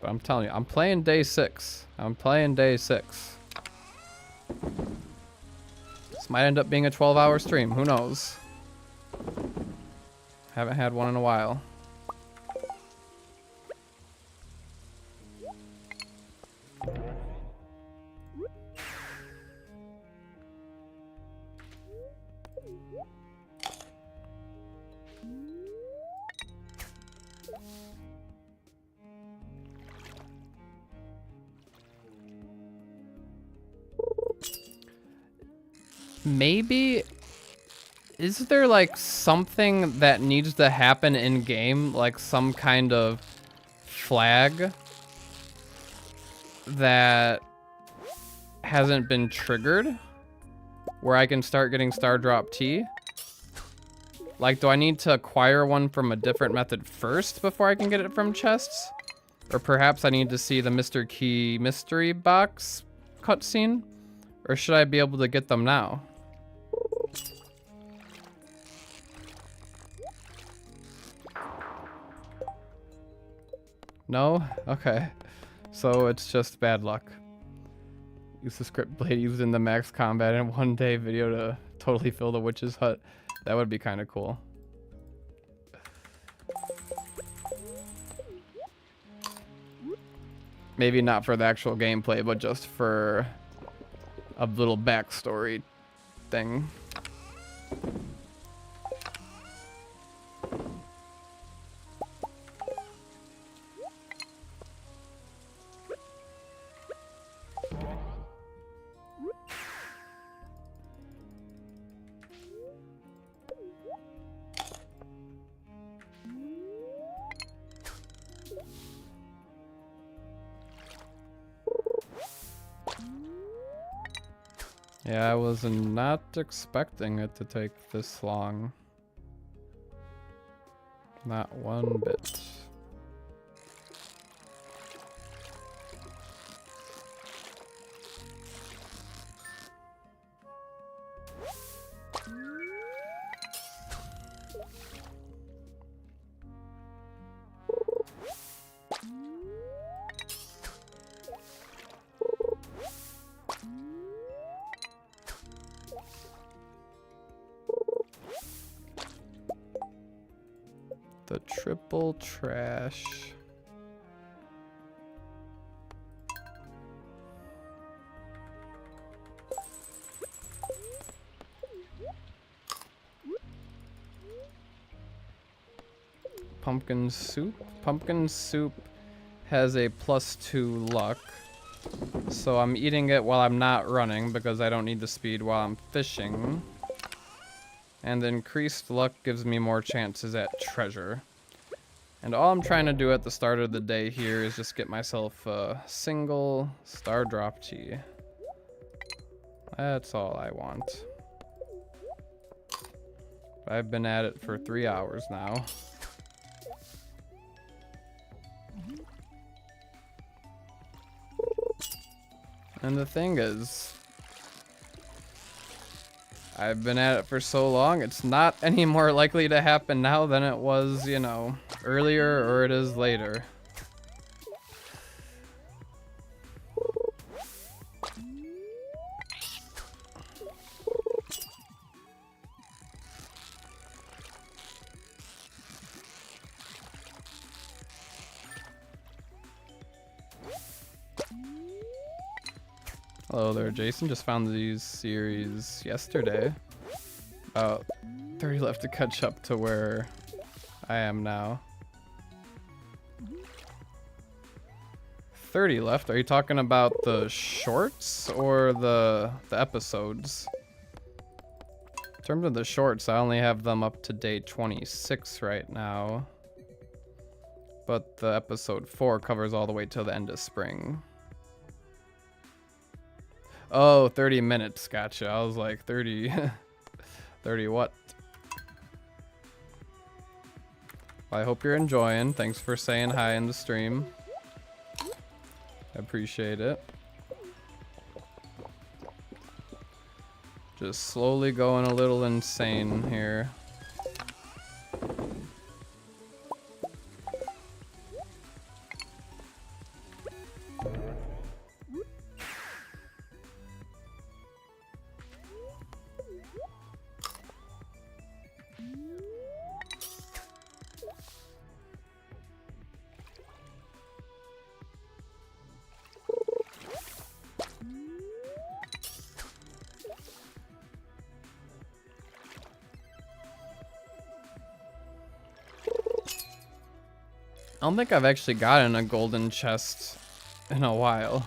But I'm telling you, I'm playing day 6. I'm playing day 6. This might end up being a 12-hour stream. Who knows? Haven't had one in a while. Maybe, is there like something that needs to happen in game, like some kind of flag that hasn't been triggered where I can start getting Stardrop Tea? Like, do I need to acquire one from a different method first before I can get it from chests? Or perhaps I need to see the Mr. Key mystery box cutscene? Or should I be able to get them now? No? Okay. So it's just bad luck. Use the script blade used in the max combat in 1 day video to totally fill the witch's hut. That would be kind of cool. Maybe not for the actual gameplay, but just for a little backstory thing. Yeah, I was not expecting it to take this long. Not one bit. The triple trash. Pumpkin soup. Pumpkin soup has a +2 luck. So I'm eating it while I'm not running because I don't need the speed while I'm fishing. And increased luck gives me more chances at treasure. And all I'm trying to do at the start of the day here is just get myself a single Stardrop Tea. That's all I want. I've been at it for 3 hours now. And the thing is, I've been at it for so long, it's not any more likely to happen now than it was, you know, earlier or it is later. Hello there, Jason. Just found these series yesterday. About 30 left to catch up to where I am now. 30 left. Are you talking about the shorts or the episodes? In terms of the shorts, I only have them up to day 26 right now. But the episode 4 covers all the way till the end of spring. Oh, 30 minutes. Gotcha. I was like 30. 30 what? Well, I hope you're enjoying. Thanks for saying hi in the stream. I appreciate it. Just slowly going a little insane here. I don't think I've actually gotten a golden chest in a while.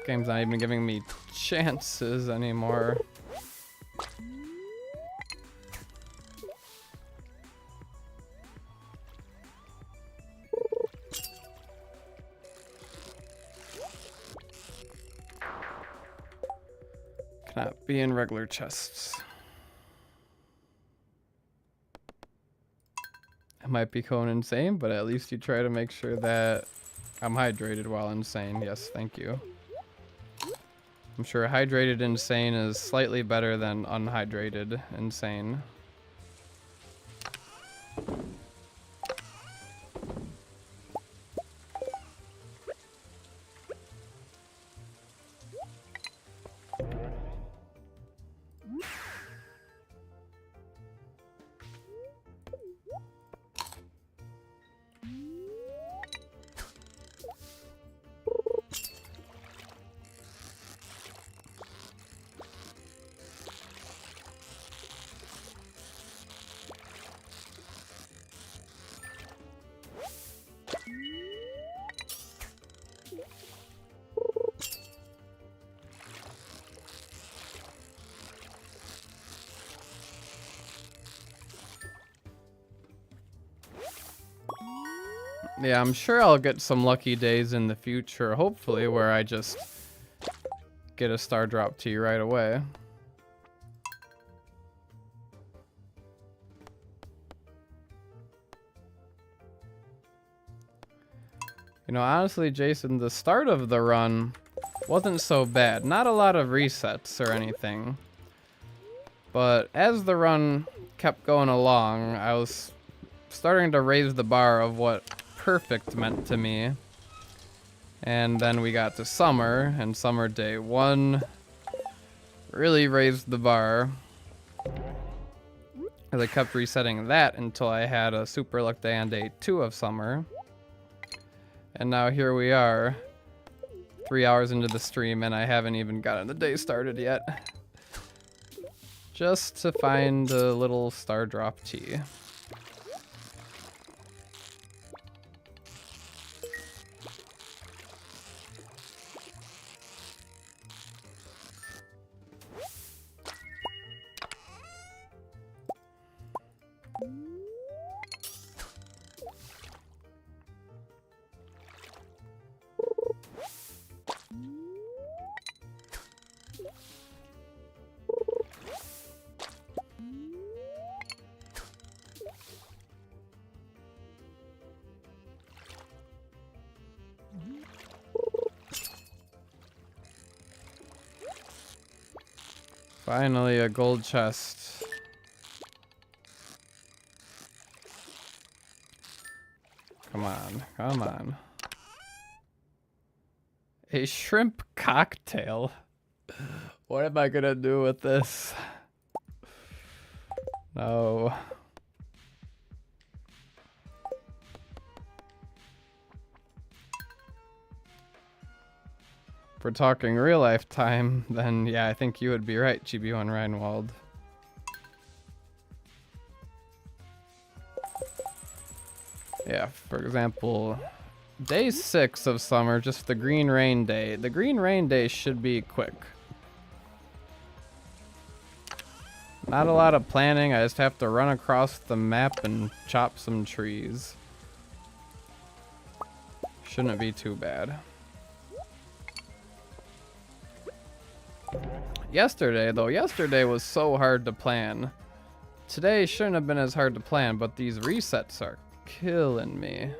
Game's not even giving me chances anymore. Cannot be in regular chests. I might be going insane, but at least you try to make sure that I'm hydrated while insane. Yes, thank you. I'm sure hydrated insane is slightly better than unhydrated insane. Yeah, I'm sure I'll get some lucky days in the future, hopefully, where I just get a Stardrop Tea right away. You know, honestly, Jason, the start of the run wasn't so bad. Not a lot of resets or anything. But as the run kept going along, I was starting to raise the bar of what perfect meant to me. And then we got to summer, and summer day 1 really raised the bar. As I kept resetting that until I had a super luck day on day 2 of summer. And now here we are, 3 hours into the stream, and I haven't even gotten the day started yet. Just to find a little Stardrop Tea. Finally, a gold chest. Come on, come on. A shrimp cocktail. What am I gonna do with this? No. If we're talking real life time, then yeah, I think you would be right, GB1 Reinwald. for example, day 6 of summer, just the green rain day. The green rain day should be quick. Not a lot of planning. I just have to run across the map and chop some trees. Shouldn't be too bad. Yesterday, though, yesterday was so hard to plan. Today shouldn't have been as hard to plan, but these resets are killing me.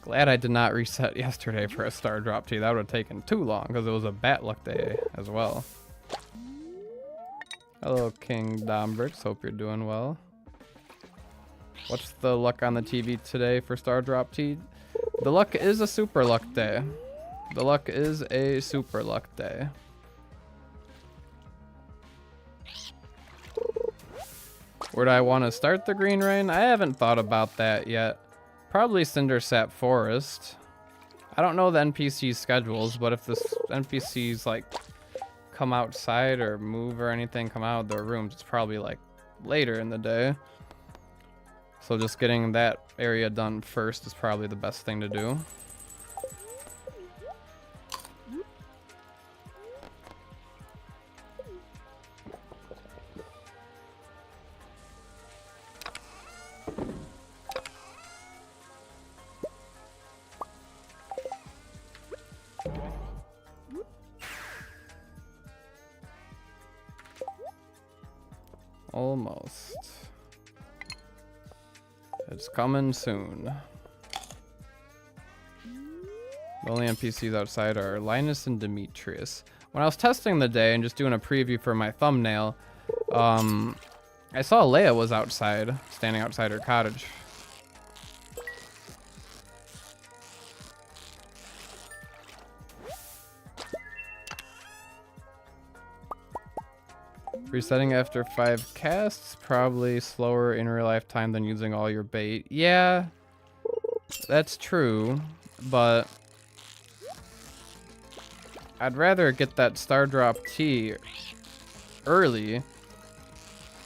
Glad I did not reset yesterday for a Stardrop Tea. That would have taken too long because it was a bad luck day as well. Hello, King Dombrix. Hope you're doing well. What's the luck on the TV today for Stardrop Tea? The luck is a super luck day. The luck is a super luck day. Where do I want to start the green rain? I haven't thought about that yet. Probably Cindersap Forest. I don't know the NPC schedules, but if the NPCs like come outside or move or anything, come out of their rooms, it's probably like later in the day. So just getting that area done first is probably the best thing to do. Almost. It's coming soon. The only NPCs outside are Linus and Demetrius. When I was testing the day and just doing a preview for my thumbnail, I saw Leia was outside, standing outside her cottage. Resetting after 5 casts, probably slower in real life time than using all your bait. Yeah, that's true, but I'd rather get that Stardrop Tea early,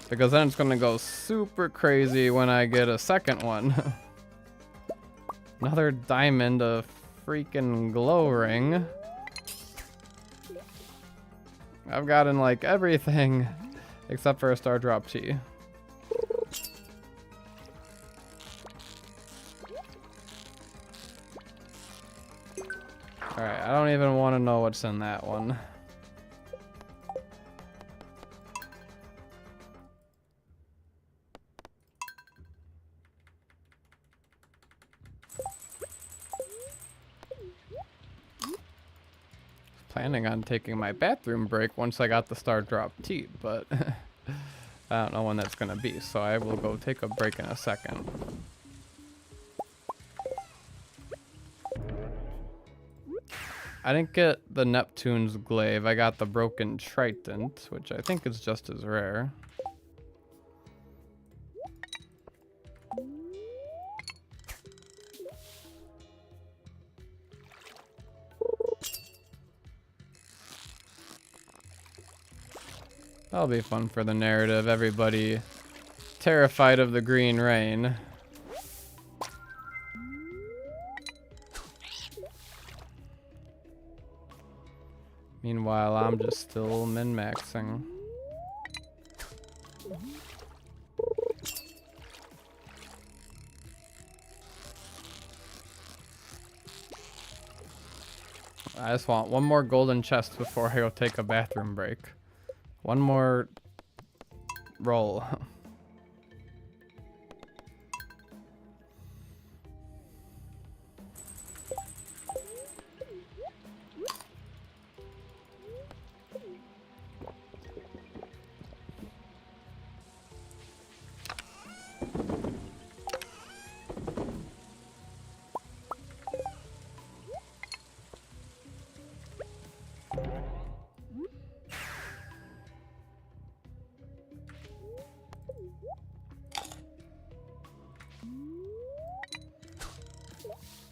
because then it's gonna go super crazy when I get a second one. Another diamond, a freaking glow ring. I've gotten like everything except for a Stardrop Tea. Alright, I don't even want to know what's in that one. Planning on taking my bathroom break once I got the Stardrop Tea, but I don't know when that's gonna be, so I will go take a break in a second. I didn't get the Neptune's Glaive. I got the Broken Trident, which I think is just as rare. That'll be fun for the narrative. Everybody terrified of the green rain. Meanwhile, I'm just still min-maxing. I just want one more golden chest before I go take a bathroom break. One more roll.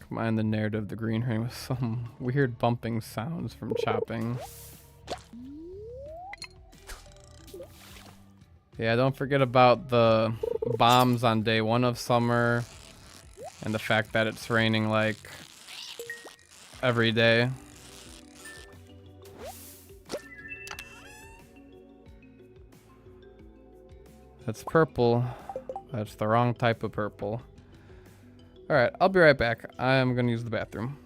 Combine the narrative of the green rain with some weird bumping sounds from chopping. Yeah, don't forget about the bombs on day 1 of summer. And the fact that it's raining like every day. That's purple. That's the wrong type of purple. Alright, I'll be right back. I'm gonna use the bathroom.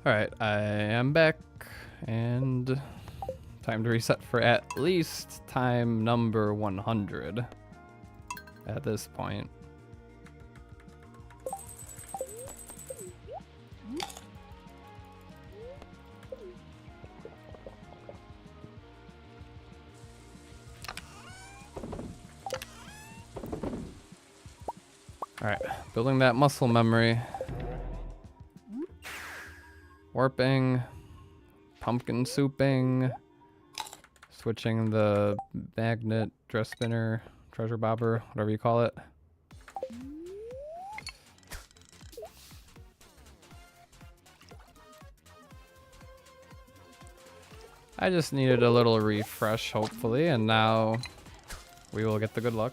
Alright, I am back, and time to reset for at least time number 100 at this point. Alright, building that muscle memory. Warping, pumpkin souping, switching the magnet, dress spinner, treasure bobber, whatever you call it. I just needed a little refresh, hopefully, and now we will get the good luck.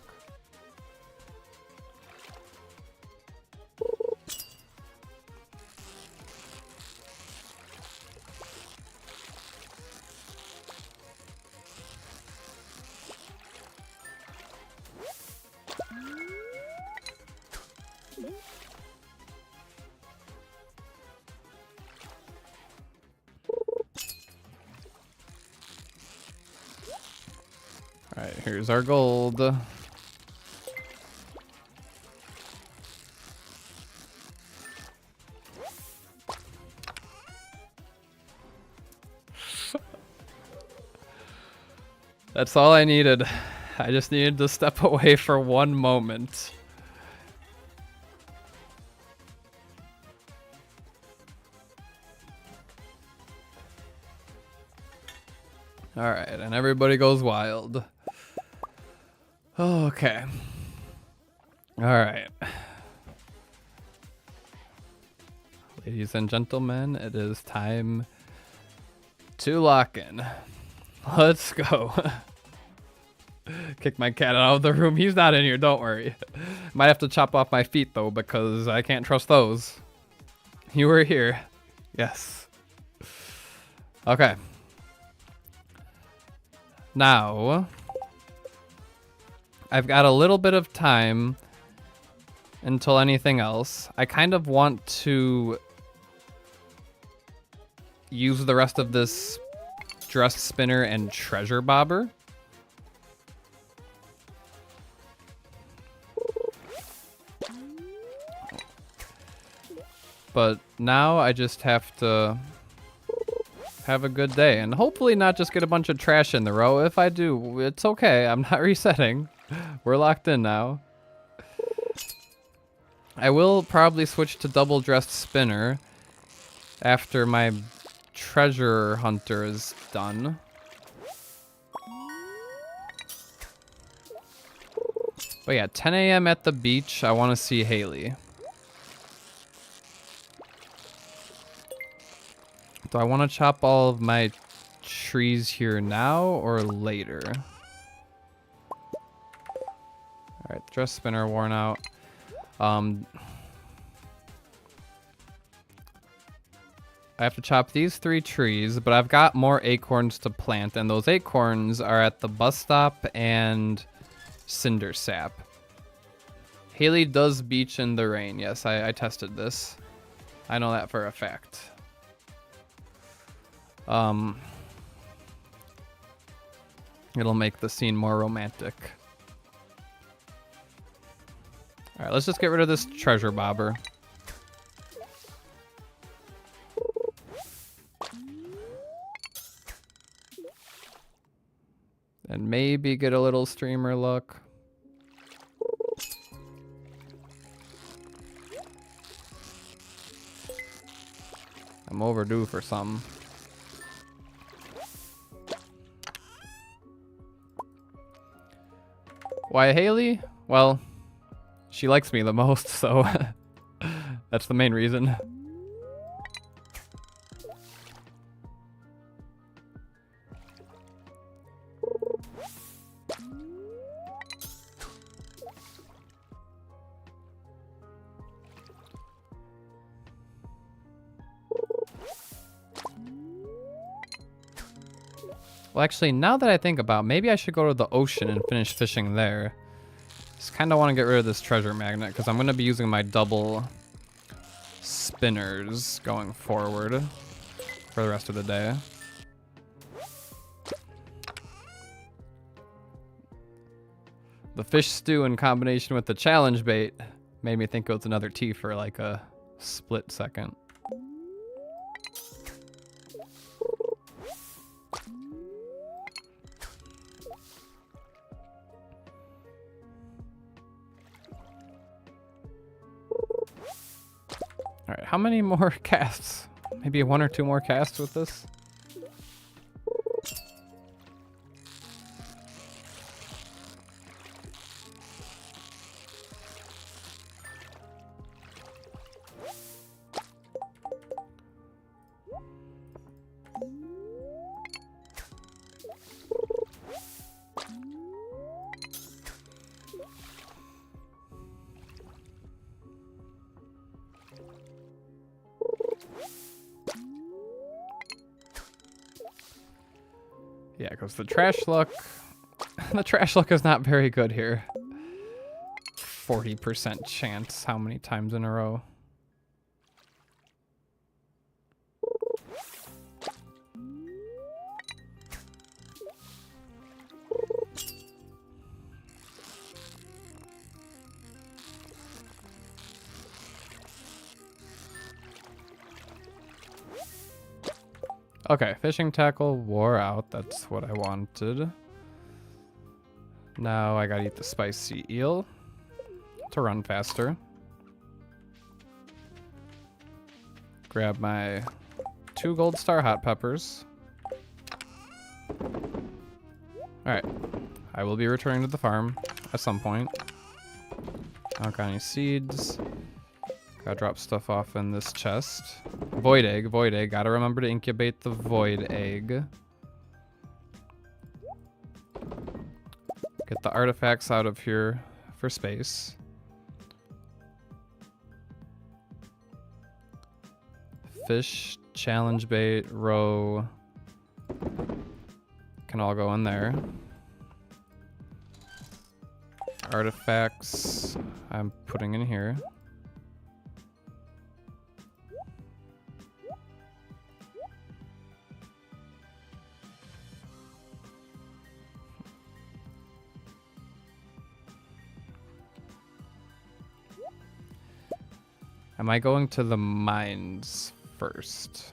Alright, here's our gold. That's all I needed. I just needed to step away for one moment. Alright, and everybody goes wild. Okay. Alright. Ladies and gentlemen, it is time to lock in. Let's go. Kick my cat out of the room. He's not in here, don't worry. Might have to chop off my feet though, because I can't trust those. You were here. Yes. Okay. Now, I've got a little bit of time until anything else. I kind of want to use the rest of this dress spinner and treasure bobber. But now I just have to have a good day and hopefully not just get a bunch of trash in the row. If I do, it's okay. I'm not resetting. We're locked in now. I will probably switch to double dressed spinner after my treasure hunter is done. But yeah, 10 a.m. at the beach. I want to see Haley. Do I want to chop all of my trees here now or later? Alright, dress spinner worn out. I have to chop these 3 trees, but I've got more acorns to plant, and those acorns are at the bus stop and cinder sap. Haley does beach in the rain. Yes, I tested this. I know that for a fact. It'll make the scene more romantic. Alright, let's just get rid of this treasure bobber. And maybe get a little streamer look. I'm overdue for something. Why Haley? Well, she likes me the most, so that's the main reason. Well, actually, now that I think about it, maybe I should go to the ocean and finish fishing there. Just kind of want to get rid of this treasure magnet because I'm going to be using my double spinners going forward for the rest of the day. The fish stew in combination with the challenge bait made me think it was another tea for like a split second. All right, how many more casts? Maybe 1 or 2 more casts with this? Yeah, because the trash luck is not very good here. 40% chance how many times in a row? Okay, fishing tackle wore out. That's what I wanted. Now I gotta eat the spicy eel to run faster. Grab my 2 gold star hot peppers. Alright, I will be returning to the farm at some point. I don't got any seeds. Gotta drop stuff off in this chest. Void egg, void egg. Gotta remember to incubate the void egg. Get the artifacts out of here for space. Fish, challenge bait, roe. Can all go in there. Artifacts I'm putting in here. Am I going to the mines first?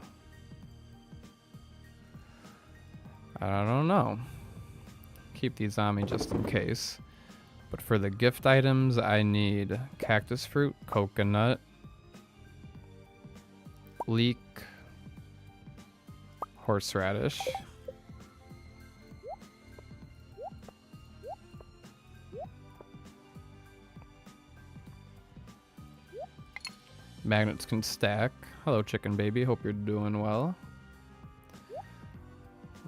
I don't know. Keep these on me just in case. But for the gift items, I need cactus fruit, coconut, leek, horseradish. Magnets can stack. Hello, chicken baby. Hope you're doing well.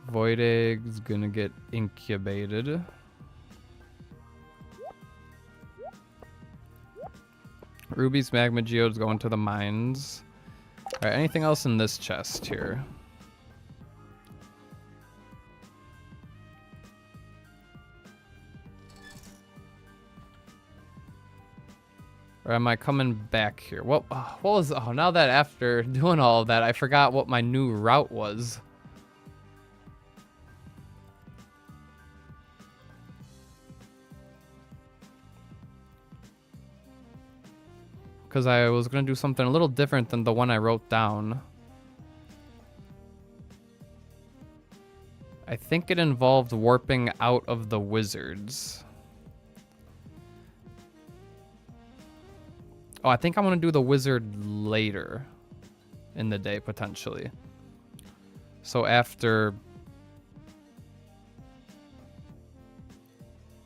Void egg's gonna get incubated. Ruby's magma geode's going to the mines. Alright, anything else in this chest here? Or am I coming back here? What was... Oh, now that after doing all of that, I forgot what my new route was. Because I was going to do something a little different than the one I wrote down. I think it involved warping out of the wizards. Oh, I think I'm going to do the wizard later in the day, potentially. So after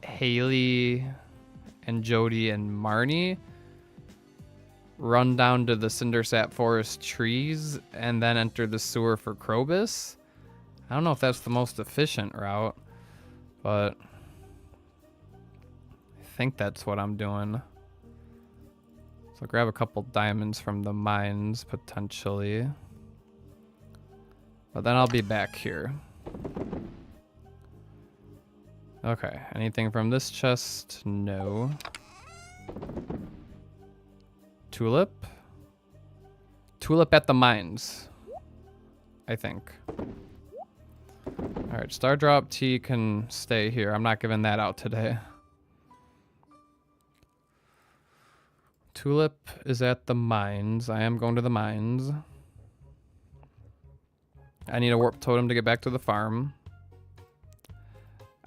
Haley and Jody and Marnie run down to the Cindersap Forest trees and then enter the sewer for Krobus. I don't know if that's the most efficient route, but I think that's what I'm doing. So grab a couple diamonds from the mines, potentially. But then I'll be back here. Okay, anything from this chest? No. Tulip? Tulip at the mines, I think. Alright, Stardrop Tea can stay here. I'm not giving that out today. Tulip is at the mines. I am going to the mines. I need a warp totem to get back to the farm.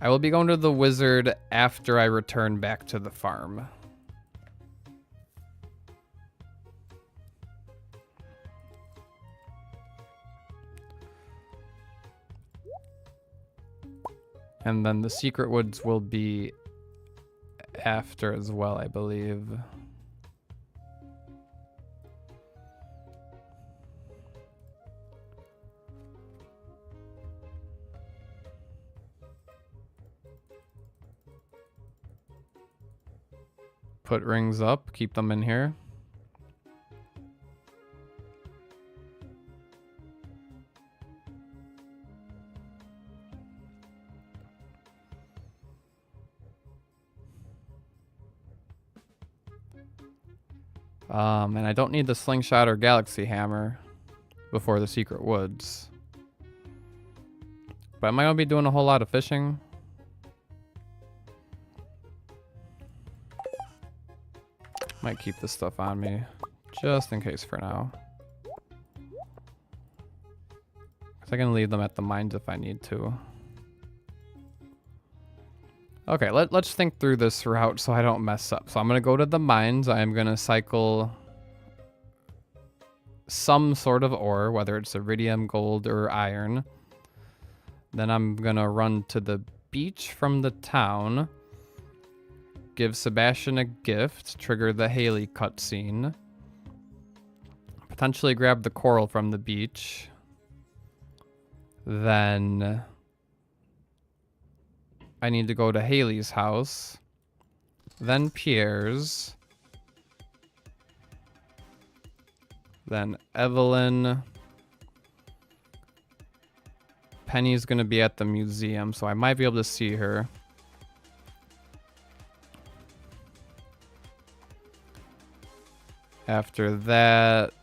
I will be going to the wizard after I return back to the farm. And then the secret woods will be after as well, I believe. Put rings up, keep them in here. And I don't need the slingshot or galaxy hammer before the secret woods. But am I gonna be doing a whole lot of fishing? Might keep this stuff on me, just in case for now. Cause I can leave them at the mines if I need to. Okay, let's think through this route so I don't mess up. So I'm gonna go to the mines. I'm gonna cycle some sort of ore, whether it's iridium, gold, or iron. Then I'm gonna run to the beach from the town. Give Sebastian a gift, trigger the Haley cutscene. Potentially grab the coral from the beach. Then I need to go to Haley's house. Then Pierre's. Then Evelyn. Penny's gonna be at the museum, so I might be able to see her. After that,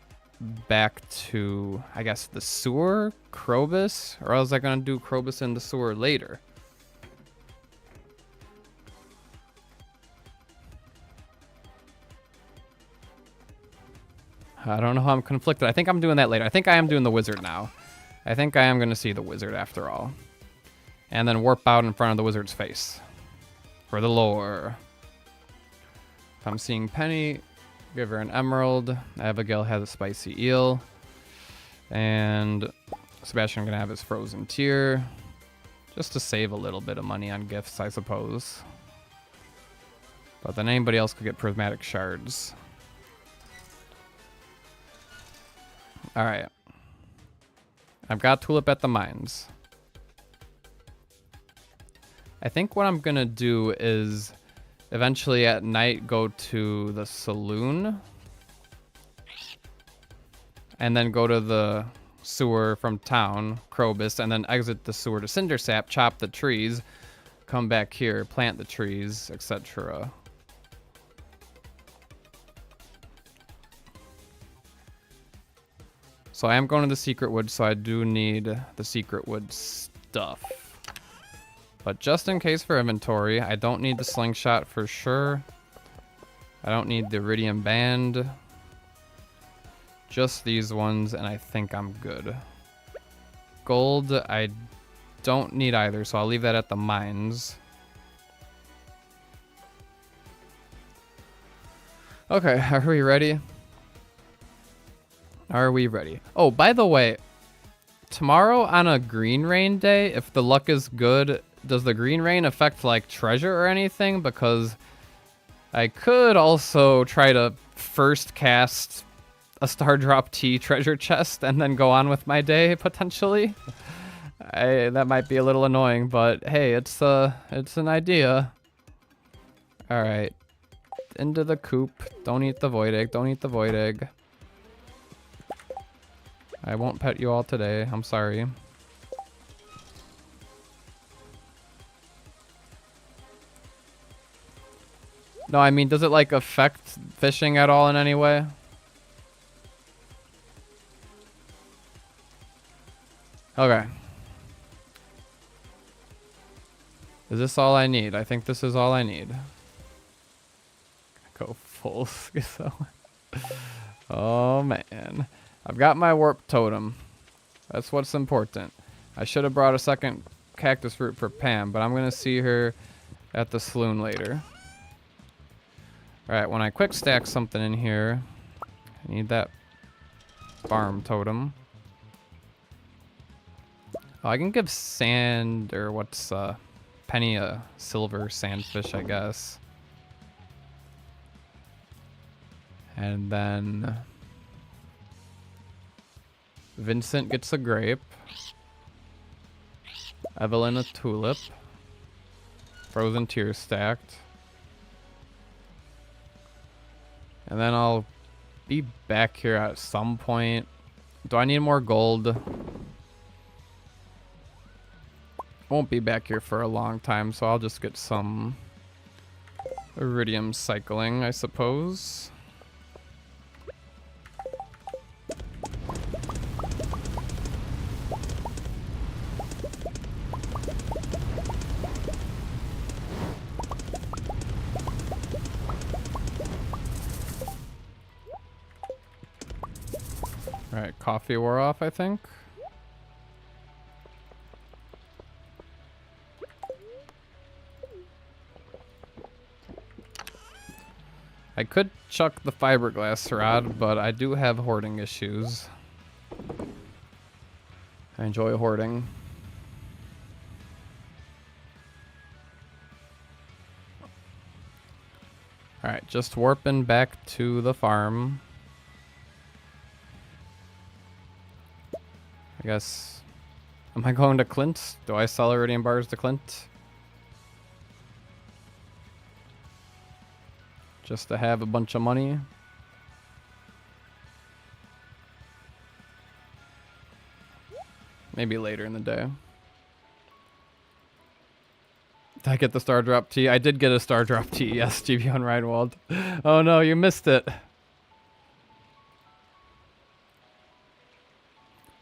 back to, I guess, the sewer? Krobus? Or else I'm gonna do Krobus in the sewer later. I don't know how I'm conflicted. I think I'm doing that later. I think I am doing the wizard now. I think I am going to see the wizard after all. And then warp out in front of the wizard's face. For the lore. If I'm seeing Penny, give her an emerald. Abigail has a spicy eel. And Sebastian going to have his frozen tear. Just to save a little bit of money on gifts, I suppose. But then anybody else could get prismatic shards. Alright. I've got Tulip at the mines. I think what I'm going to do is eventually at night go to the saloon. And then go to the sewer from town, Krobus, and then exit the sewer to Cindersap, chop the trees, come back here, plant the trees, etc. So I am going to the secret woods, so I do need the secret woods stuff. But just in case for inventory, I don't need the slingshot for sure. I don't need the iridium band. Just these ones, and I think I'm good. Gold, I don't need either, so I'll leave that at the mines. Okay, are we ready? Are we ready? Oh, by the way, tomorrow on a green rain day, if the luck is good, does the green rain affect like treasure or anything? Because I could also try to first cast a Stardrop Tea treasure chest and then go on with my day potentially. That might be a little annoying, but hey, it's an idea. All right, into the coop. Don't eat the void egg. Don't eat the void egg. I won't pet you all today. I'm sorry. No, I mean, does it like affect fishing at all in any way? Okay. Is this all I need? I think this is all I need. Go full schizo. Oh man. I've got my warp totem. That's what's important. I should have brought a second cactus fruit for Pam, but I'm going to see her at the saloon later. Alright, when I quick stack something in here, I need that farm totem. Oh, I can give sand, or what's Penny a silver sandfish, I guess. And then Vincent gets a grape. Evelyn a tulip. Frozen tear stacked. And then I'll be back here at some point. Do I need more gold? Won't be back here for a long time, so I'll just get some iridium cycling, I suppose. Alright, coffee wore off, I think. I could chuck the fiberglass rod, but I do have hoarding issues. I enjoy hoarding. Alright, just warping back to the farm. I guess... Am I going to Clint? Do I sell iridium bars to Clint? Just to have a bunch of money. Maybe later in the day. Did I get the Stardrop Tea? I did get a Stardrop Tea, yes, GB on Reinwald. Oh no, you missed it.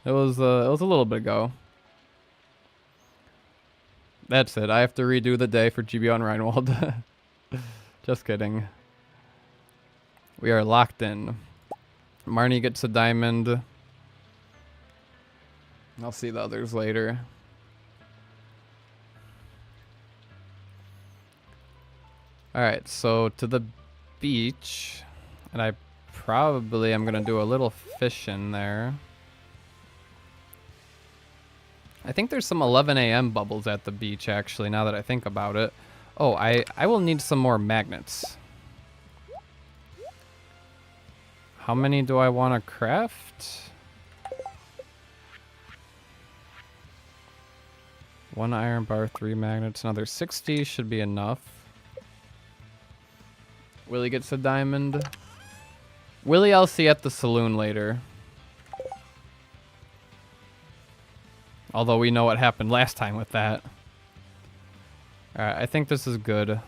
It was a little bit ago. That's it. I have to redo the day for GB on Reinwald. Just kidding. We are locked in. Marnie gets a diamond. I'll see the others later. Alright, so to the beach. And I probably am going to do a little fishing there. I think there's some 11 a.m. bubbles at the beach, actually, now that I think about it. Oh, I will need some more magnets. How many do I want to craft? 1 iron bar, 3 magnets, another 60 should be enough. Willie gets a diamond. Willie I'll see at the saloon later. Although we know what happened last time with that. Alright, I think this is good.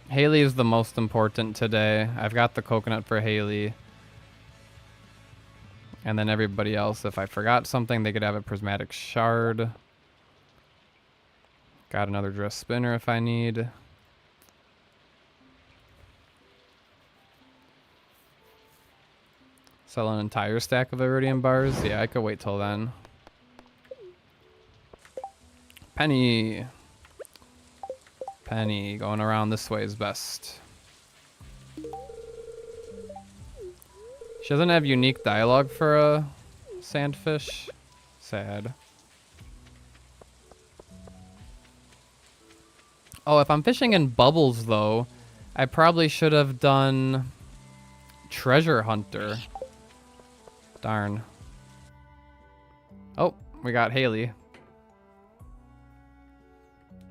Haley is the most important today. I've got the coconut for Haley. And then everybody else, if I forgot something, they could have a prismatic shard. Got another dress spinner if I need. Sell an entire stack of iridium bars? Yeah, I could wait till then. Penny. Penny, going around this way is best. She doesn't have unique dialogue for a sandfish. Sad. Oh, if I'm fishing in bubbles, though, I probably should have done treasure hunter. Darn. Oh, we got Haley.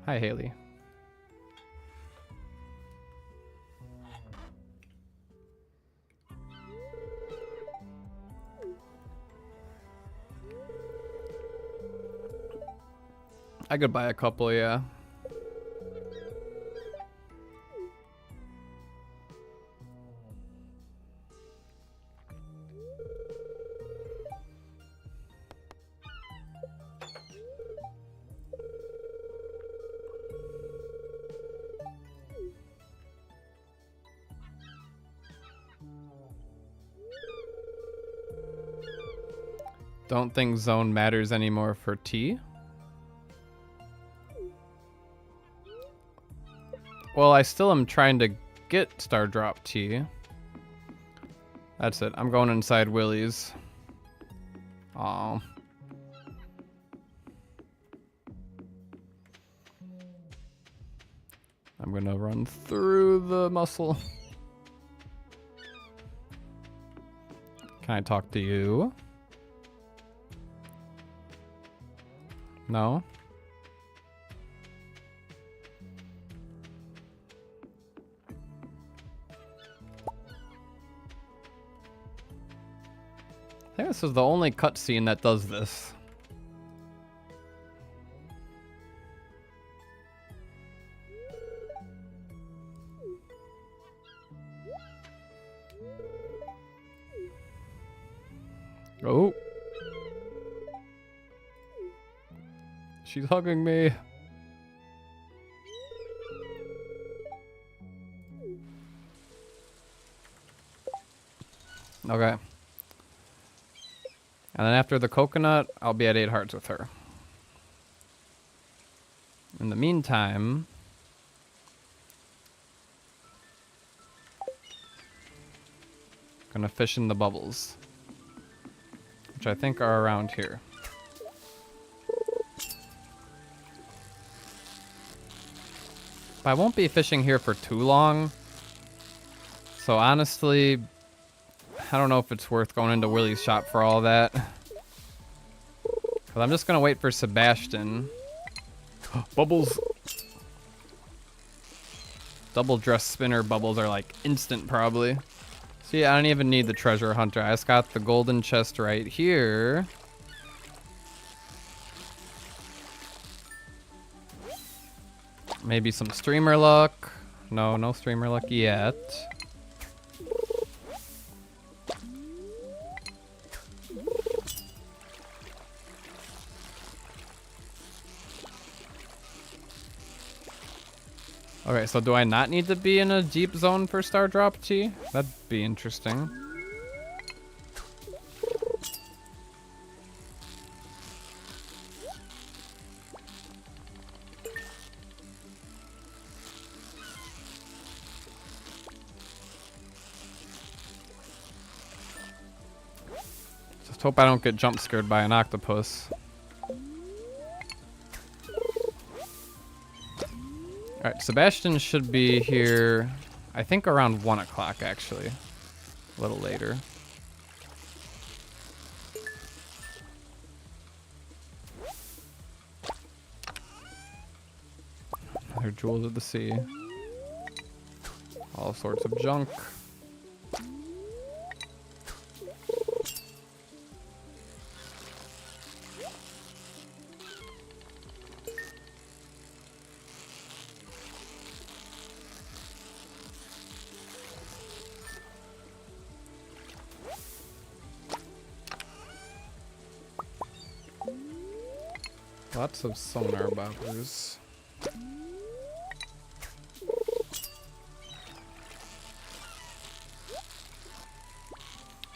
Hi, Haley. I could buy a couple, yeah. Don't think zone matters anymore for tea. Well, I still am trying to get Stardrop Tea. That's it. I'm going inside Willie's. Aw. I'm gonna run through the muscle. Can I talk to you? No? I think this is the only cutscene that does this. Oh. She's hugging me. Okay. And then after the coconut, I'll be at 8 hearts with her. In the meantime, gonna fish in the bubbles, which I think are around here. But I won't be fishing here for too long. So honestly, I don't know if it's worth going into Willie's shop for all that. Because I'm just going to wait for Sebastian. Bubbles. Double dress spinner bubbles are like instant probably. See, I don't even need the treasure hunter. I just got the golden chest right here. Maybe some streamer luck. No, no streamer luck yet. Okay, so do I not need to be in a deep zone for Stardrop Tea? That'd be interesting. Just hope I don't get jump scared by an octopus. Alright, Sebastian should be here, I think around 1 o'clock actually. A little later. Another Jewels of the Sea. All sorts of junk. Lots of sonar bobbers.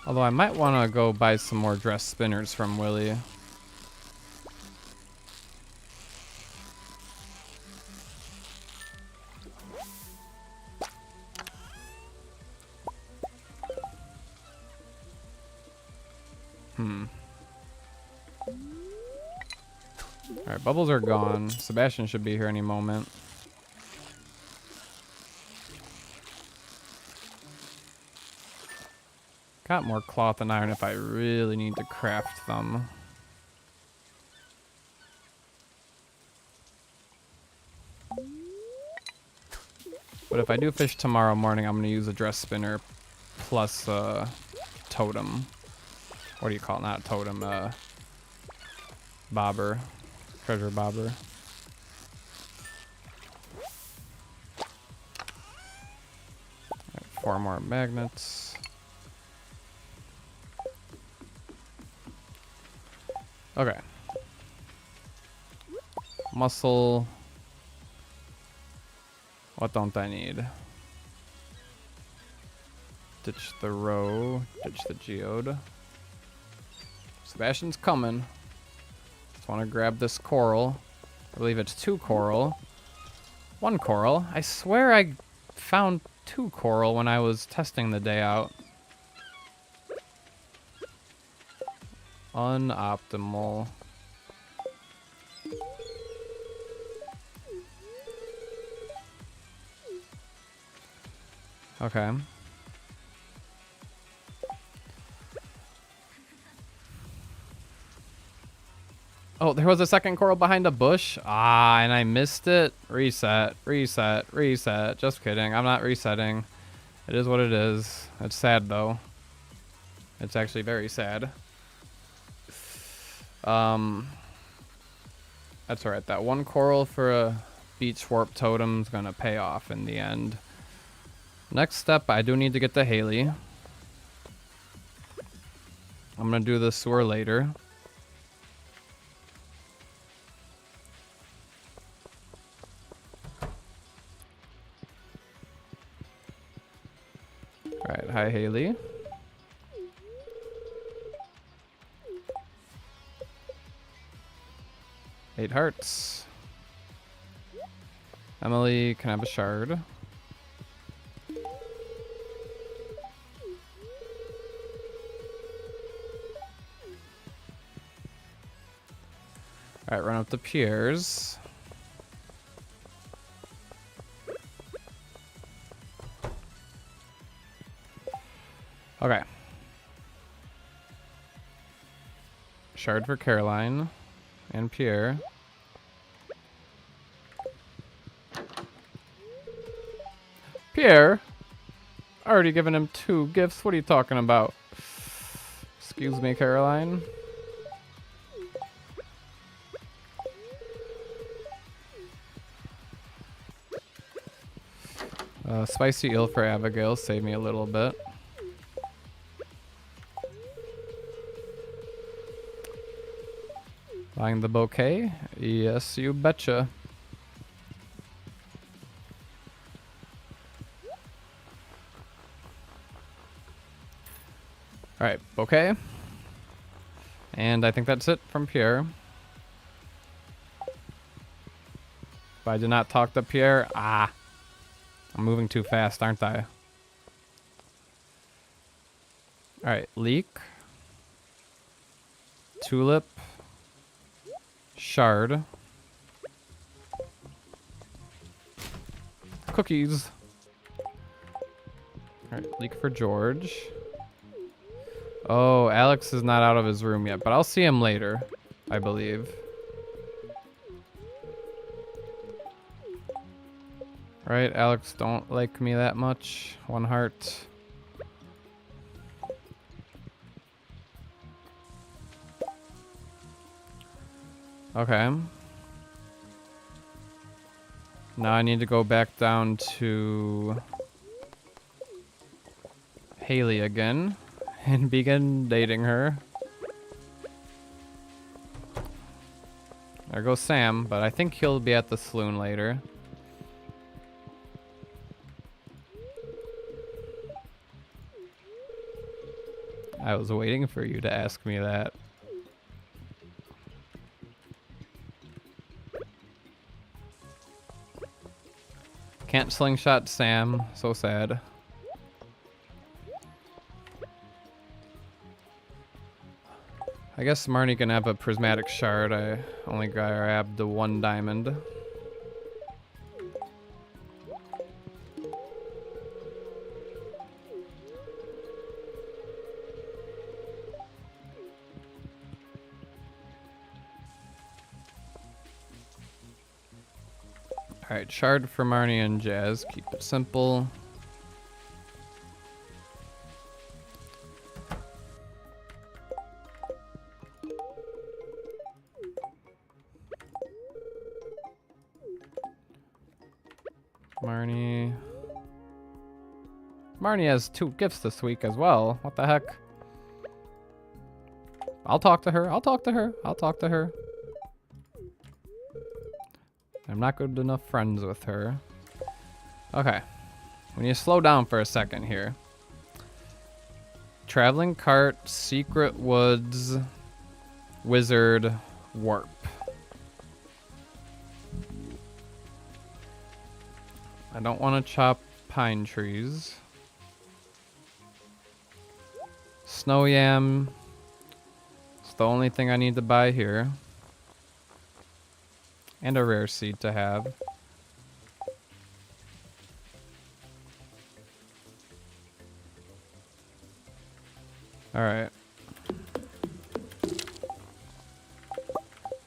Although I might want to go buy some more dress spinners from Willie. Alright, bubbles are gone. Sebastian should be here any moment. Got more cloth and iron if I really need to craft them. But if I do fish tomorrow morning, I'm going to use a dress spinner plus totem. What do you call it? Not totem, bobber. Treasure bobber. Right, 4 more magnets. Okay. Muscle. What don't I need? Ditch the row. Ditch the geode. Sebastian's coming. Just want to grab this coral. I believe it's 2 coral. 1 coral. I swear I found 2 coral when I was testing the day out. Unoptimal. Okay. Oh, there was a second coral behind a bush? Ah, and I missed it. Reset, reset, reset. Just kidding. I'm not resetting. It is what it is. It's sad, though. It's actually very sad. That's alright. That 1 coral for a beach warp totem is gonna pay off in the end. Next step, I do need to get to Haley. I'm gonna do the sewer later. Alright, hi Haley. 8 hearts. Emily can have a shard. Alright, run up to Pierre's. Okay. Shard for Caroline and Pierre. Pierre? Already given him 2 gifts. What are you talking about? Excuse me, Caroline. Spicy eel for Abigail. Save me a little bit. Buying the bouquet? Yes, you betcha. Alright, bouquet. And I think that's it from Pierre. If I did not talk to Pierre, I'm moving too fast, aren't I? Alright, leek. Tulip. Shard. Cookies. Alright, leek for George. Oh, Alex is not out of his room yet, but I'll see him later, I believe. Right, Alex, don't like me that much. 1 heart. Okay. Now I need to go back down to Haley again and begin dating her. There goes Sam, but I think he'll be at the saloon later. I was waiting for you to ask me that. Can't slingshot Sam. So sad. I guess Marnie can have a prismatic shard. I only grabbed the 1 diamond. Alright, shard for Marnie and Jazz. Keep it simple. Marnie has 2 gifts this week as well. What the heck? I'll talk to her. I'll talk to her. I'll talk to her. I'm not good enough friends with her. Okay. We need to slow down for a second here. Traveling cart, secret woods, wizard, warp. I don't want to chop pine trees. Snow yam. It's the only thing I need to buy here. And a rare seed to have. Alright.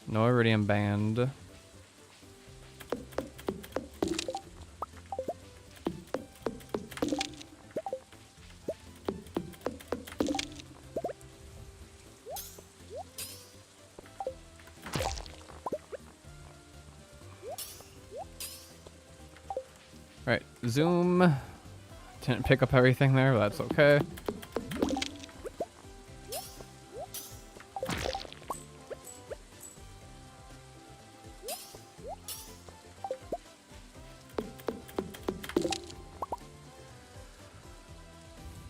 No iridium band. Alright, zoom. Didn't pick up everything there, but that's okay.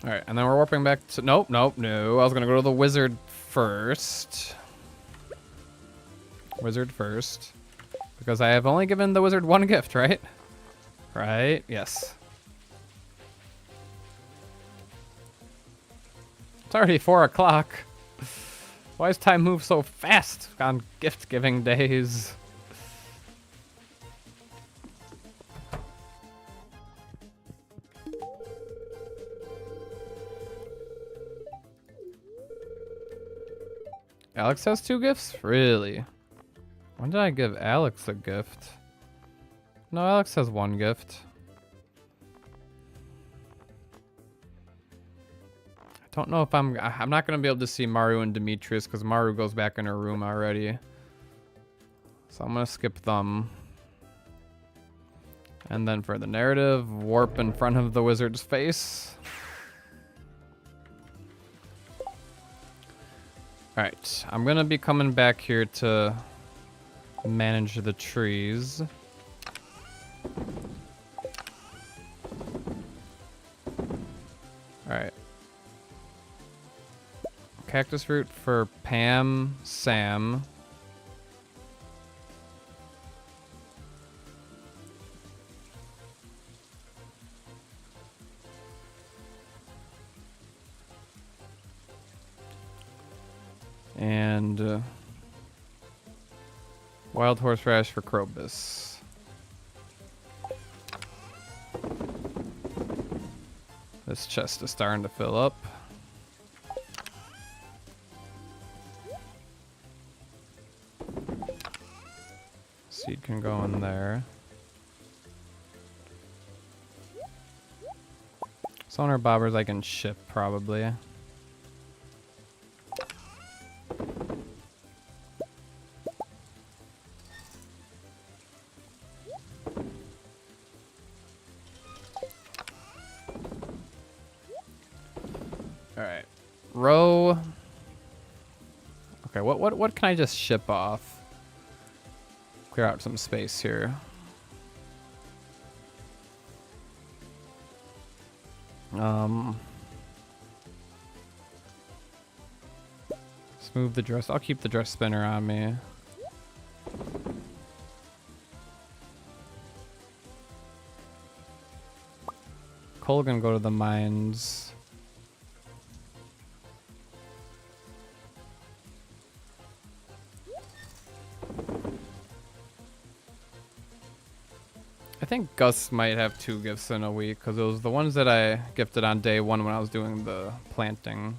Alright, and then we're warping back to... Nope. I was gonna go to the wizard first. wizard first. Because I have only given the wizard one gift, right? Right, yes. It's already 4 o'clock. Why does time move so fast on gift-giving days? Alex has 2 gifts? Really? When did I give Alex a gift? No, Alex has 1 gift. I don't know if I'm not gonna be able to see Maru and Demetrius because Maru goes back in her room already. So I'm gonna skip them. And then for the narrative, warp in front of the wizard's face. Alright, I'm gonna be coming back here to manage the trees. Alright. Cactus root for Pam, Sam. And wild horseradish for Krobus. This chest is starting to fill up. Seed can go in there. Sonar bobbers I can ship probably. Alright. Row. Okay, what can I just ship off? Clear out some space here. Smooth the dress. I'll keep the dress spinner on me. Cole gonna go to the mines. I think Gus might have 2 gifts in a week because it was the ones that I gifted on day 1 when I was doing the planting.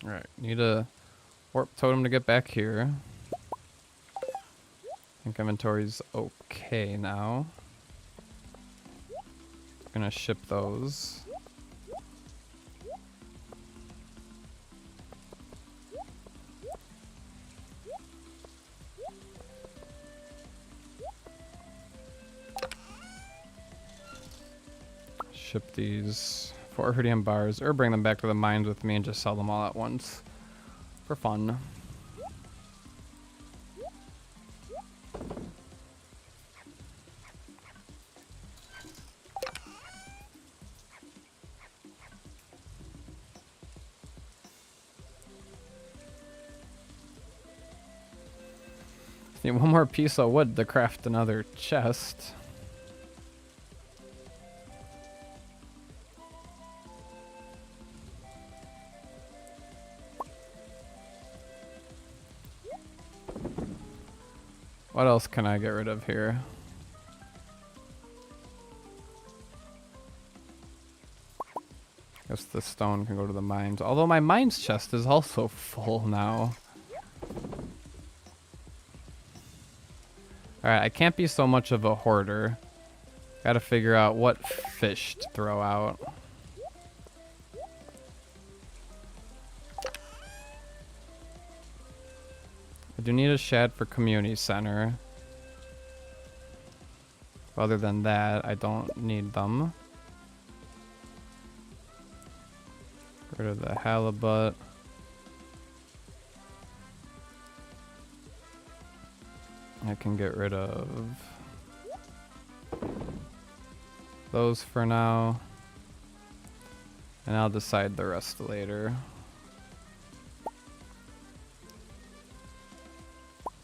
Alright, need a warp totem to get back here. I think inventory's okay now. Gonna ship those. Ship these 4 Herdium bars, or bring them back to the mines with me and just sell them all at once for fun. Need one more piece of wood to craft another chest. What else can I get rid of here? Guess the stone can go to the mines. Although my mines chest is also full now. Alright, I can't be so much of a hoarder. Gotta figure out what fish to throw out. I do need a shad for community center. Other than that, I don't need them. Get rid of the halibut. I can get rid of those for now. And I'll decide the rest later.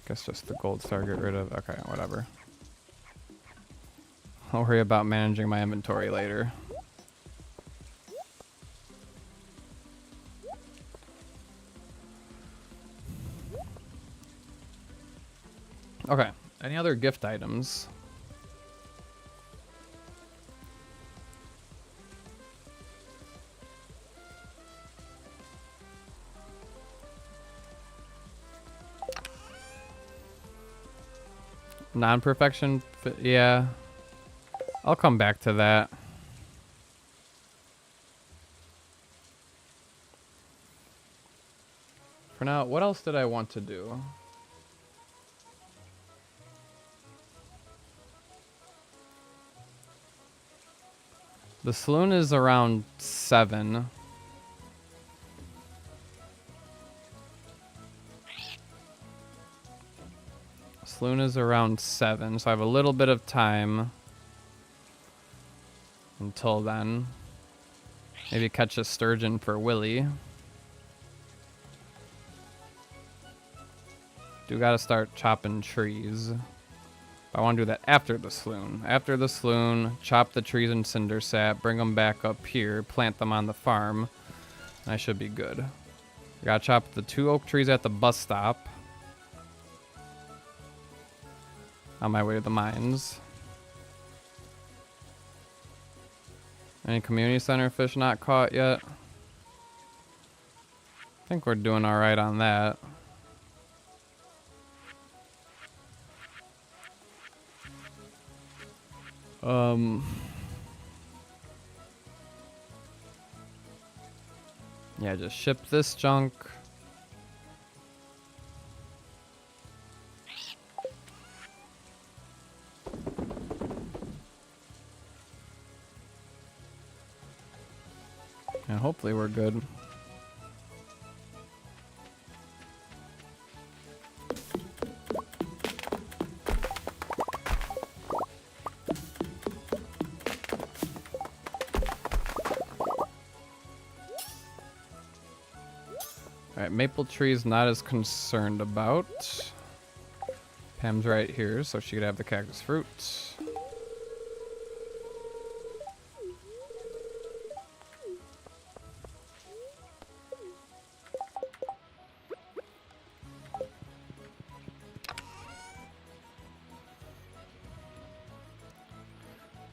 Guess just the gold star get rid of. Okay, whatever. I'll worry about managing my inventory later. Okay, any other gift items? Non-perfection, yeah. I'll come back to that. For now, what else did I want to do? The saloon is around 7. Saloon is around 7, so I have a little bit of time until then. Maybe catch a sturgeon for Willy. Do gotta start chopping trees. I want to do that after the saloon. After the saloon, chop the trees in cinder sap, bring them back up here, plant them on the farm, and I should be good. I gotta chop the 2 oak trees at the bus stop. On my way to the mines. Any community center fish not caught yet? I think we're doing alright on that. Yeah, just ship this junk. And hopefully we're good. Alright, maple tree's not as concerned about. Pam's right here, so she could have the cactus fruit.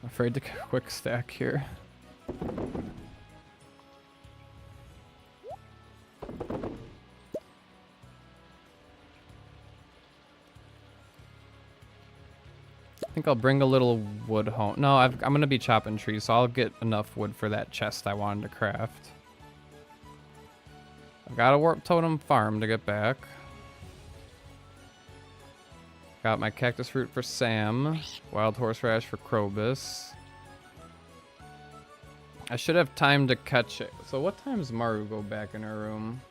Afraid to quick stack here. I think I'll bring a little wood home. No, I'm gonna be chopping trees, so I'll get enough wood for that chest I wanted to craft. I've got a warp totem farm to get back. Got my cactus fruit for Sam. Wild horseradish for Krobus. I should have time to catch it. So what time does Maru go back in her room?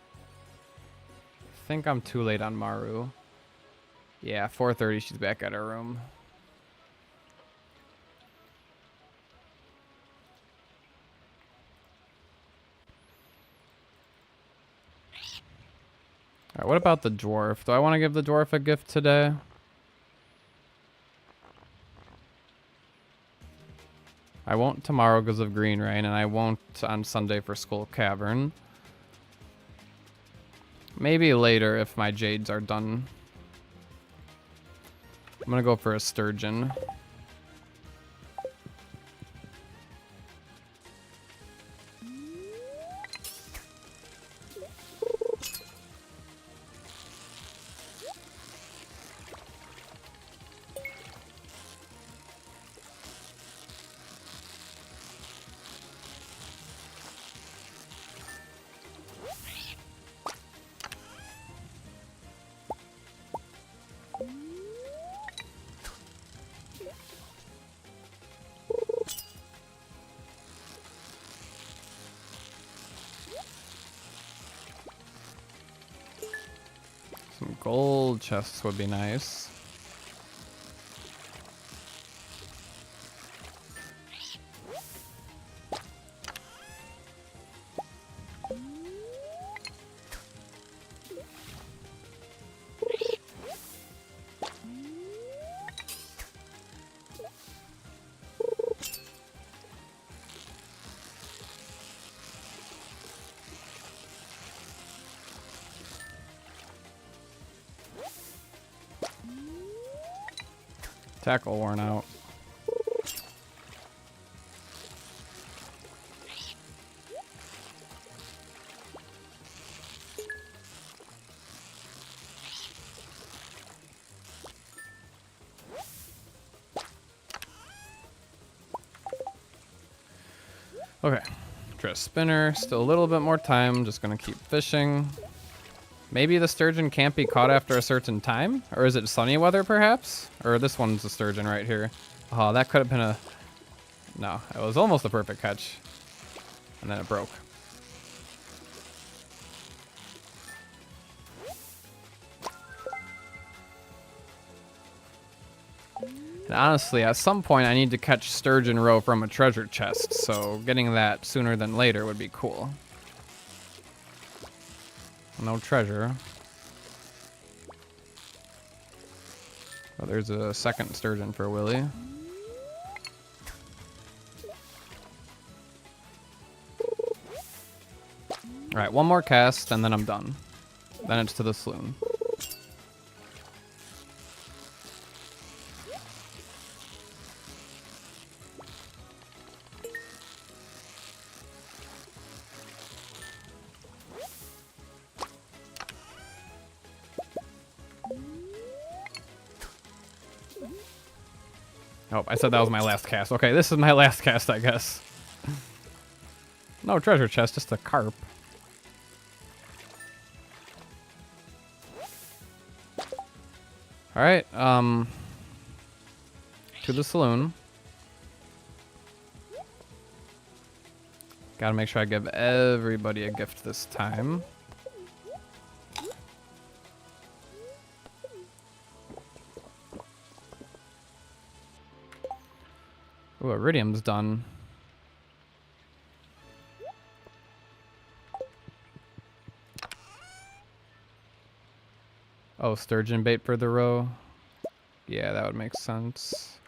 I think I'm too late on Maru. Yeah, 4:30 she's back at her room. Alright, what about the dwarf? Do I want to give the dwarf a gift today? I won't tomorrow because of Green Rain, and I won't on Sunday for Skull Cavern. Maybe later if my jades are done. I'm gonna go for a sturgeon. Some gold chests would be nice. Tackle worn out. Okay, try a spinner. Still a little bit more time. Just gonna keep fishing. Maybe the sturgeon can't be caught after a certain time? Or is it sunny weather, perhaps? Or this one's the sturgeon right here. Oh, that could have been a... No, it was almost a perfect catch. And then it broke. And honestly, at some point I need to catch sturgeon roe from a treasure chest, so getting that sooner than later would be cool. No treasure. Oh, there's a second sturgeon for Willy. Alright, one more cast and then I'm done. Then it's to the saloon. Oh, I said that was my last cast. Okay, this is my last cast, I guess. No treasure chest, just a carp. Alright, to the saloon. Gotta make sure I give everybody a gift this time. Ooh, iridium's done. Oh, sturgeon bait for the roe. Yeah, that would make sense.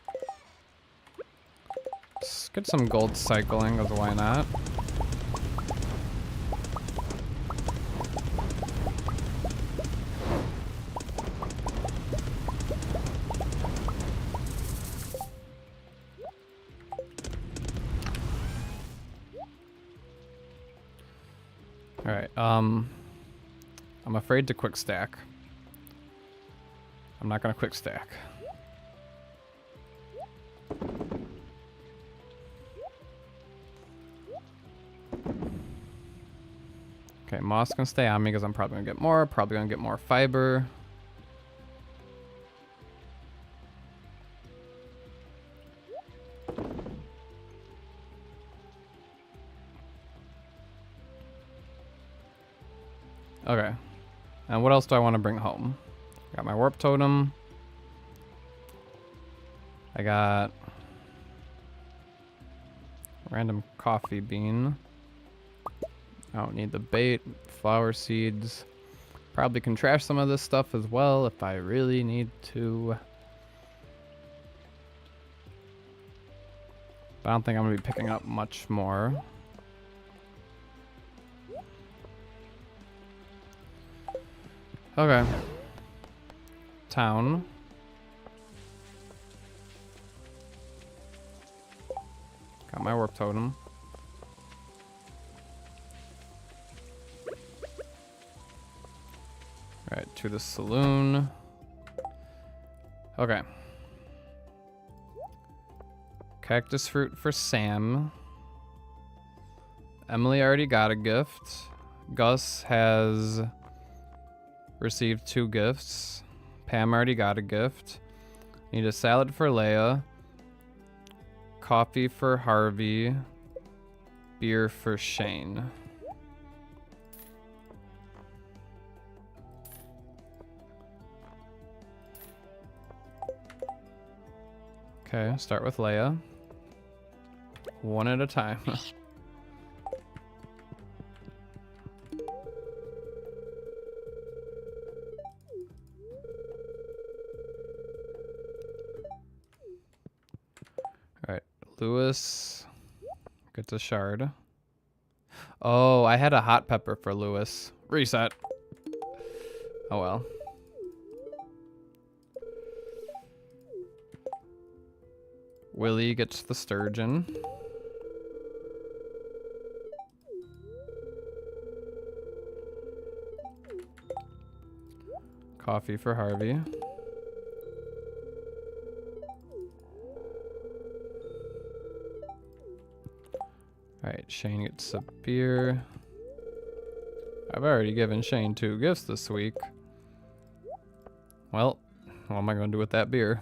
Let's get some gold cycling, because why not? Alright, I'm afraid to quick stack. I'm not gonna quick stack. Okay, moss can stay on me because I'm probably gonna get more fiber. Okay, and what else do I want to bring home? Got my warp totem. I got random coffee bean. I don't need the bait, flower seeds. Probably can trash some of this stuff as well if I really need to. But I don't think I'm gonna be picking up much more. Okay. Town. Got my warp totem. Alright, to the saloon. Okay. Cactus fruit for Sam. Emily already got a gift. Gus has received 2 gifts. Pam already got a gift. Need a salad for Leia. Coffee for Harvey. Beer for Shane. Okay, start with Leia. One at a time. Alright, Lewis gets a shard. Oh, I had a hot pepper for Lewis. Reset. Oh well. Willie gets the sturgeon. Coffee for Harvey. Alright, Shane gets a beer. I've already given Shane 2 gifts this week. Well, what am I going to do with that beer?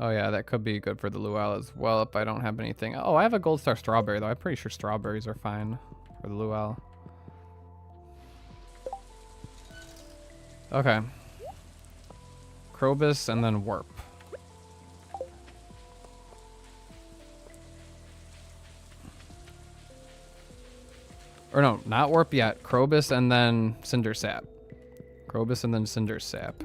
Oh yeah, that could be good for the luau as well if I don't have anything. Oh, I have a gold star strawberry though. I'm pretty sure strawberries are fine for the luau. Okay. Krobus and then warp. Or no, not warp yet. Krobus and then cinder sap. Krobus and then cinder sap.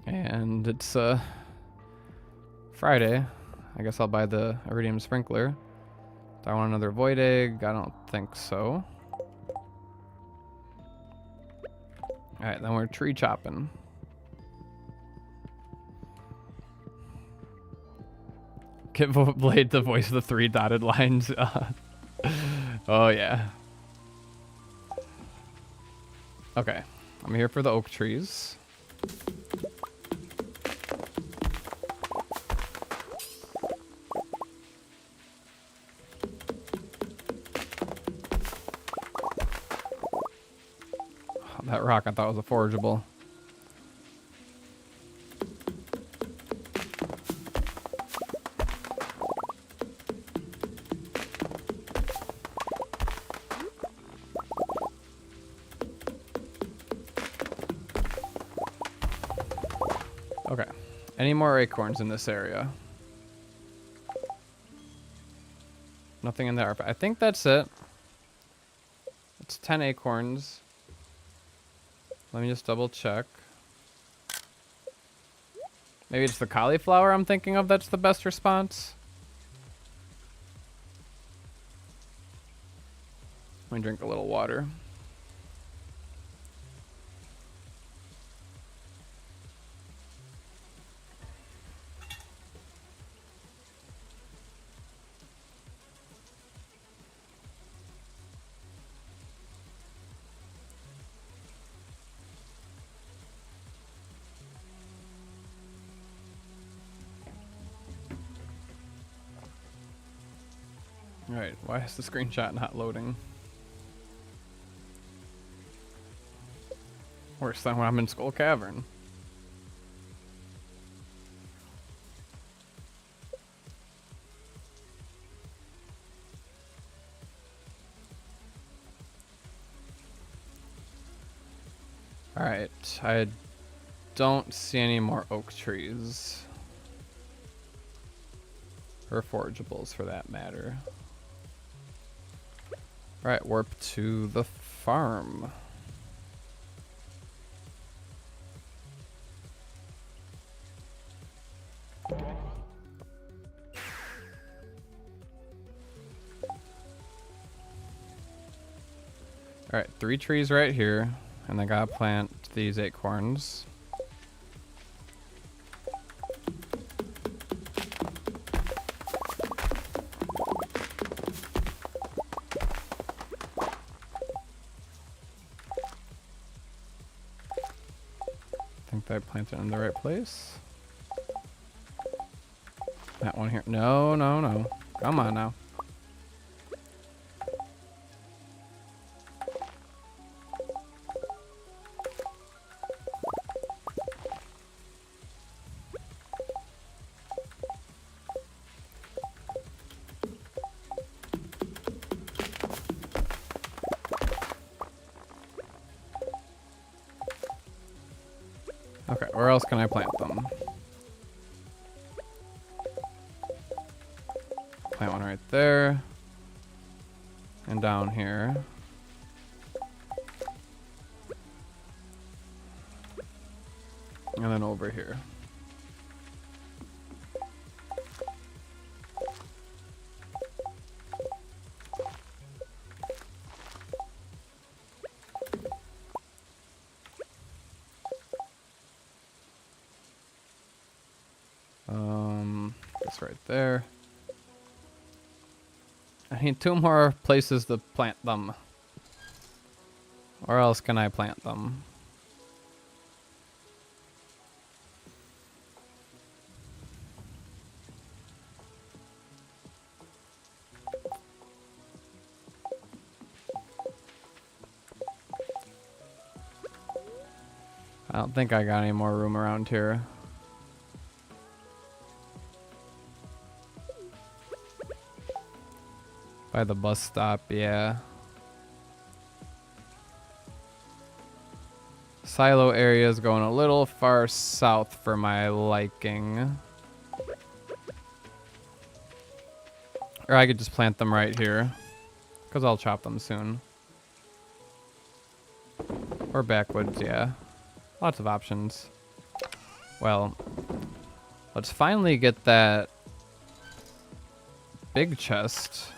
And it's Friday. I guess I'll buy the iridium sprinkler. Do I want another void egg? I don't think so. Alright, then we're tree chopping. Give Blade the voice of the 3 dotted lines. Oh yeah. Okay, I'm here for the oak trees. That rock I thought was a forageable. Okay. Any more acorns in this area? Nothing in there. I think that's it. It's 10 acorns. Let me just double check. Maybe it's the cauliflower I'm thinking of that's the best response. Let me drink a little water. Alright, why is the screenshot not loading? Worse than when I'm in Skull Cavern. Alright, I don't see any more oak trees. Or forageables for that matter. Alright, warp to the farm. Alright, 3 trees right here, and I gotta plant these acorns. I planted in the right place. That one here. No, no, no. Come on now. Okay, where else can I plant them? Plant one right there. And down here. And then over here. That's right there. I need 2 more places to plant them. Where else can I plant them? I don't think I got any more room around here. By the bus stop, yeah. Silo area is going a little far south for my liking. Or I could just plant them right here, because I'll chop them soon. Or backwoods, yeah. Lots of options. Well, let's finally get that big chest.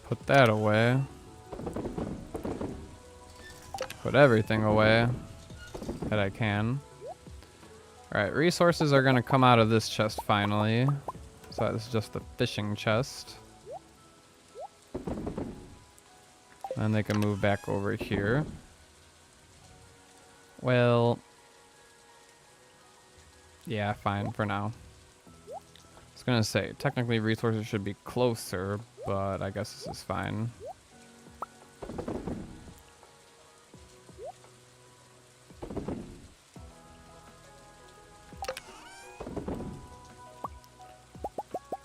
Put that away. Put everything away that I can. Alright, resources are going to come out of this chest finally. So this is just the fishing chest. And they can move back over here. Well, yeah, fine for now. I was going to say, technically resources should be closer, but I guess this is fine.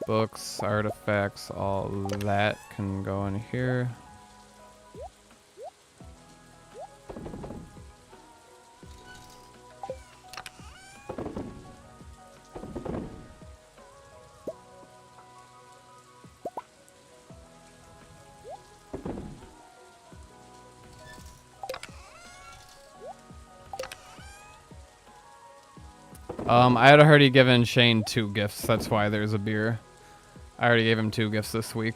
Books, artifacts, all that can go in here. I had already given Shane 2 gifts, that's why there's a beer. I already gave him 2 gifts this week.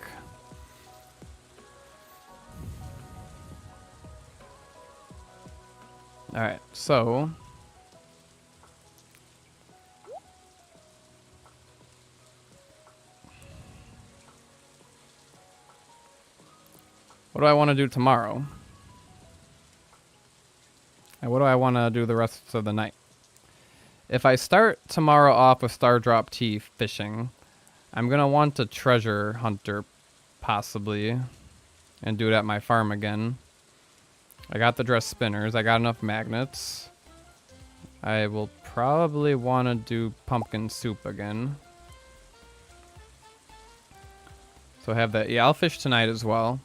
Alright, so... what do I want to do tomorrow? And what do I want to do the rest of the night? If I start tomorrow off with Stardrop Tea fishing, I'm going to want a treasure hunter, possibly, and do it at my farm again. I got the dress spinners. I got enough magnets. I will probably want to do pumpkin soup again. So I have that. Yeah, I'll fish tonight as well.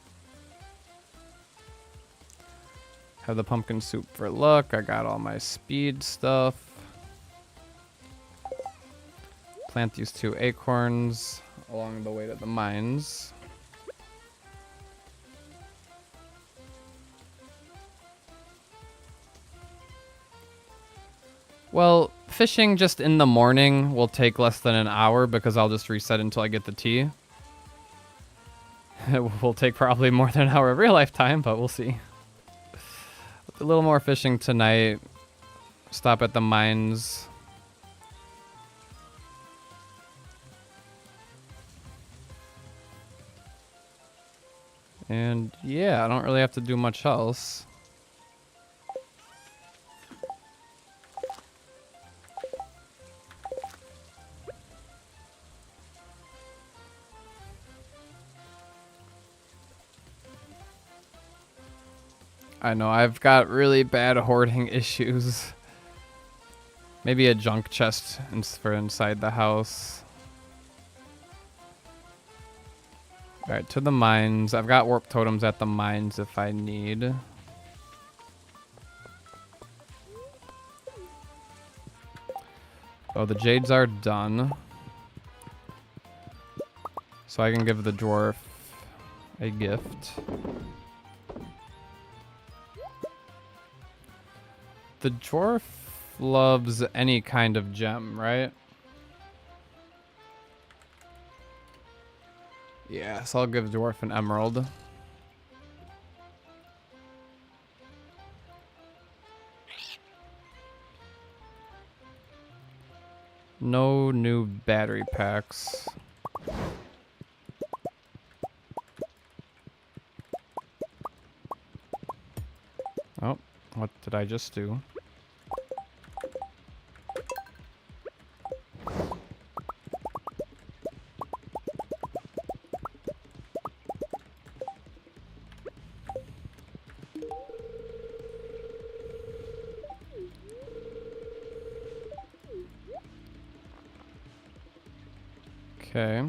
Have the pumpkin soup for luck. I got all my speed stuff. Plant these 2 acorns along the way to the mines. Well, fishing just in the morning will take less than an hour because I'll just reset until I get the tea. It will take probably more than an hour of real life time, but we'll see. A little more fishing tonight. Stop at the mines. And yeah, I don't really have to do much else. I know, I've got really bad hoarding issues. Maybe a junk chest for inside the house. Alright, to the mines. I've got warp totems at the mines if I need. Oh, the jades are done. So I can give the dwarf a gift. The dwarf loves any kind of gem, right? Yeah, so I'll give dwarf an emerald. No new battery packs. Oh, what did I just do? Okay.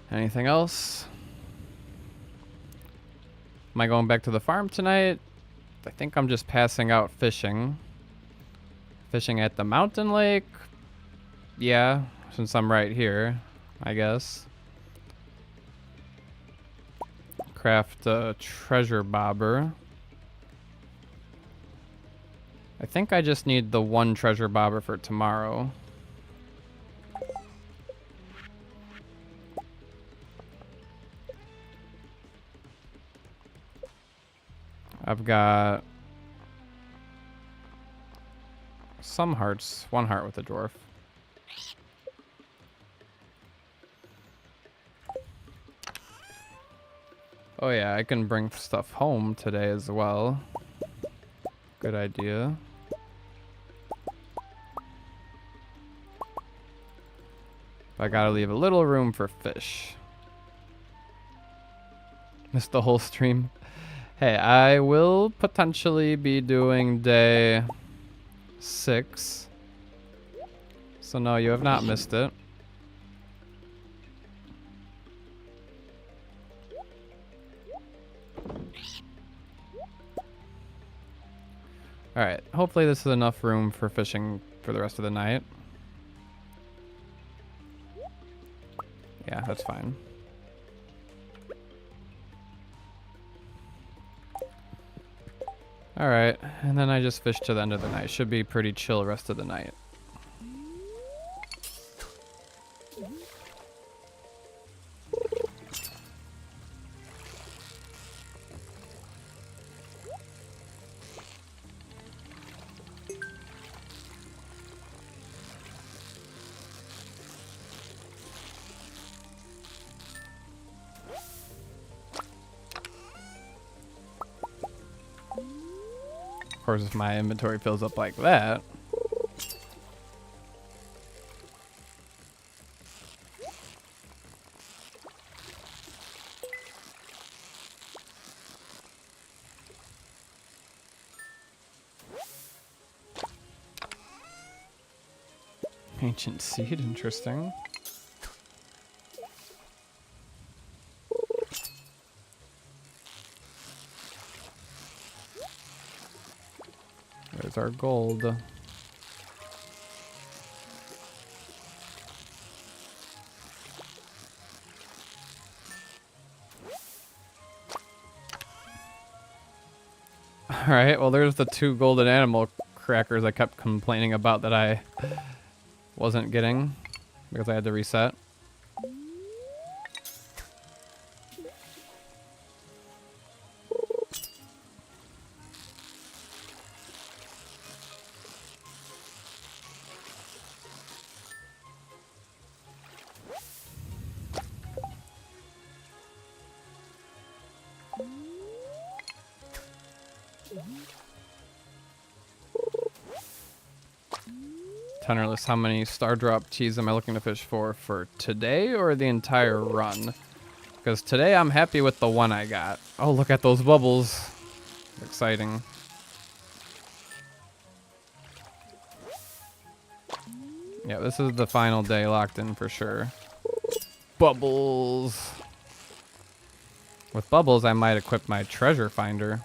Anything else? Am I going back to the farm tonight? I think I'm just passing out fishing. Fishing at the mountain lake? Yeah, since I'm right here, I guess. Craft a treasure bobber. I think I just need the one treasure bobber for tomorrow. I've got some hearts. One heart with a dwarf. Oh yeah, I can bring stuff home today as well. Good idea. I gotta leave a little room for fish. Missed the whole stream. Hey, I will potentially be doing day 6. So no, you have not missed it. Alright, hopefully this is enough room for fishing for the rest of the night. Yeah, that's fine. Alright, and then I just fish to the end of the night. Should be pretty chill rest of the night. Of course, if my inventory fills up like that. Ancient seed, interesting. There's our gold. Alright, well there's the 2 golden animal crackers I kept complaining about that I wasn't getting because I had to reset. Tenderless, how many Stardrop Teas am I looking to fish for today or the entire run? Because today I'm happy with the one I got. Oh, look at those bubbles. Exciting. Yeah, this is the final day locked in for sure. Bubbles. With bubbles, I might equip my treasure finder.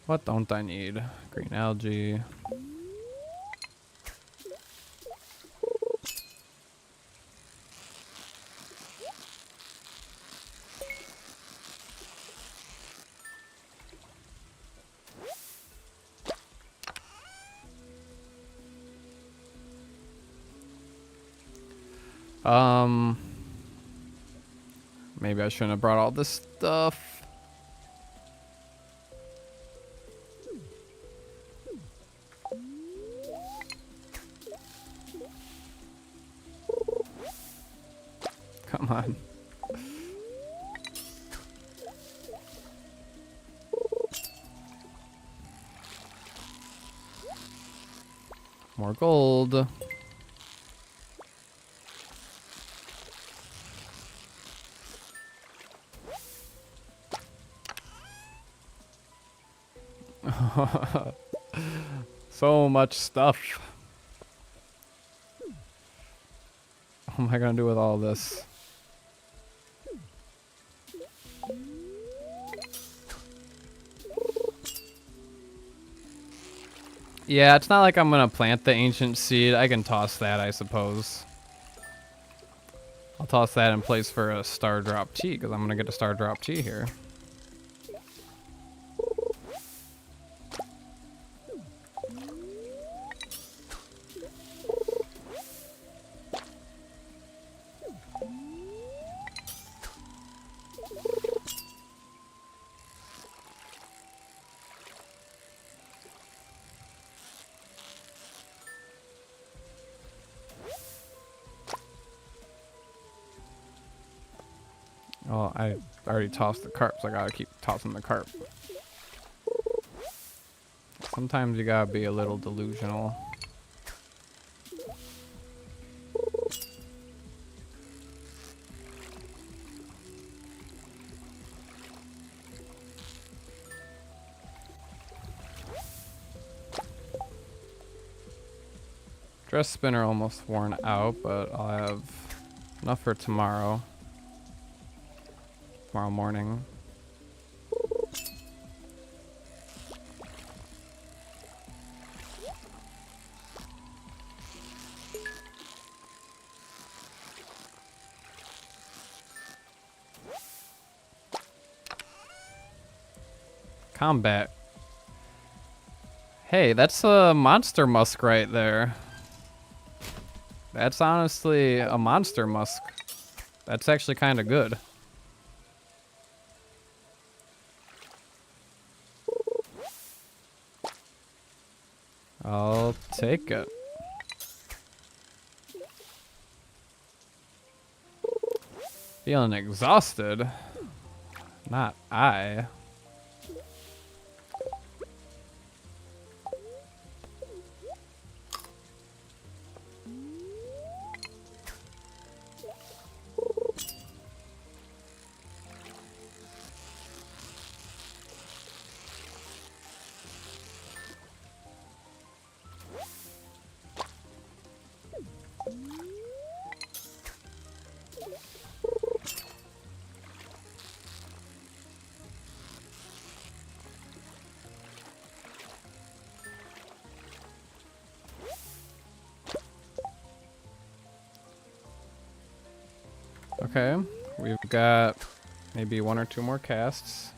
What don't I need? Green algae. Maybe I shouldn't have brought all this stuff. Come on. More gold. So much stuff. What am I gonna do with all this? Yeah, it's not like I'm gonna plant the ancient seed. I can toss that, I suppose. I'll toss that in place for a Stardrop Tea, because I'm gonna get a Stardrop Tea here. Oh, I already tossed the carp, so I gotta keep tossing the carp. Sometimes you gotta be a little delusional. Dress spinner almost worn out, but I'll have enough for tomorrow. Tomorrow morning. Combat. Hey, that's a monster musk right there. That's honestly a monster musk. That's actually kind of good. I'll take it. Feeling exhausted. Not I. Okay, we've got maybe 1 or 2 more casts.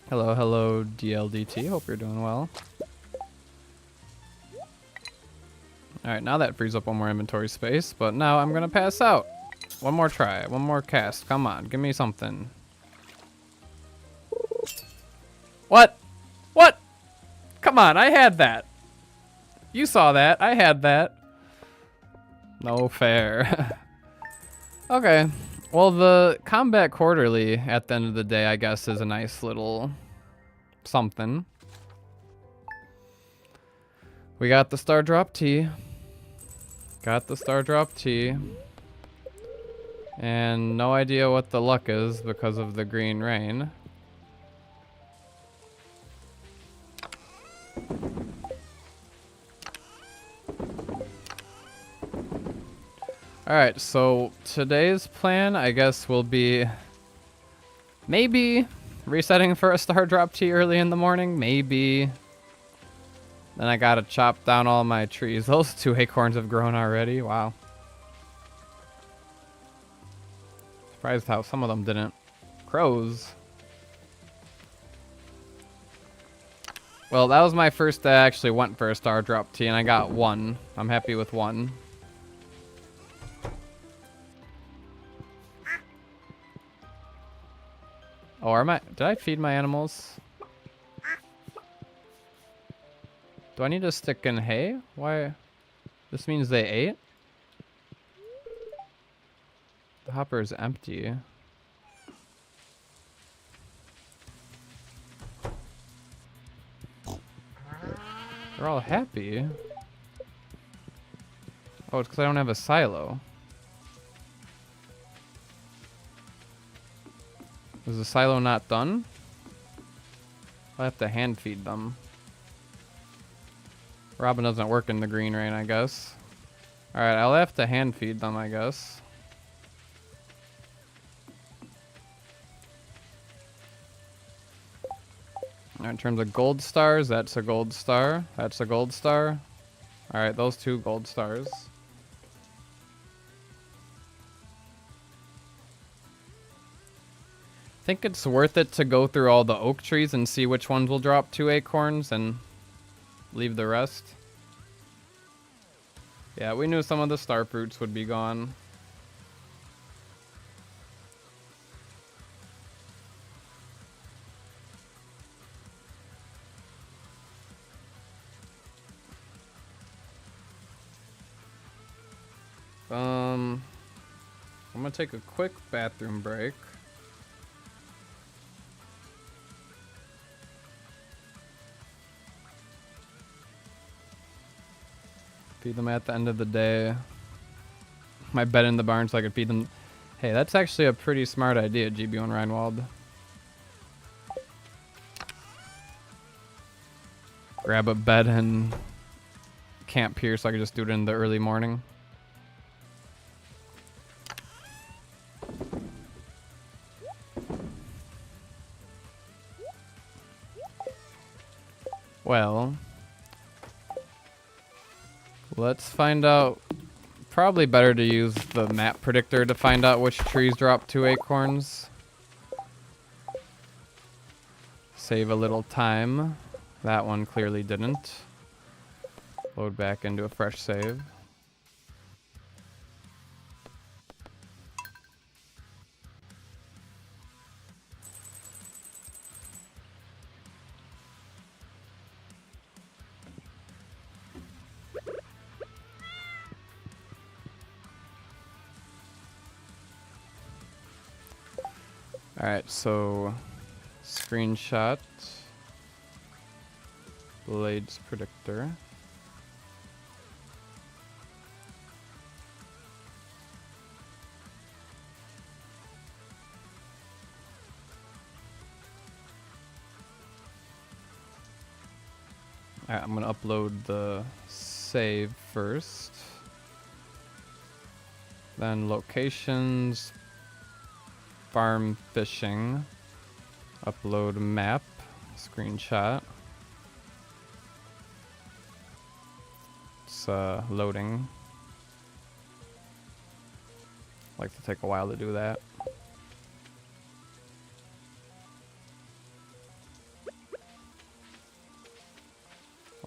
Hello, hello, DLDT. Hope you're doing well. Alright, now that frees up 1 more inventory space, but now I'm gonna pass out. 1 more try, 1 more cast. Come on, give me something. What? What? Come on, I had that. You saw that. I had that. No fair. Okay. Well, the combat quarterly at the end of the day, I guess, is a nice little something. We got the Stardrop Tea. Got the Stardrop Tea. And no idea what the luck is because of the green rain. Alright, so today's plan, I guess, will be maybe resetting for a Stardrop Tea early in the morning. Maybe. Then I gotta chop down all my trees. Those 2 acorns have grown already. Wow. Surprised how some of them didn't. Crows. Well, that was my first day I actually went for a Stardrop Tea, and I got 1. I'm happy with 1. Oh, did I feed my animals? Do I need to stick in hay? Why? This means they ate? The hopper is empty. They're all happy. Oh, it's because I don't have a silo. Is the silo not done? I'll have to hand feed them. Robin doesn't work in the green rain, I guess. Alright, I'll have to hand feed them, I guess. In terms of gold stars, that's a gold star. That's a gold star. Alright, those 2 gold stars. Think it's worth it to go through all the oak trees and see which ones will drop 2 acorns and leave the rest. Yeah, we knew some of the star fruits would be gone. I'm gonna take a quick bathroom break. Feed them at the end of the day. My bed in the barn so I could feed them. Hey, that's actually a pretty smart idea, GB1 Reinwald. Grab a bed and camp here so I can just do it in the early morning. Well, let's find out. Probably better to use the map predictor to find out which trees drop 2 acorns. Save a little time. That one clearly didn't. Load back into a fresh save. Alright, so screenshot blades predictor. Alright, I'm gonna upload the save first. Then locations, farm fishing, upload map, screenshot. It's loading. Like to take a while to do that.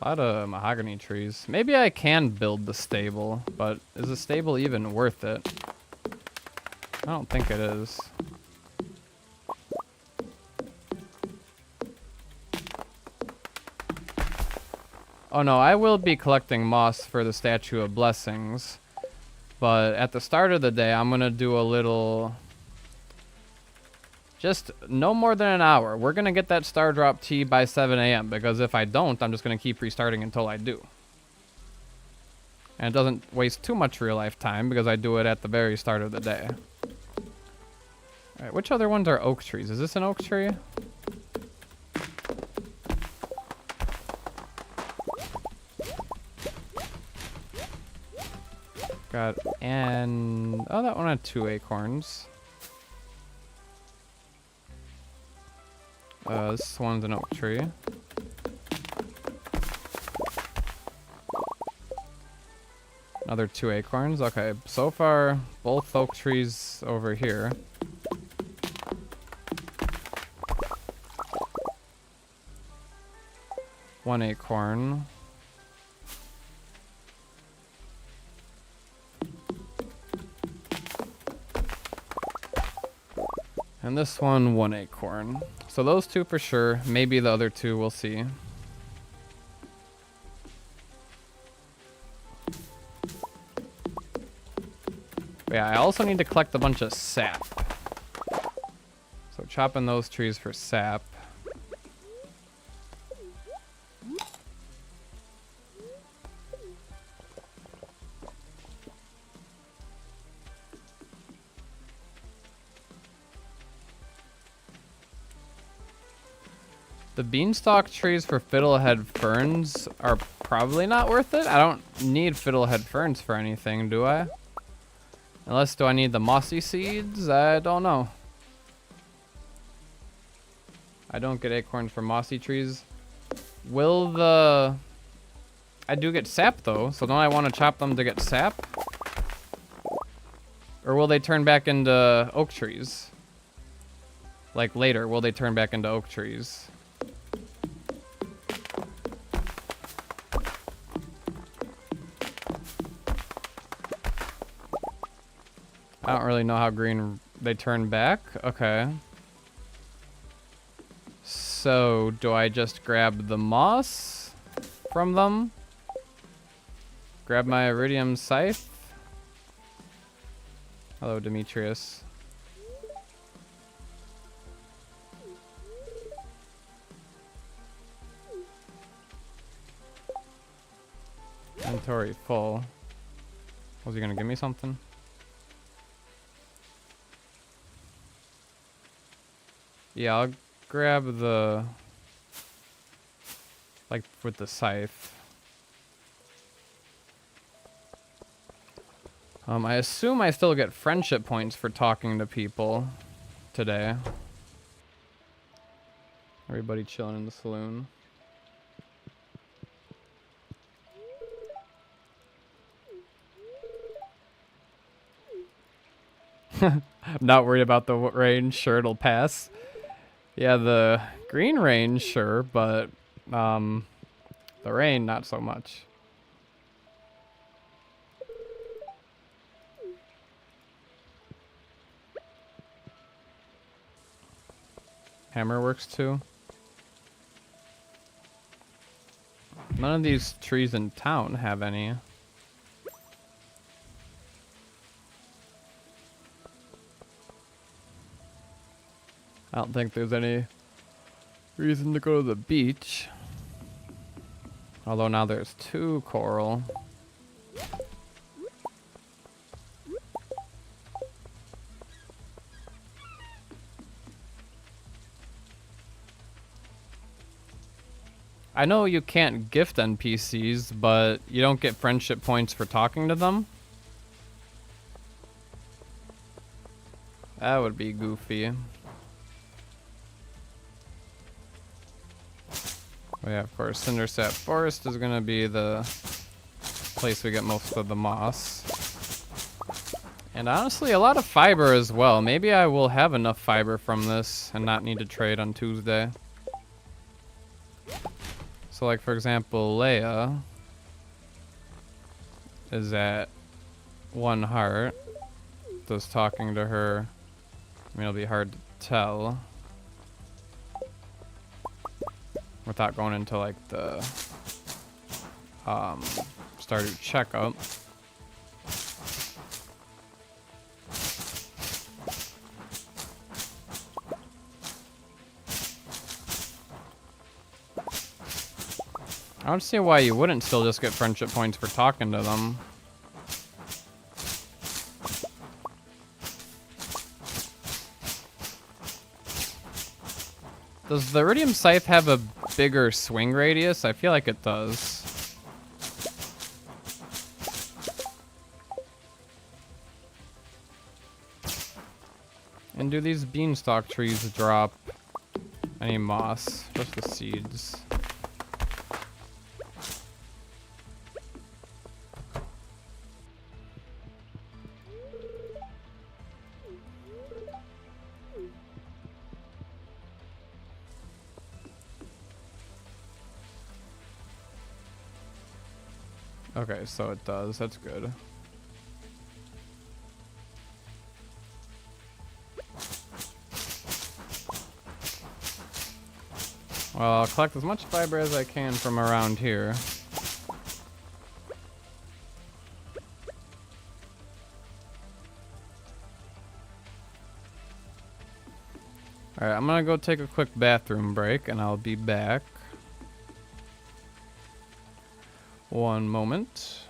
A lot of mahogany trees. Maybe I can build the stable, but is the stable even worth it? I don't think it is. Oh no, I will be collecting moss for the Statue of Blessings. But at the start of the day, I'm going to do a little... Just no more than an hour. We're going to get that Stardrop Tea by 7 a.m. because if I don't, I'm just going to keep restarting until I do. And it doesn't waste too much real life time because I do it at the very start of the day. Alright, which other ones are oak trees? Is this an oak tree? Got, and... Oh, that one had 2 acorns. This one's an oak tree. Another 2 acorns. Okay, so far, both oak trees over here. One acorn. And this one acorn. So those 2 for sure. Maybe the other 2, we'll see. But yeah, I also need to collect a bunch of sap. So chopping those trees for sap. The beanstalk trees for fiddlehead ferns are probably not worth it. I don't need fiddlehead ferns for anything, do I? Unless, do I need the mossy seeds? I don't know. I don't get acorns for mossy trees. Will the... I do get sap though, so don't I want to chop them to get sap? Or will they turn back into oak trees? Like later, will they turn back into oak trees? I don't really know how green they turn back. Okay. So, do I just grab the moss from them? Grab my iridium scythe? Hello, Demetrius. Inventory full. Was he gonna give me something? Yeah, I'll grab the... like, with the scythe. I assume I still get friendship points for talking to people today. Everybody chilling in the saloon. I'm not worried about the rain. Sure, it'll pass. Yeah, the green rain, sure, but the rain, not so much. Hammer works too. None of these trees in town have any. I don't think there's any reason to go to the beach. Although now there's 2 coral. I know you can't gift NPCs, but you don't get friendship points for talking to them. That would be goofy. Oh yeah, of course, Cindersap Forest is gonna be the place we get most of the moss. And honestly, a lot of fiber as well. Maybe I will have enough fiber from this and not need to trade on Tuesday. So like, for example, Leia is at 1 heart. Does talking to her, I mean, it'll be hard to tell without going into like the Stardew checkup. I don't see why you wouldn't still just get friendship points for talking to them. Does the Iridium Scythe have a bigger swing radius? I feel like it does. And do these beanstalk trees drop any moss? Just the seeds. Okay, so it does. That's good. Well, I'll collect as much fiber as I can from around here. Alright, I'm gonna go take a quick bathroom break and I'll be back. One moment.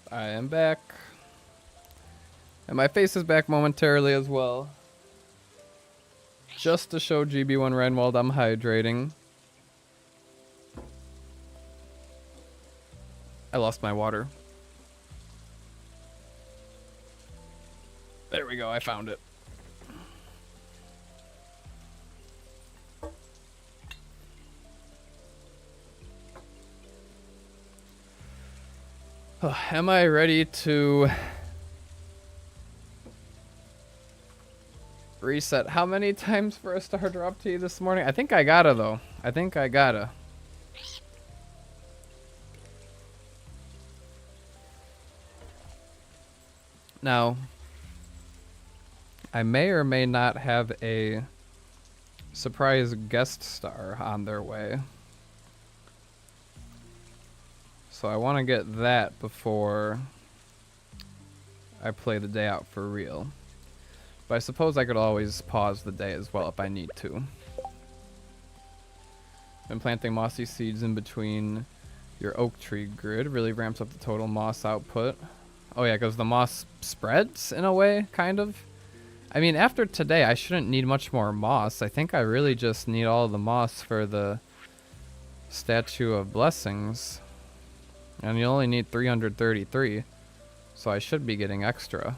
I am back. And my face is back momentarily as well. Just to show GB1 Reinwald I'm hydrating. I lost my water. There we go, I found it. Oh, am I ready to reset how many times for a Stardrop Tea this morning? I think I gotta, though. I think I gotta. Now, I may or may not have a surprise guest star on their way. So I want to get that before I play the day out for real. But I suppose I could always pause the day as well if I need to. Been planting mossy seeds in between your oak tree grid. Really ramps up the total moss output. Oh yeah, because the moss spreads in a way, kind of. I mean, after today, I shouldn't need much more moss. I think I really just need all the moss for the Statue of Blessings. And you only need 333, so I should be getting extra.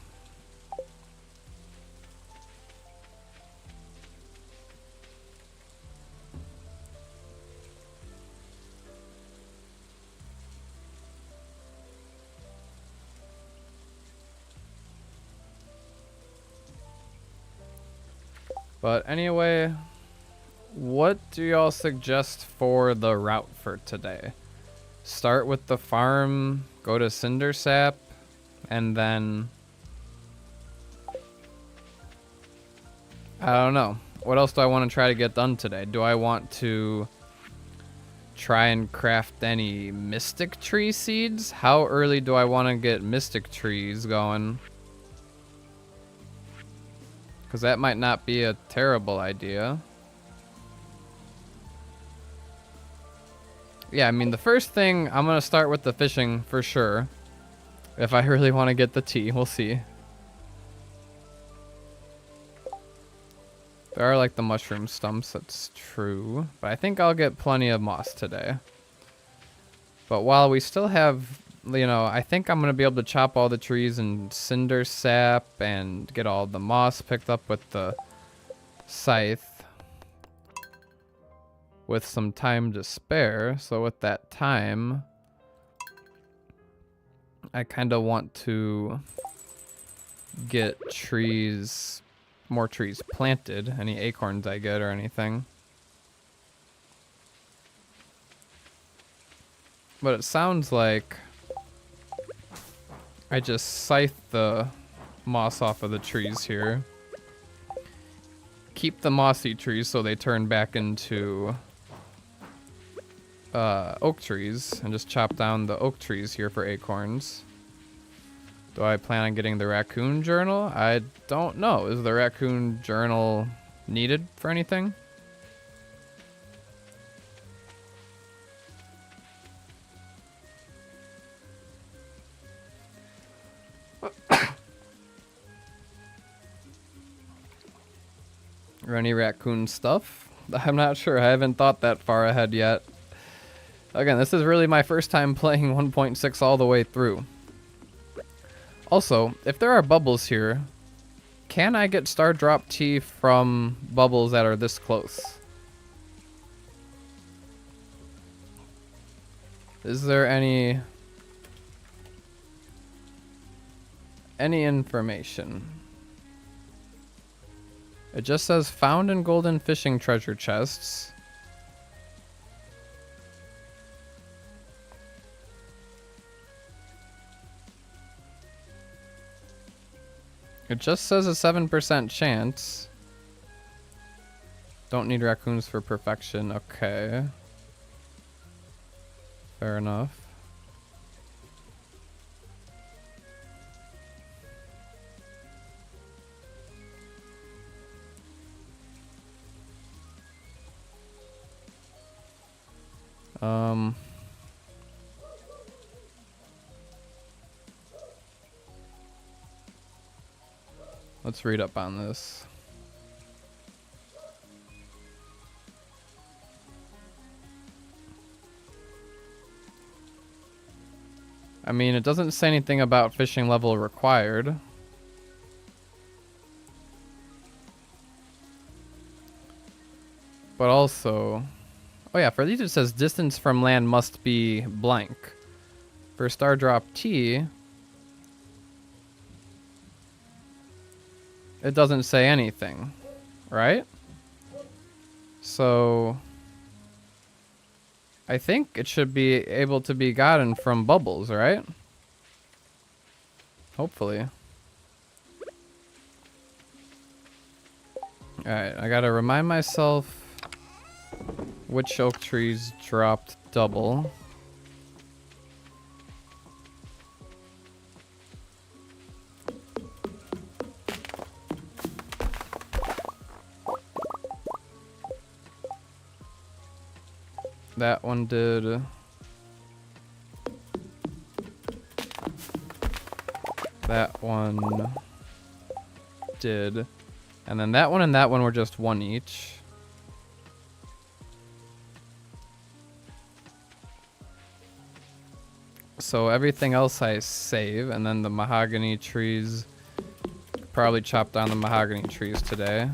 But anyway, what do y'all suggest for the route for today? Start with the farm, go to Cindersap, and then I don't know. What else do I want to try to get done today? Do I want to try and craft any mystic tree seeds? How early do I want to get mystic trees going? Because that might not be a terrible idea. Yeah, I mean, the first thing, I'm going to start with the fishing for sure. If I really want to get the tea, we'll see. There are like the mushroom stumps, that's true. But I think I'll get plenty of moss today. But while we still have, you know, I think I'm going to be able to chop all the trees in cinder sap and get all the moss picked up with the scythe. With some time to spare. So with that time, I kind of want to get trees, more trees planted, any acorns I get or anything. But it sounds like I just scythe the moss off of the trees here. Keep the mossy trees so they turn back into oak trees, and just chop down the oak trees here for acorns. Do I plan on getting the raccoon journal? I don't know. Is the raccoon journal needed for anything? Or any raccoon stuff? I'm not sure. I haven't thought that far ahead yet. Again, this is really my first time playing 1.6 all the way through. Also, if there are bubbles here, can I get Stardrop Tea from bubbles that are this close? Is there any information? It just says found in golden fishing treasure chests. It just says a 7% chance. Don't need raccoons for perfection. Okay. Fair enough. Let's read up on this. I mean, it doesn't say anything about fishing level required. But also, oh yeah, for these it says distance from land must be blank. For Stardrop Tea, it doesn't say anything, right? So I think it should be able to be gotten from bubbles, right? Hopefully. Alright, I gotta remind myself which oak trees dropped double. That one did. That one did. And then that one and that one were just one each. So everything else I save, and then the mahogany trees, probably chop down the mahogany trees today.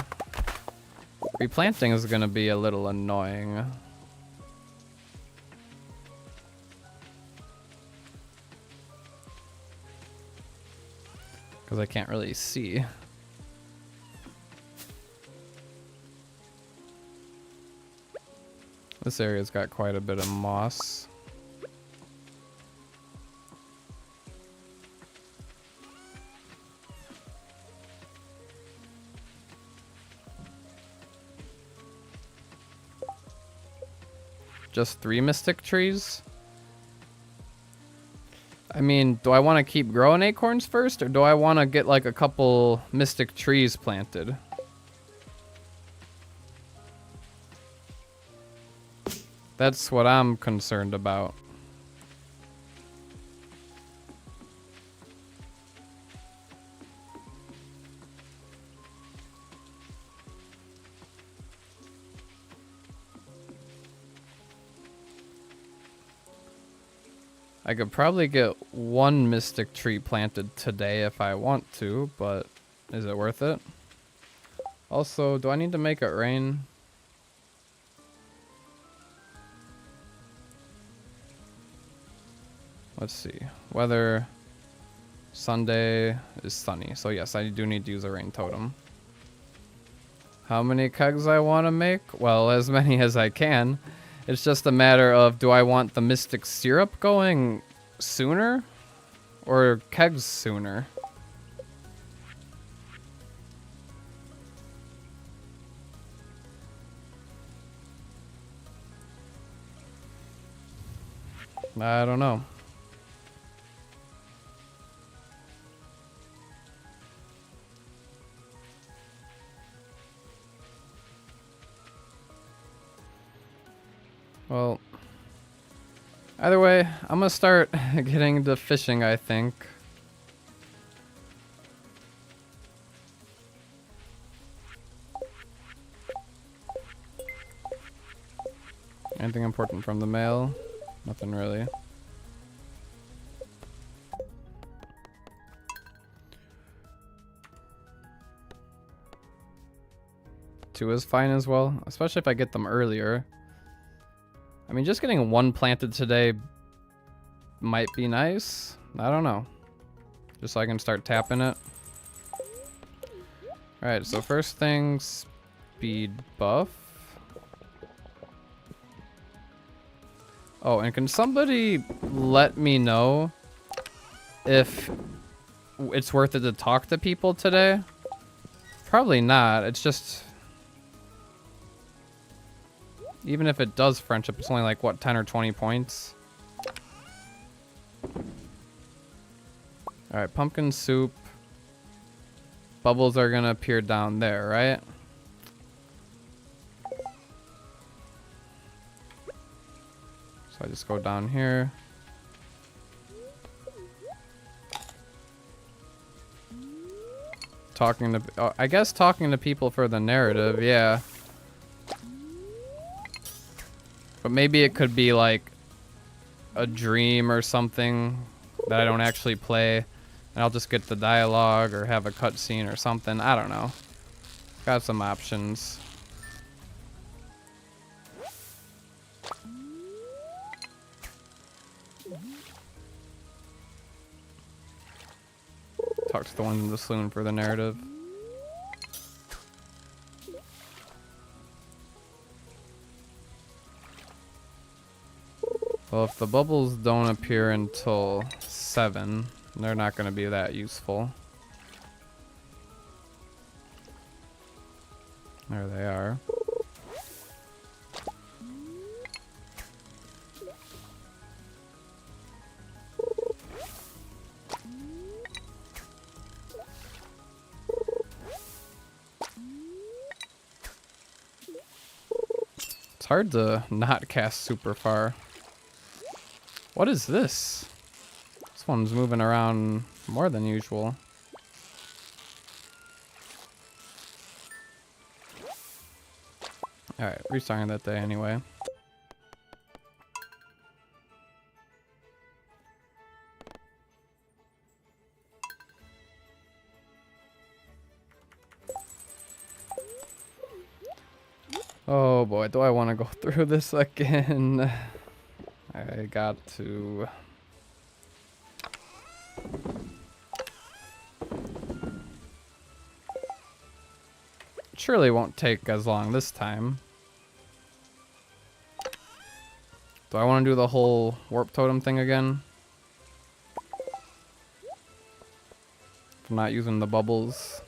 Replanting is gonna be a little annoying. Because I can't really see. This area's got quite a bit of moss. Just 3 mystic trees? I mean, do I want to keep growing acorns first, or do I want to get like a couple mystic trees planted? That's what I'm concerned about. I could probably get 1 mystic tree planted today if I want to, but is it worth it? Also, do I need to make it rain? Let's see. Weather. Sunday is sunny. So yes, I do need to use a rain totem. How many kegs I want to make? Well, as many as I can. It's just a matter of, do I want the mystic syrup going sooner or kegs sooner? I don't know. Well, either way, I'm gonna start getting into fishing, I think. Anything important from the mail? Nothing really. Two is fine as well, especially if I get them earlier. I mean, just getting 1 planted today might be nice. I don't know. Just so I can start tapping it. Alright, so first thing, speed buff. Oh, and can somebody let me know if it's worth it to talk to people today? Probably not. It's just... Even if it does friendship, it's only like, what, 10 or 20 points? Alright, pumpkin soup. Bubbles are gonna appear down there, right? So I just go down here. Talking to... Oh, I guess talking to people for the narrative, yeah. But maybe it could be like a dream or something that I don't actually play, and I'll just get the dialogue or have a cutscene or something. I don't know. Got some options. talk to the ones in the saloon for the narrative. Well, if the bubbles don't appear until 7, they're not going to be that useful. There they are. It's hard to not cast super far. What is this? This one's moving around more than usual. Alright, restarting that day anyway. Oh boy, do I want to go through this again? I got to... Surely won't take as long this time. Do I want to do the whole warp totem thing again? If I'm not using the bubbles.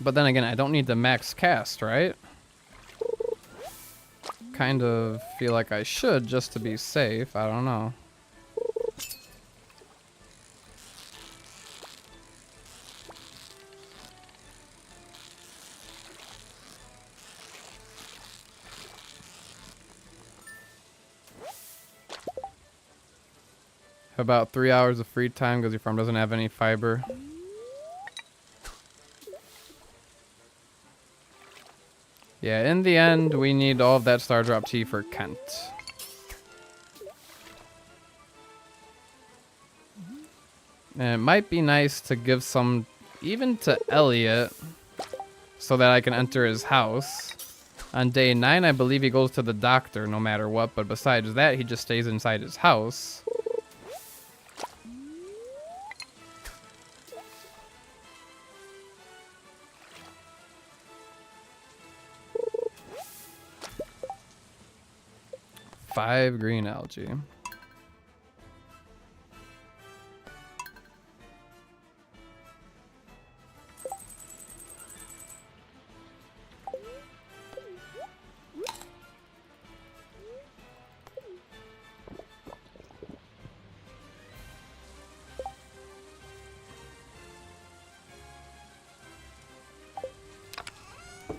But then again, I don't need the max cast, right? Kind of feel like I should just to be safe. I don't know. About 3 hours of free time because your farm doesn't have any fiber. Yeah, in the end, we need all of that Stardrop Tea for Kent. And it might be nice to give some even to Elliot so that I can enter his house. On day 9, I believe he goes to the doctor no matter what, but besides that, he just stays inside his house. Five green algae.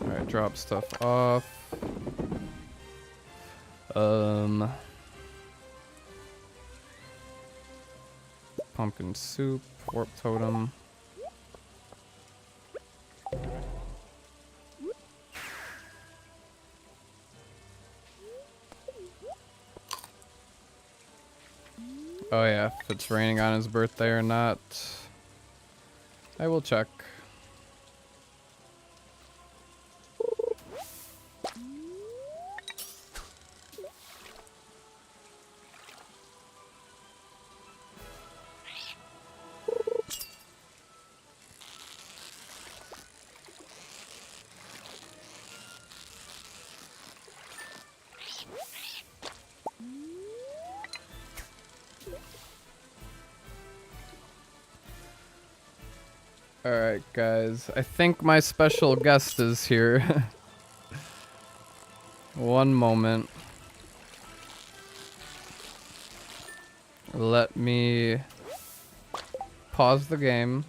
Alright, drop stuff off. Pumpkin soup, warp totem. Oh yeah, if it's raining on his birthday or not. I will check. Alright guys, I think my special guest is here. One moment. Let me pause the game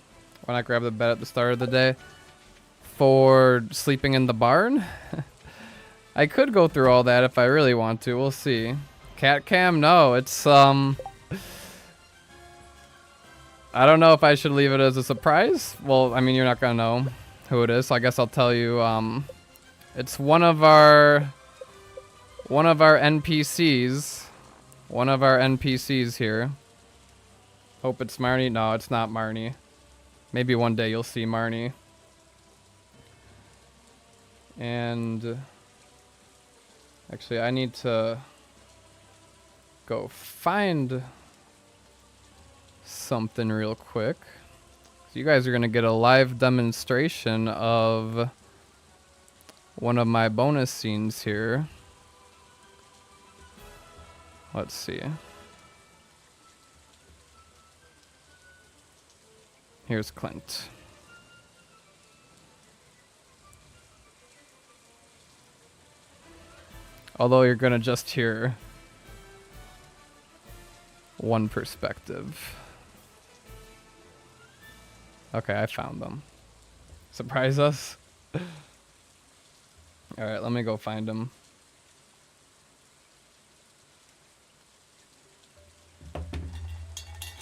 when I grab the bed at the start of the day for sleeping in the barn. I could go through all that if I really want to, we'll see. Cat cam? No, it's I don't know if I should leave it as a surprise. Well, I mean, you're not gonna know who it is, so I guess I'll tell you. It's one of our NPCs. One of our NPCs here. Hope it's Marnie. No, it's not Marnie. Maybe one day you'll see Marnie. And actually, I need to go find something real quick. So you guys are going to get a live demonstration of one of my bonus scenes here. Let's see. Here's Clint. Although you're going to just hear one perspective. Okay, I found them. Surprise us. Alright, let me go find them.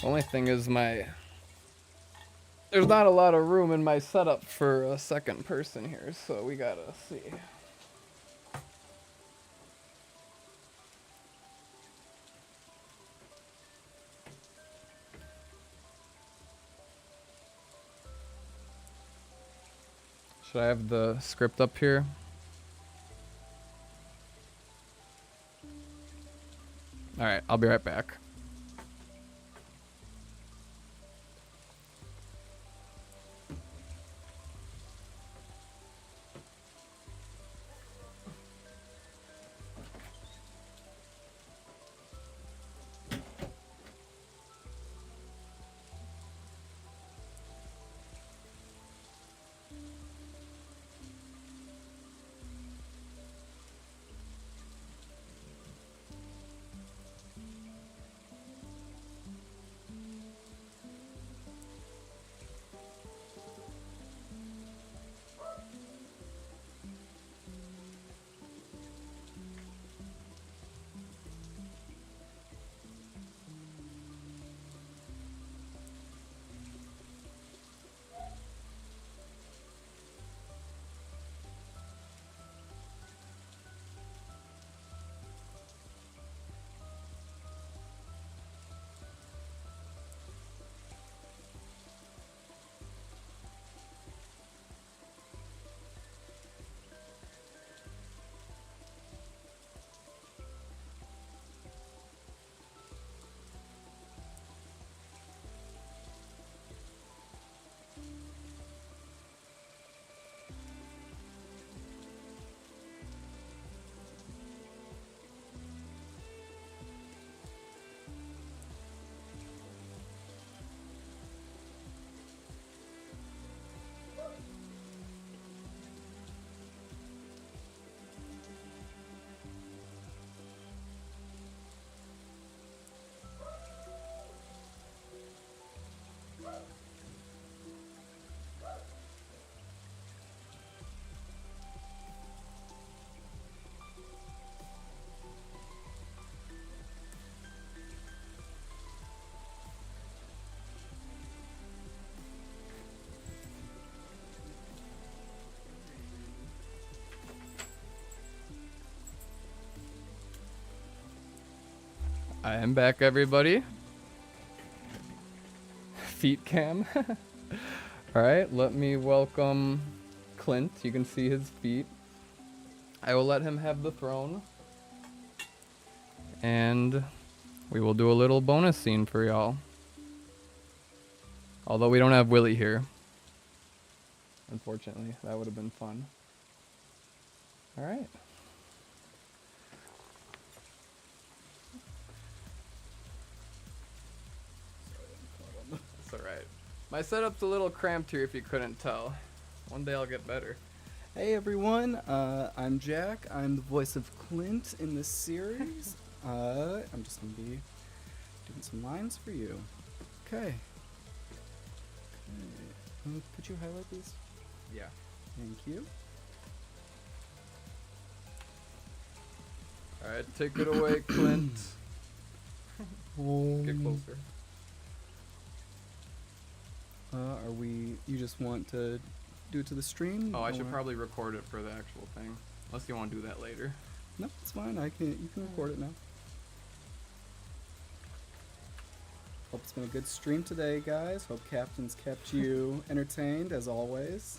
Only thing is there's not a lot of room in my setup for a second person here, so we gotta see. Should I have the script up here? Alright, I'll be right back. I am back, everybody. Feet cam. Alright, let me welcome Clint. You can see his feet. I will let him have the throne. And we will do a little bonus scene for y'all. Although we don't have Willie here. Unfortunately, that would have been fun. Alright. It's alright. My setup's a little cramped here if you couldn't tell. One day I'll get better. Hey everyone, I'm Jack. I'm the voice of Clint in this series. I'm just gonna be doing some lines for you. Okay. Could you highlight these? Yeah. Thank you. Alright, take it away, Clint. Get closer. You just want to do it to the stream? Oh, I Don't should wanna- probably record it for the actual thing. Unless you want to do that later. No, it's fine. You can record it now. Hope it's been a good stream today, guys. Hope Captain's kept you entertained as always.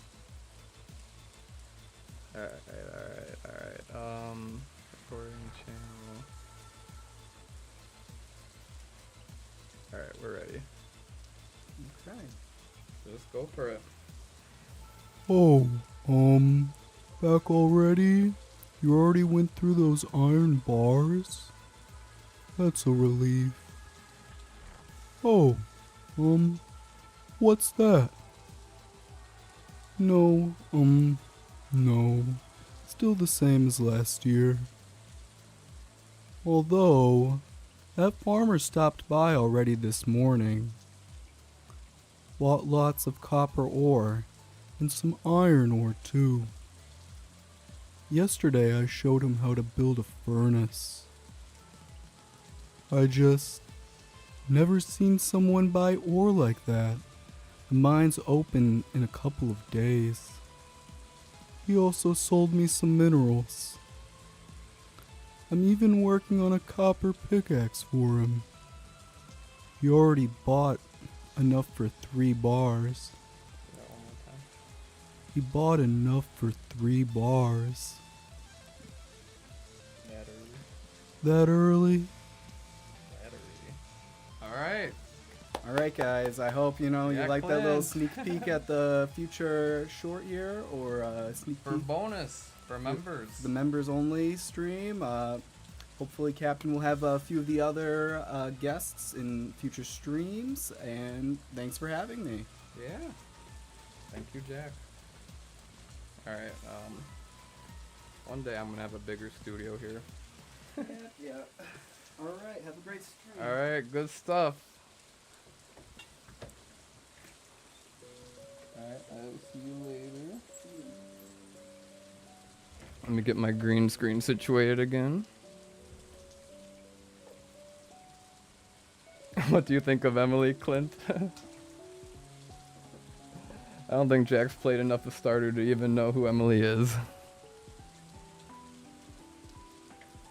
Alright. Recording channel. Alright, we're ready. Okay. Let's go for it. Oh, back already? You already went through those iron bars? That's a relief. Oh, what's that? No, no. Still the same as last year. Although, that farmer stopped by already this morning. Bought lots of copper ore, and some iron ore too. Yesterday I showed him how to build a furnace. I just never seen someone buy ore like that. The mine's open in a couple of days. He also sold me some minerals. I'm even working on a copper pickaxe for him. He already bought enough for 3 bars. He bought enough for 3 bars. That early? Alright. All right, guys. I hope you like that little Clint. sneak peek at the future short year or sneak For peek bonus, for members. the members only stream. Hopefully, Captain will have a few of the other guests in future streams. And thanks for having me. Yeah. Thank you, Jack. Alright, one day I'm gonna have a bigger studio here. Yeah. All right. Have a great stream. Alright, good stuff. Alright, I'll see you later. Let me get my green screen situated again. What do you think of Emily, Clint? I don't think Jack's played enough of Starter to even know who Emily is.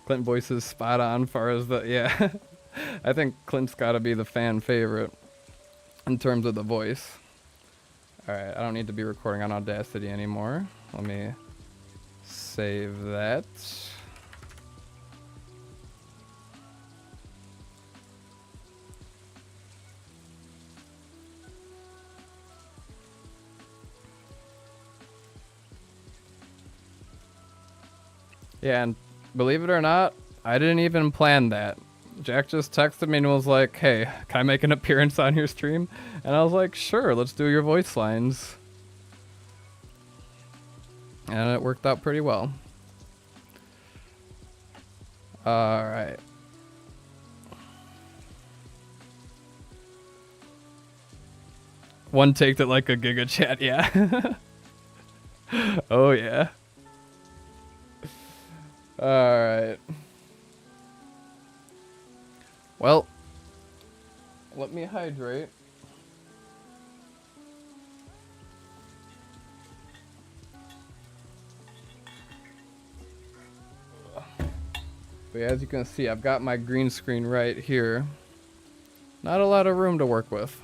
Clint voice is spot on far as the, yeah. I think Clint's gotta be the fan favorite in terms of the voice. Alright, I don't need to be recording on Audacity anymore. Let me save that. Yeah, and believe it or not, I didn't even plan that. Jack just texted me and was like, hey, can I make an appearance on your stream? And I was like, sure, let's do your voice lines. And it worked out pretty well. Alright. One take it like a giga chat, yeah. Oh yeah. Alright. Well, let me hydrate. But yeah, as you can see, I've got my green screen right here. Not a lot of room to work with.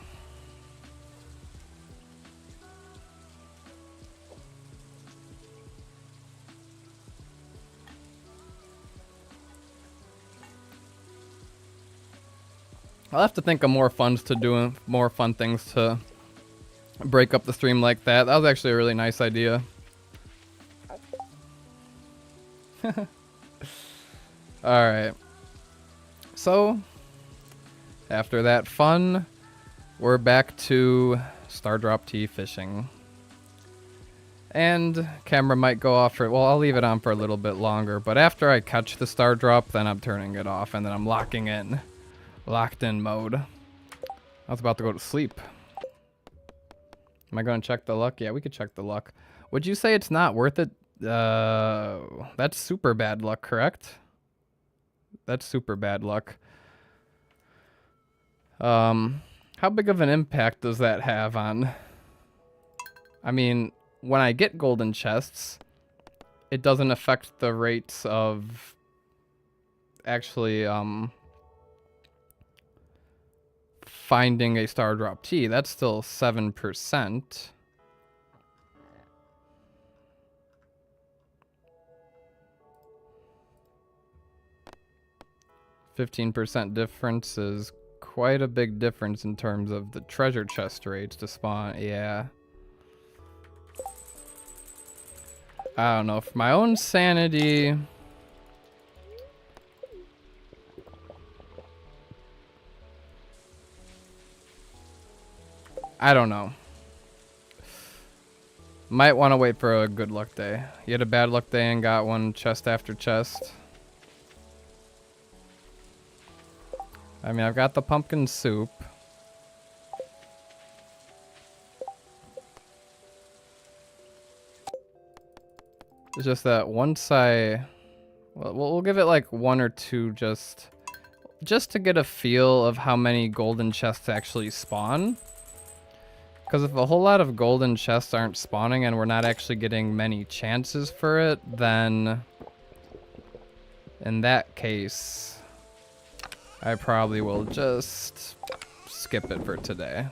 I'll have to think of more funds to do, more fun things to break up the stream like that. That was actually a really nice idea. Alright. So, after that fun, we're back to Stardrop Tea fishing. And camera might go off for, well, I'll leave it on for a little bit longer, but after I catch the Stardrop, then I'm turning it off and then I'm locking in. Locked in mode. I was about to go to sleep. Am I going to check the luck? Yeah, we could check the luck. Would you say it's not worth it? That's super bad luck, correct? That's super bad luck. How big of an impact does that have on... I mean, when I get golden chests, it doesn't affect the rates of actually, finding a Stardrop Tea. That's still 7%. 15% difference is quite a big difference in terms of the treasure chest rates to spawn. Yeah. I don't know. For my own sanity... I don't know. Might want to wait for a good luck day. You had a bad luck day and got one chest after chest. I mean, I've got the pumpkin soup. It's just that once I... Well, we'll give it like 1 or 2 just to get a feel of how many golden chests actually spawn. Because if a whole lot of golden chests aren't spawning and we're not actually getting many chances for it, then in that case, I probably will just skip it for today.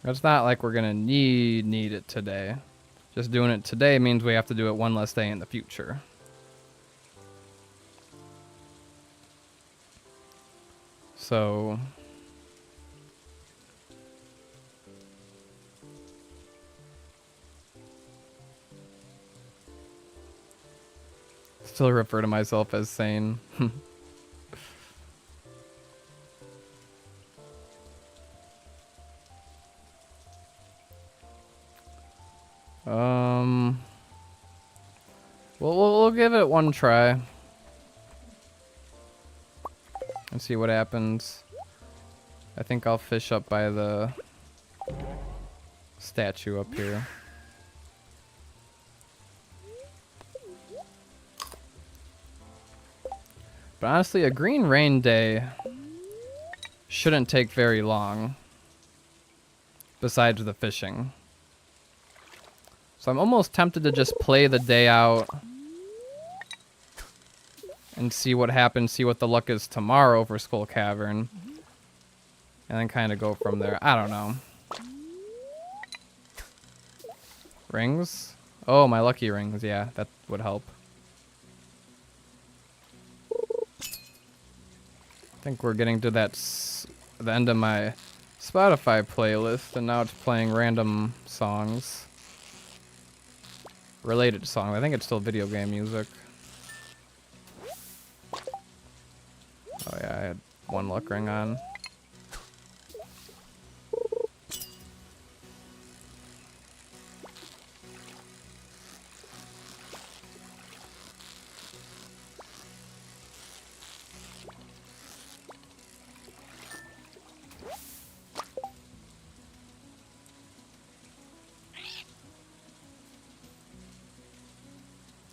It's not like we're gonna need it today. Just doing it today means we have to do it one less day in the future. So... Still refer to myself as sane. We'll give it one try and see what happens. I think I'll fish up by the statue up here. But honestly, a green rain day shouldn't take very long, besides the fishing. So I'm almost tempted to just play the day out and see what happens, see what the luck is tomorrow for Skull Cavern, and then kind of go from there. I don't know. Rings? Oh, my lucky rings. Yeah, that would help. I think we're getting to the end of my Spotify playlist, and now it's playing random songs. Related songs. I think it's still video game music. Oh yeah, I had one luck ring on.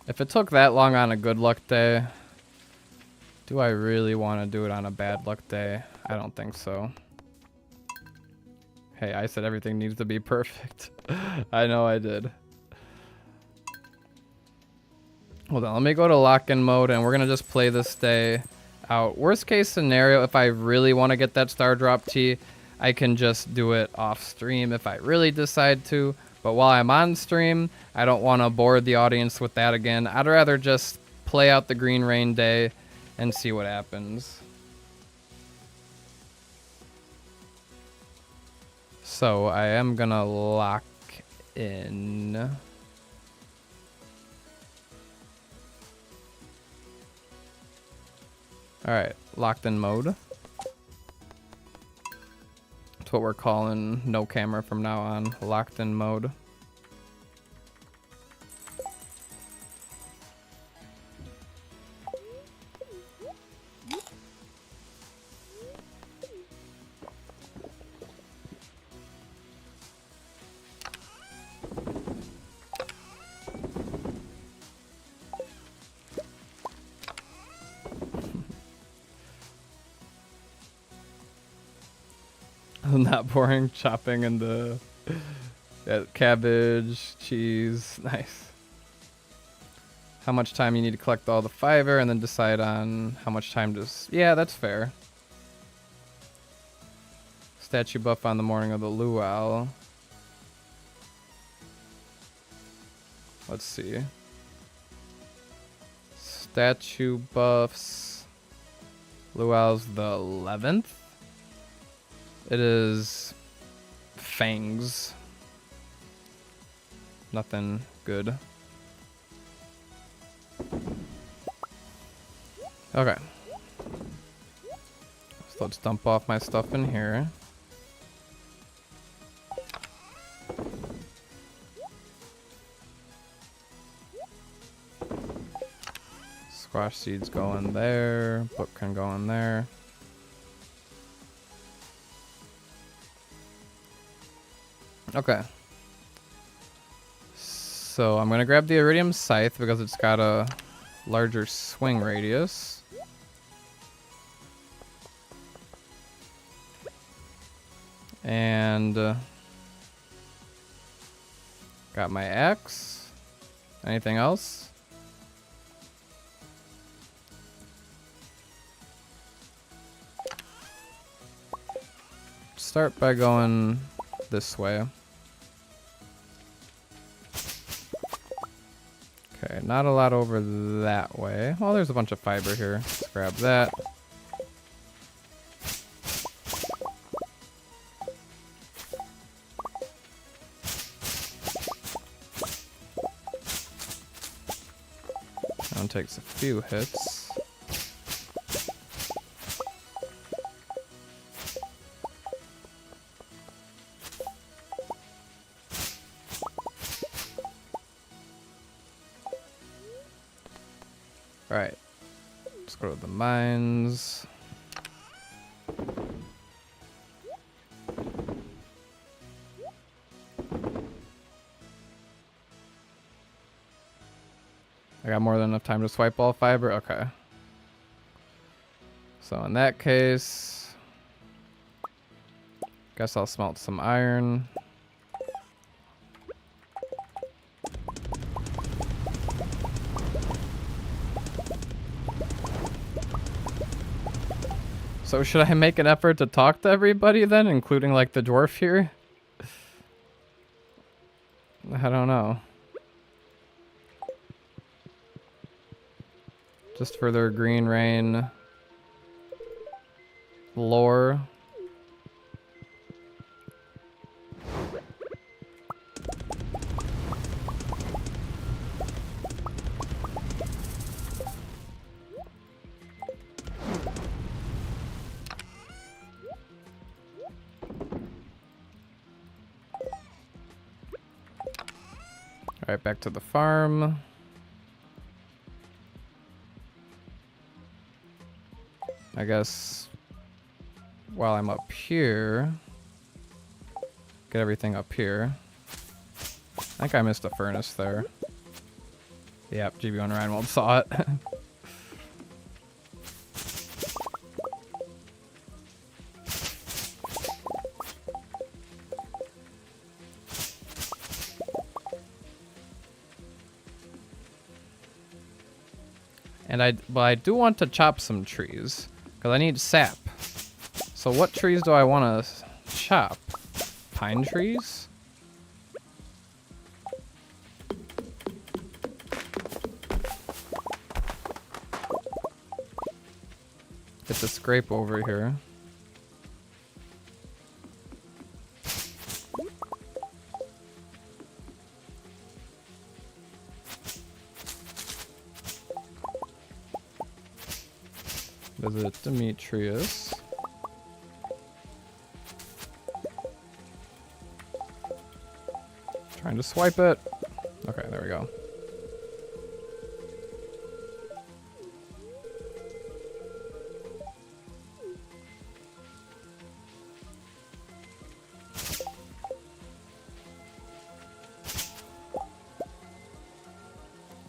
If it took that long on a good luck day, do I really want to do it on a bad luck day? I don't think so. Hey, I said everything needs to be perfect. I know I did. Hold on, let me go to lock-in mode, and we're going to just play this day out. Worst case scenario, if I really want to get that Stardrop Tea, I can just do it off stream if I really decide to. But while I'm on stream, I don't want to bore the audience with that again. I'd rather just play out the green rain day and see what happens. So I am gonna lock in. Alright, locked in mode. That's what we're calling no camera from now on. Locked in mode. Not boring, chopping in the cabbage, cheese, nice. How much time you need to collect all the fiber and then decide on how much time to... Yeah, that's fair. Statue buff on the morning of the luau. Let's see. Statue buffs. Blue Owl's the 11th. It is Fangs. Nothing good. Okay. So let's dump off my stuff in here. Squash seeds go in there. Book can go in there. Okay. So I'm going to grab the Iridium Scythe because it's got a larger swing radius. And got my axe. Anything else? Start by going this way. Okay, not a lot over that way. Well, there's a bunch of fiber here. Let's grab that. That one takes a few hits. Alright, let's go to the mines. I got more than enough time to swipe all fiber? Okay. So in that case, guess I'll smelt some iron. So should I make an effort to talk to everybody then, including like the dwarf here? I don't know. Just for their green rain lore. Alright, back to the farm. I guess while I'm up here, get everything up here. I think I missed a furnace there. Yep, GB1 Reinwald saw it. But I do want to chop some trees because I need sap. So what trees do I want to chop? Pine trees? Get the scrape over here. Visit Demetrius. Trying to swipe it. Okay, there we go.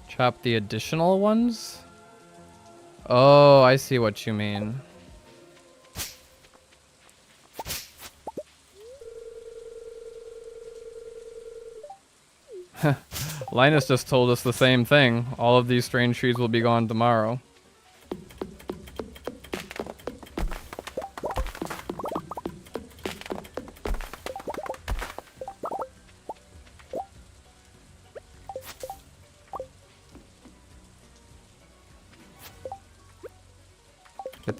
Chop the additional ones? Oh, I see what you mean. Linus just told us the same thing. All of these strange trees will be gone tomorrow.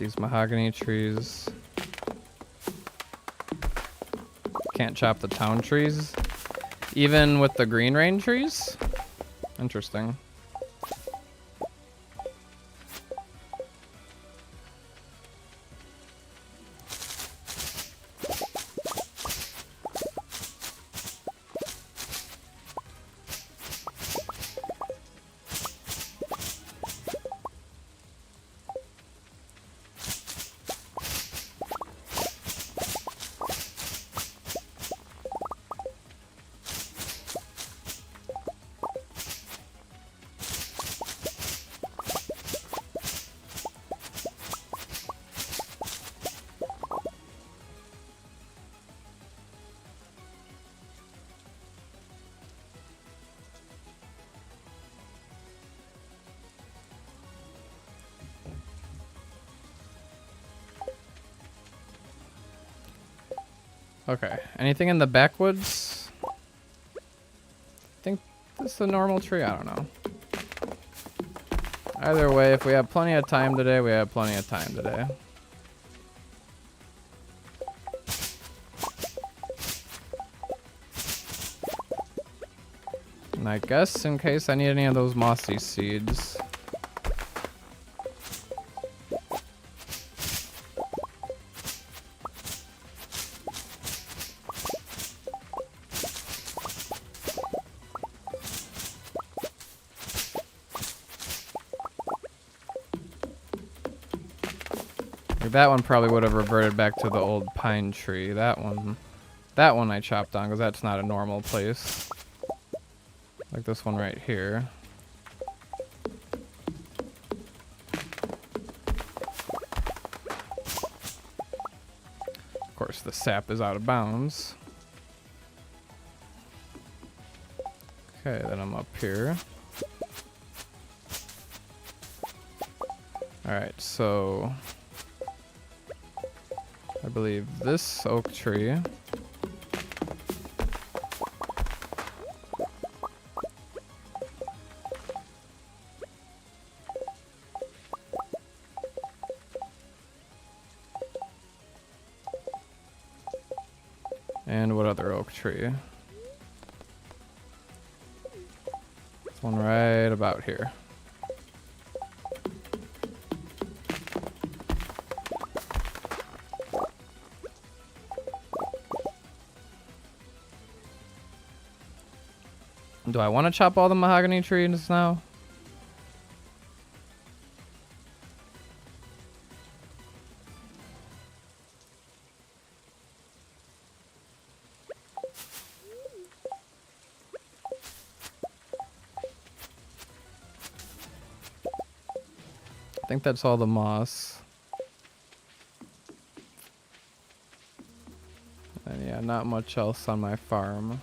these mahogany trees. Can't chop the town trees. Even with the green rain trees? Interesting. Okay, anything in the backwoods? I think this is a normal tree, I don't know. Either way, if we have plenty of time today, we have plenty of time today. And I guess in case I need any of those mossy seeds. That one probably would have reverted back to the old pine tree. That one I chopped on because that's not a normal place. Like this one right here. Of course, the sap is out of bounds. Okay, then I'm up here. Alright, so I believe this oak tree and what other oak tree? This one right about here. Do I want to chop all the mahogany trees now? I think that's all the moss. And yeah, not much else on my farm.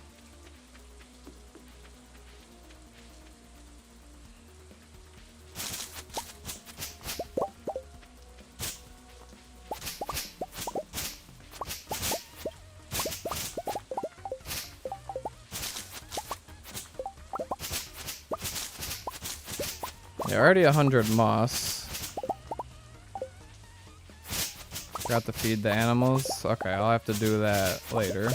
Yeah, already 100 moss. Forgot to feed the animals. Okay, I'll have to do that later.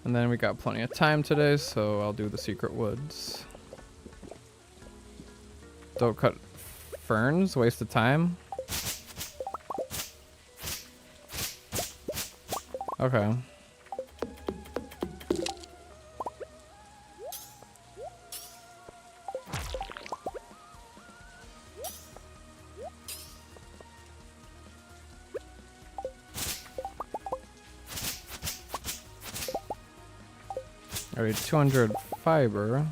And then we got plenty of time today, so I'll do the secret woods. Don't cut ferns, waste of time. Okay. Alright, 200 fiber.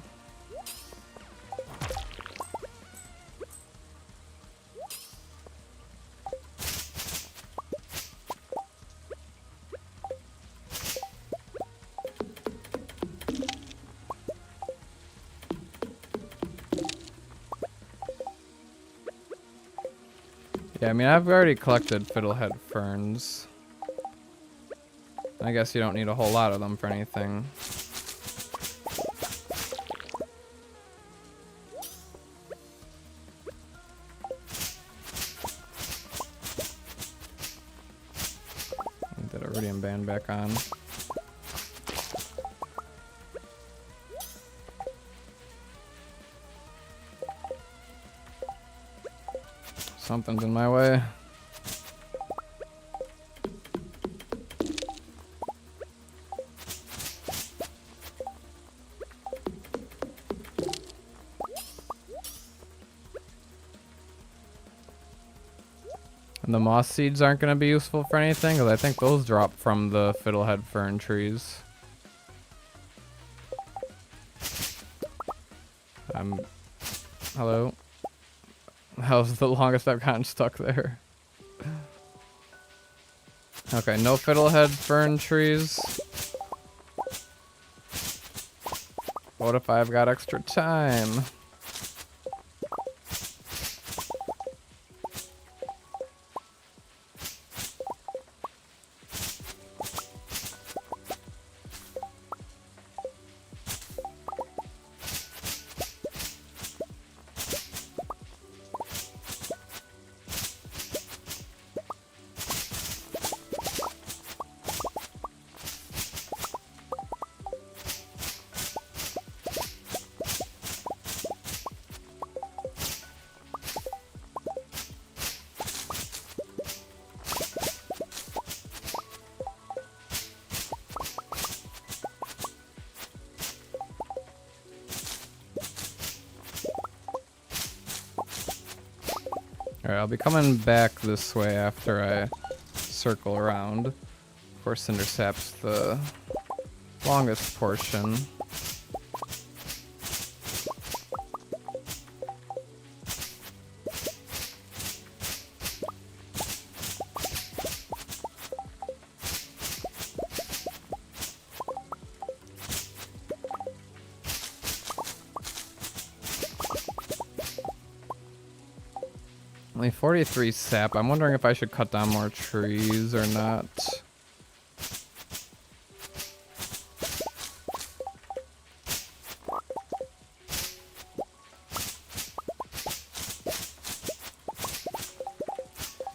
Yeah, I mean, I've already collected fiddlehead ferns. I guess you don't need a whole lot of them for anything. Get that iridium band back on. Something's in my way. And the moss seeds aren't going to be useful for anything, because I think those drop from the fiddlehead fern trees. Hello? That was the longest I've gotten stuck there. Okay, no fiddlehead fern trees. What if I've got extra time? Alright, I'll be coming back this way after I circle around. Of course, Cinder Sap's the longest portion. Only 43 sap. I'm wondering if I should cut down more trees or not.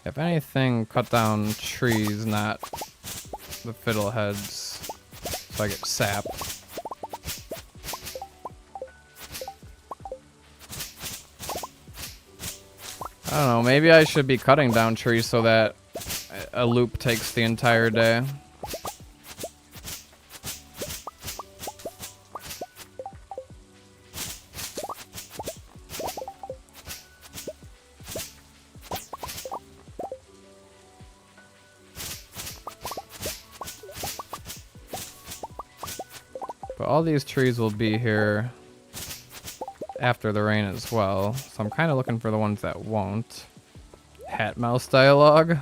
If anything, cut down trees, not the fiddleheads, so I get sap. I don't know, maybe I should be cutting down trees so that a loop takes the entire day. But all these trees will be here after the rain as well, so I'm kind of looking for the ones that won't. Hat mouse dialogue.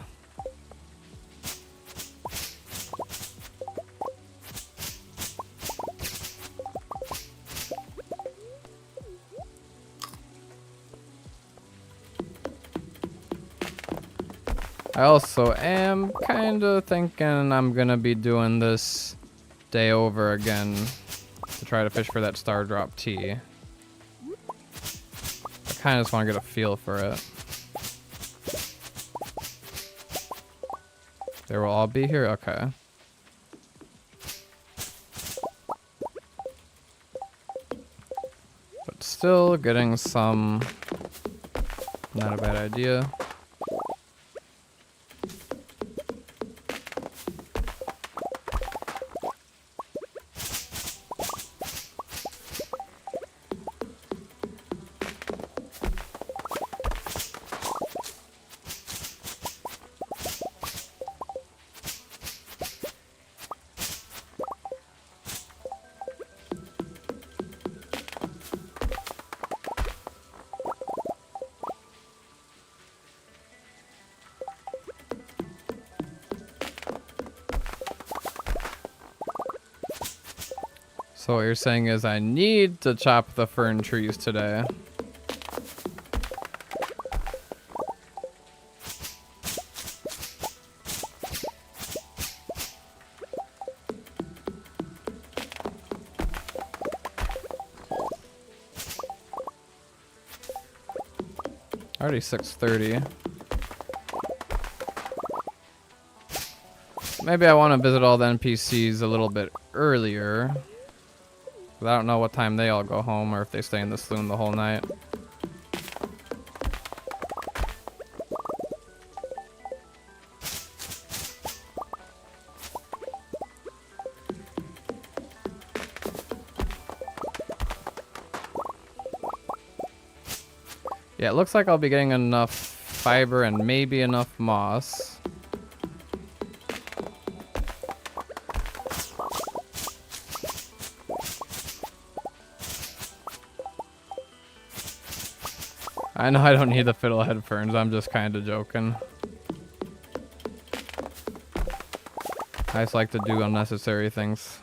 I also am kind of thinking I'm gonna be doing this day over again to try to fish for that Stardrop Tea. I kind of just want to get a feel for it. They will all be here? Okay. But still getting some... Not a bad idea. So what you're saying is I need to chop the fern trees today. Already 6:30. Maybe I want to visit all the NPCs a little bit earlier. But I don't know what time they all go home or if they stay in the saloon the whole night. Yeah, it looks like I'll be getting enough fiber and maybe enough moss. I know I don't need the fiddlehead ferns, I'm just kind of joking. I just like to do unnecessary things.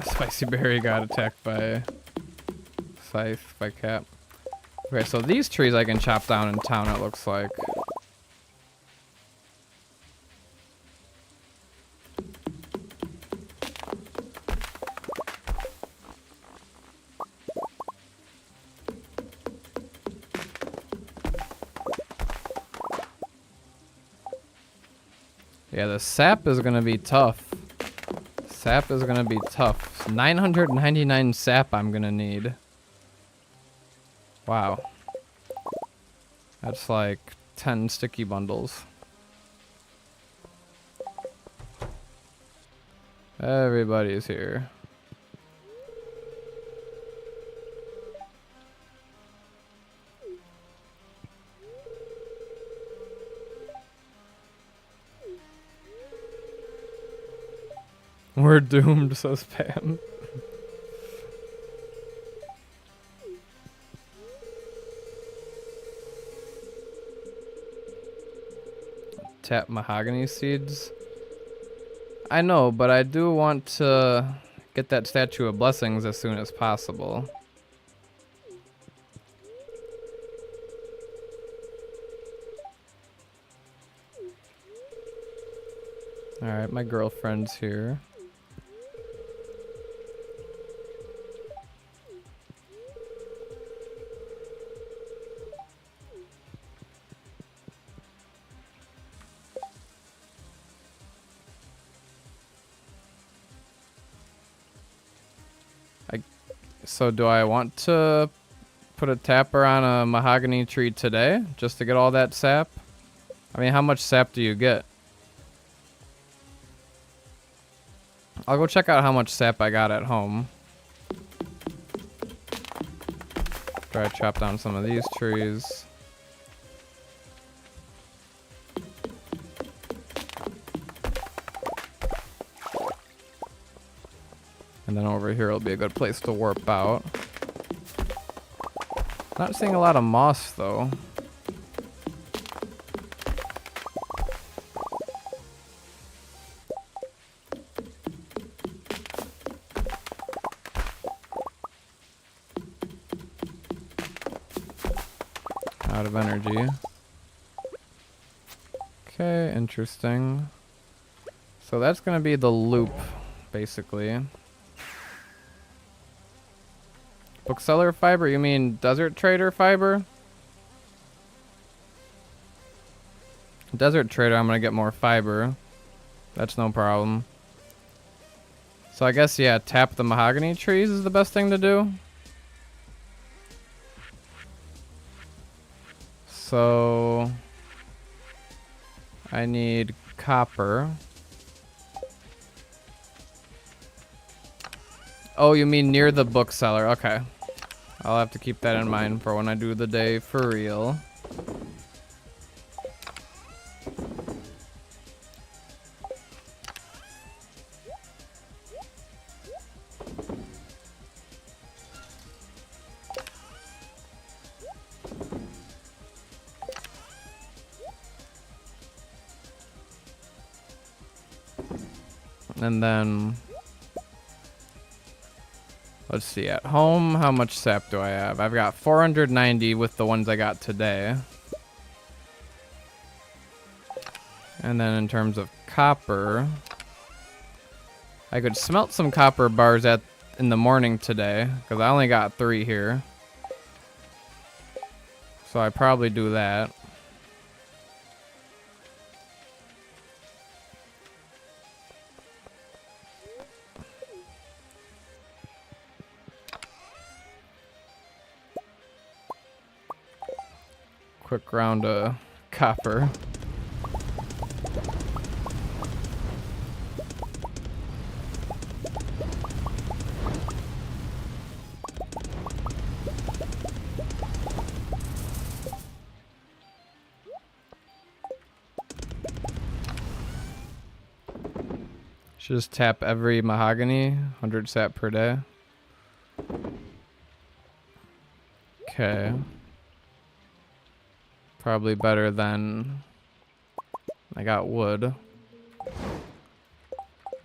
Spicy Berry got attacked by Scythe, by Cap. Okay, so these trees I can chop down in town, it looks like. Yeah, the sap is gonna be tough. Sap is gonna be tough. 999 sap I'm gonna need. Wow. That's like 10 sticky bundles. Everybody's here. We're doomed, says Pam. Tap mahogany seeds. I know, but I do want to get that statue of blessings as soon as possible. Alright, my girlfriend's here. So do I want to put a tapper on a mahogany tree today just to get all that sap? I mean, how much sap do you get? I'll go check out how much sap I got at home. Try to chop down some of these trees. And then over here will be a good place to warp out. Not seeing a lot of moss though. Out of energy. Okay, interesting. So that's gonna be the loop, basically. Bookseller fiber? You mean desert trader fiber? Desert trader, I'm gonna get more fiber. That's no problem. So I guess, yeah, tap the mahogany trees is the best thing to do. So I need copper. Oh, you mean near the bookseller. Okay. I'll have to keep that in mind for when I do the day for real. And then, let's see, at home, how much sap do I have? I've got 490 with the ones I got today. And then in terms of copper, I could smelt some copper bars in the morning today, because I only got 3 here. So I probably do that. Quick round of copper. Should just tap every mahogany, 100 sap per day. Okay. Probably better than I got wood.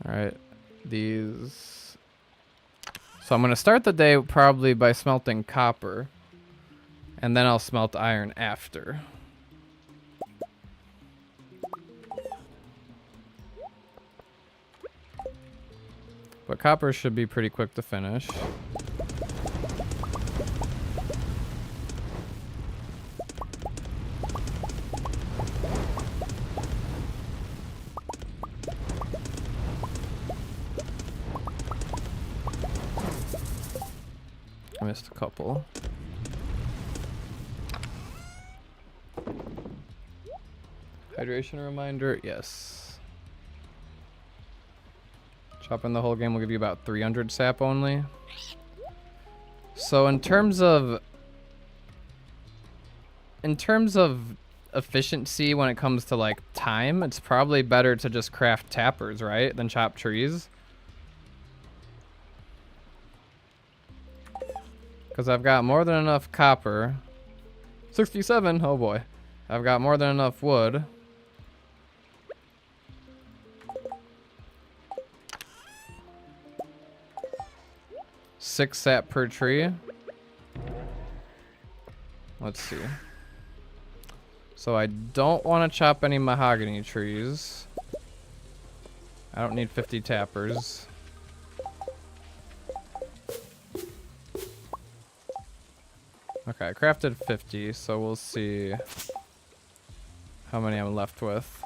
Alright, these. So I'm going to start the day probably by smelting copper. And then I'll smelt iron after. But copper should be pretty quick to finish. I missed a couple. Hydration reminder, yes. Chopping the whole game will give you about 300 sap only. So in terms of efficiency when it comes to like time, it's probably better to just craft tappers, right? Than chop trees. Because I've got more than enough copper. 67, oh boy. I've got more than enough wood. Six sap per tree. Let's see. So I don't want to chop any mahogany trees. I don't need 50 tappers. Okay, I crafted 50, so we'll see how many I'm left with.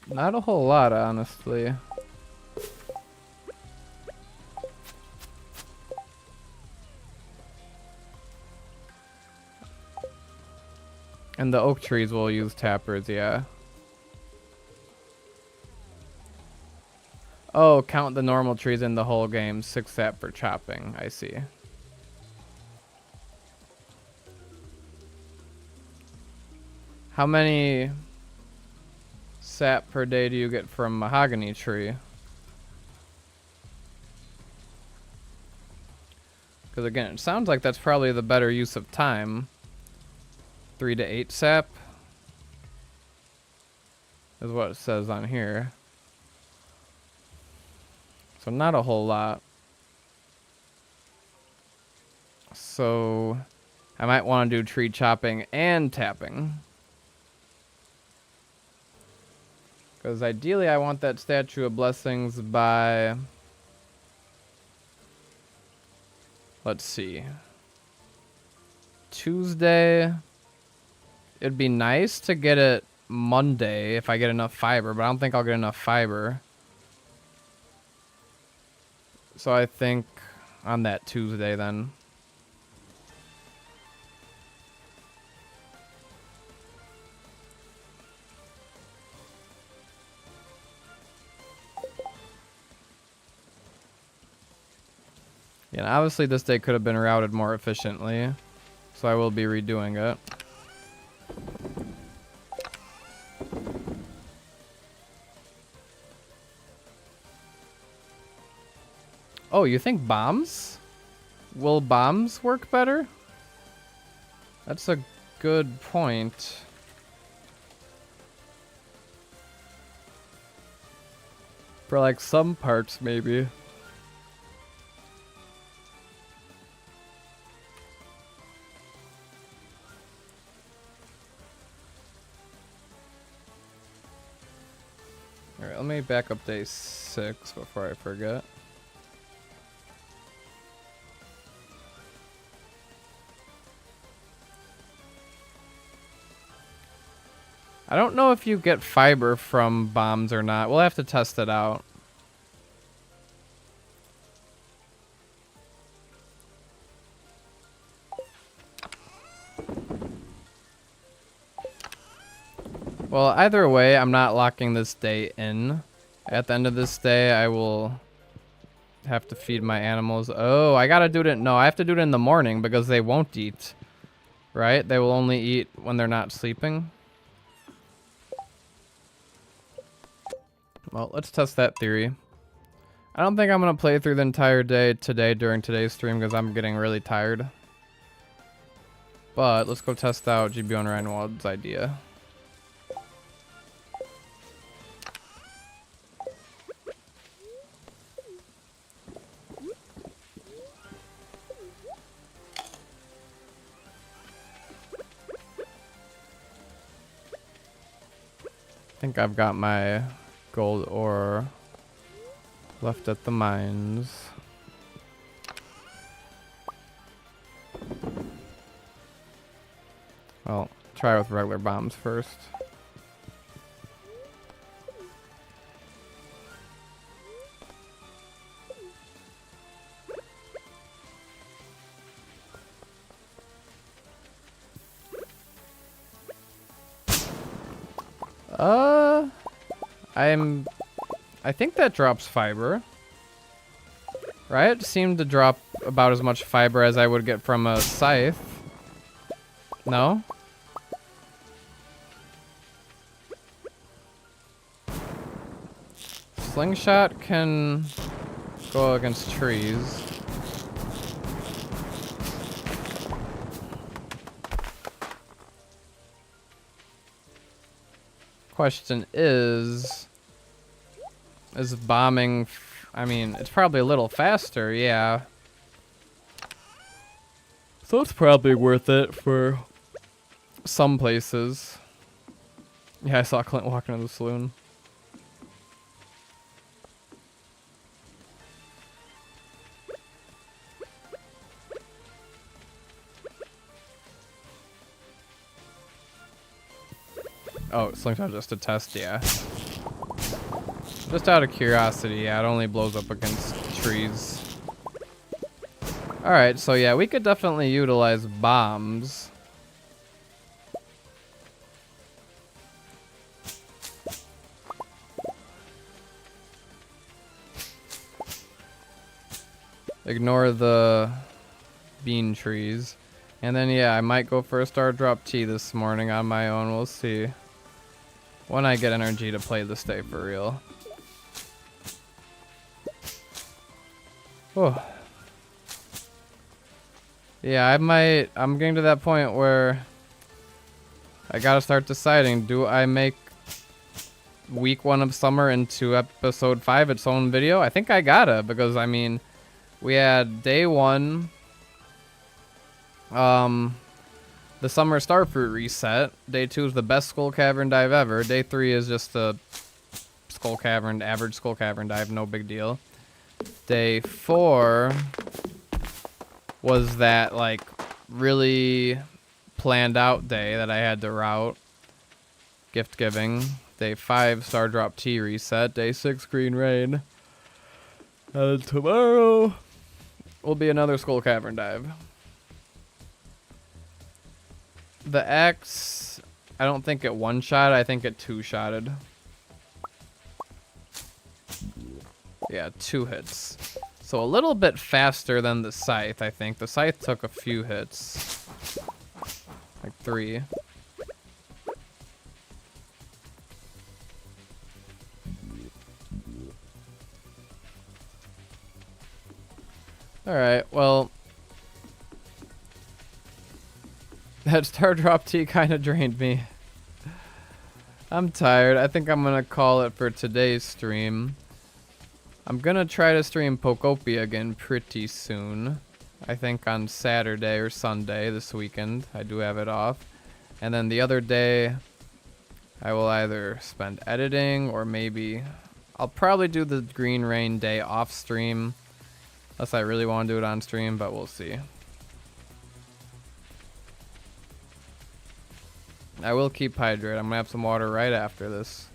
Not a whole lot, honestly. And the oak trees will use tappers, yeah. Oh, count the normal trees in the whole game. 6 sap for chopping. I see. How many sap per day do you get from mahogany tree? Because again, it sounds like that's probably the better use of time. 3 to 8 sap is what it says on here. So not a whole lot. So I might want to do tree chopping and tapping. Because ideally I want that Statue of Blessings by... let's see. Tuesday. It'd be nice to get it Monday if I get enough fiber, but I don't think I'll get enough fiber. So I think on that Tuesday then. Yeah, and obviously this day could have been routed more efficiently, so I will be redoing it. Oh, you think bombs? Will bombs work better? That's a good point. For like some parts, maybe. Alright, let me back up day 6 before I forget. I don't know if you get fiber from bombs or not. We'll have to test it out. Well, either way, I'm not locking this day in. At the end of this day, I will have to feed my animals. Oh, I gotta do it. No, I have to do it in the morning because they won't eat. Right? They will only eat when they're not sleeping. Well, let's test that theory. I don't think I'm going to play through the entire day today during today's stream because I'm getting really tired. But let's go test out GBO and Reinwald's idea. I think I've got my gold ore left at the mines. Well, try with regular bombs first. I think that drops fiber. Right? It seemed to drop about as much fiber as I would get from a scythe. No? Slingshot can go against trees. Question is bombing, I mean, it's probably a little faster, yeah. So it's probably worth it for some places. Yeah, I saw Clint walking into the saloon. Oh, slingshot just to test, yeah. Just out of curiosity, yeah, it only blows up against trees. Alright, so yeah, we could definitely utilize bombs. Ignore the bean trees. And then, yeah, I might go for a Stardrop Tea this morning on my own. We'll see. When I get energy to play this day for real. Oh. Yeah, I'm getting to that point where I gotta start deciding, do I make week 1 of summer into episode 5 its own video? I think I gotta, because I mean, we had day 1, the summer starfruit reset. Day 2 is the best skull cavern dive ever. Day 3 is just the skull cavern, average skull cavern dive, no big deal. Day 4 was that like really planned out day that I had to route. Gift giving. Day 5 Stardrop Tea reset. Day 6 Green Rain. Tomorrow will be another Skull Cavern dive. The X, I don't think it one-shot. I think it two-shotted. Yeah, 2 hits. So a little bit faster than the Scythe, I think. The Scythe took a few hits. Like 3. Alright, well... that Stardrop Tea kind of drained me. I'm tired. I think I'm going to call it for today's stream. I'm going to try to stream Pokopia again pretty soon. I think on Saturday or Sunday this weekend. I do have it off. And then the other day, I will either spend editing or maybe... I'll probably do the Green Rain day off stream. Unless I really want to do it on stream, but we'll see. I will keep hydrated. I'm going to have some water right after this.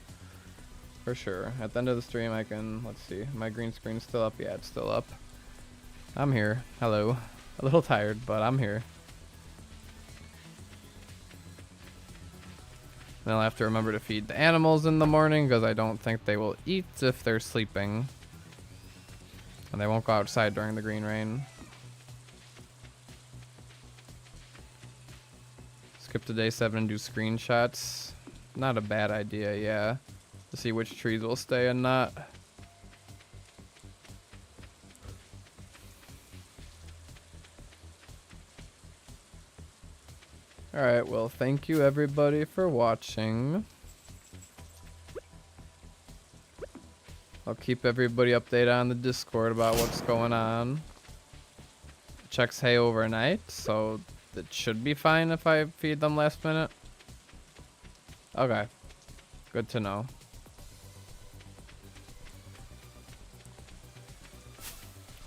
For sure. At the end of the stream, I can... Let's see. My green screen's still up? Yeah, it's still up. I'm here. Hello. A little tired, but I'm here. Then I'll have to remember to feed the animals in the morning, because I don't think they will eat if they're sleeping. And they won't go outside during the Green Rain. Skip to day 7 and do screenshots. Not a bad idea, yeah. To see which trees will stay and not. Alright, well, thank you everybody for watching. I'll keep everybody updated on the Discord about what's going on. Checks hay overnight, so it should be fine if I feed them last minute. Okay. Good to know.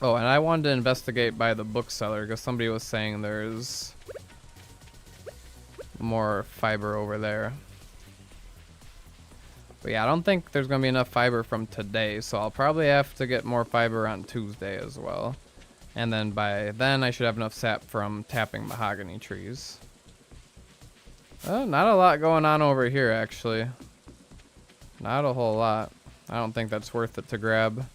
Oh, and I wanted to investigate by the bookseller because somebody was saying there's more fiber over there. But yeah, I don't think there's going to be enough fiber from today, so I'll probably have to get more fiber on Tuesday as well. And then by then I should have enough sap from tapping mahogany trees. Not a lot going on over here, actually. Not a whole lot. I don't think that's worth it to grab.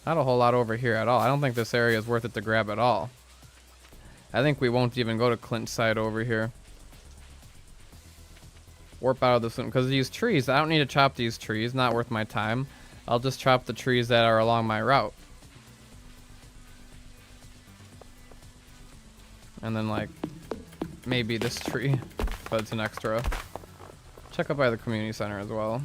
Not a whole lot over here at all. I don't think this area is worth it to grab at all. I think we won't even go to Clint's side over here. Warp out of this one. Because these trees, I don't need to chop these trees. Not worth my time. I'll just chop the trees that are along my route. And then, like, maybe this tree. But it's an extra. Check out by the community center as well.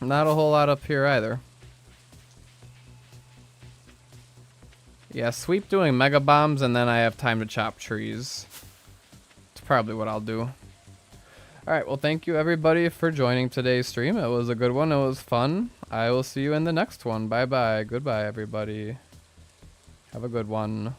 Not a whole lot up here either. Yeah, sweep doing mega bombs and then I have time to chop trees. It's probably what I'll do. Alright, well thank you everybody for joining today's stream. It was a good one. It was fun. I will see you in the next one. Bye bye. Goodbye everybody. Have a good one.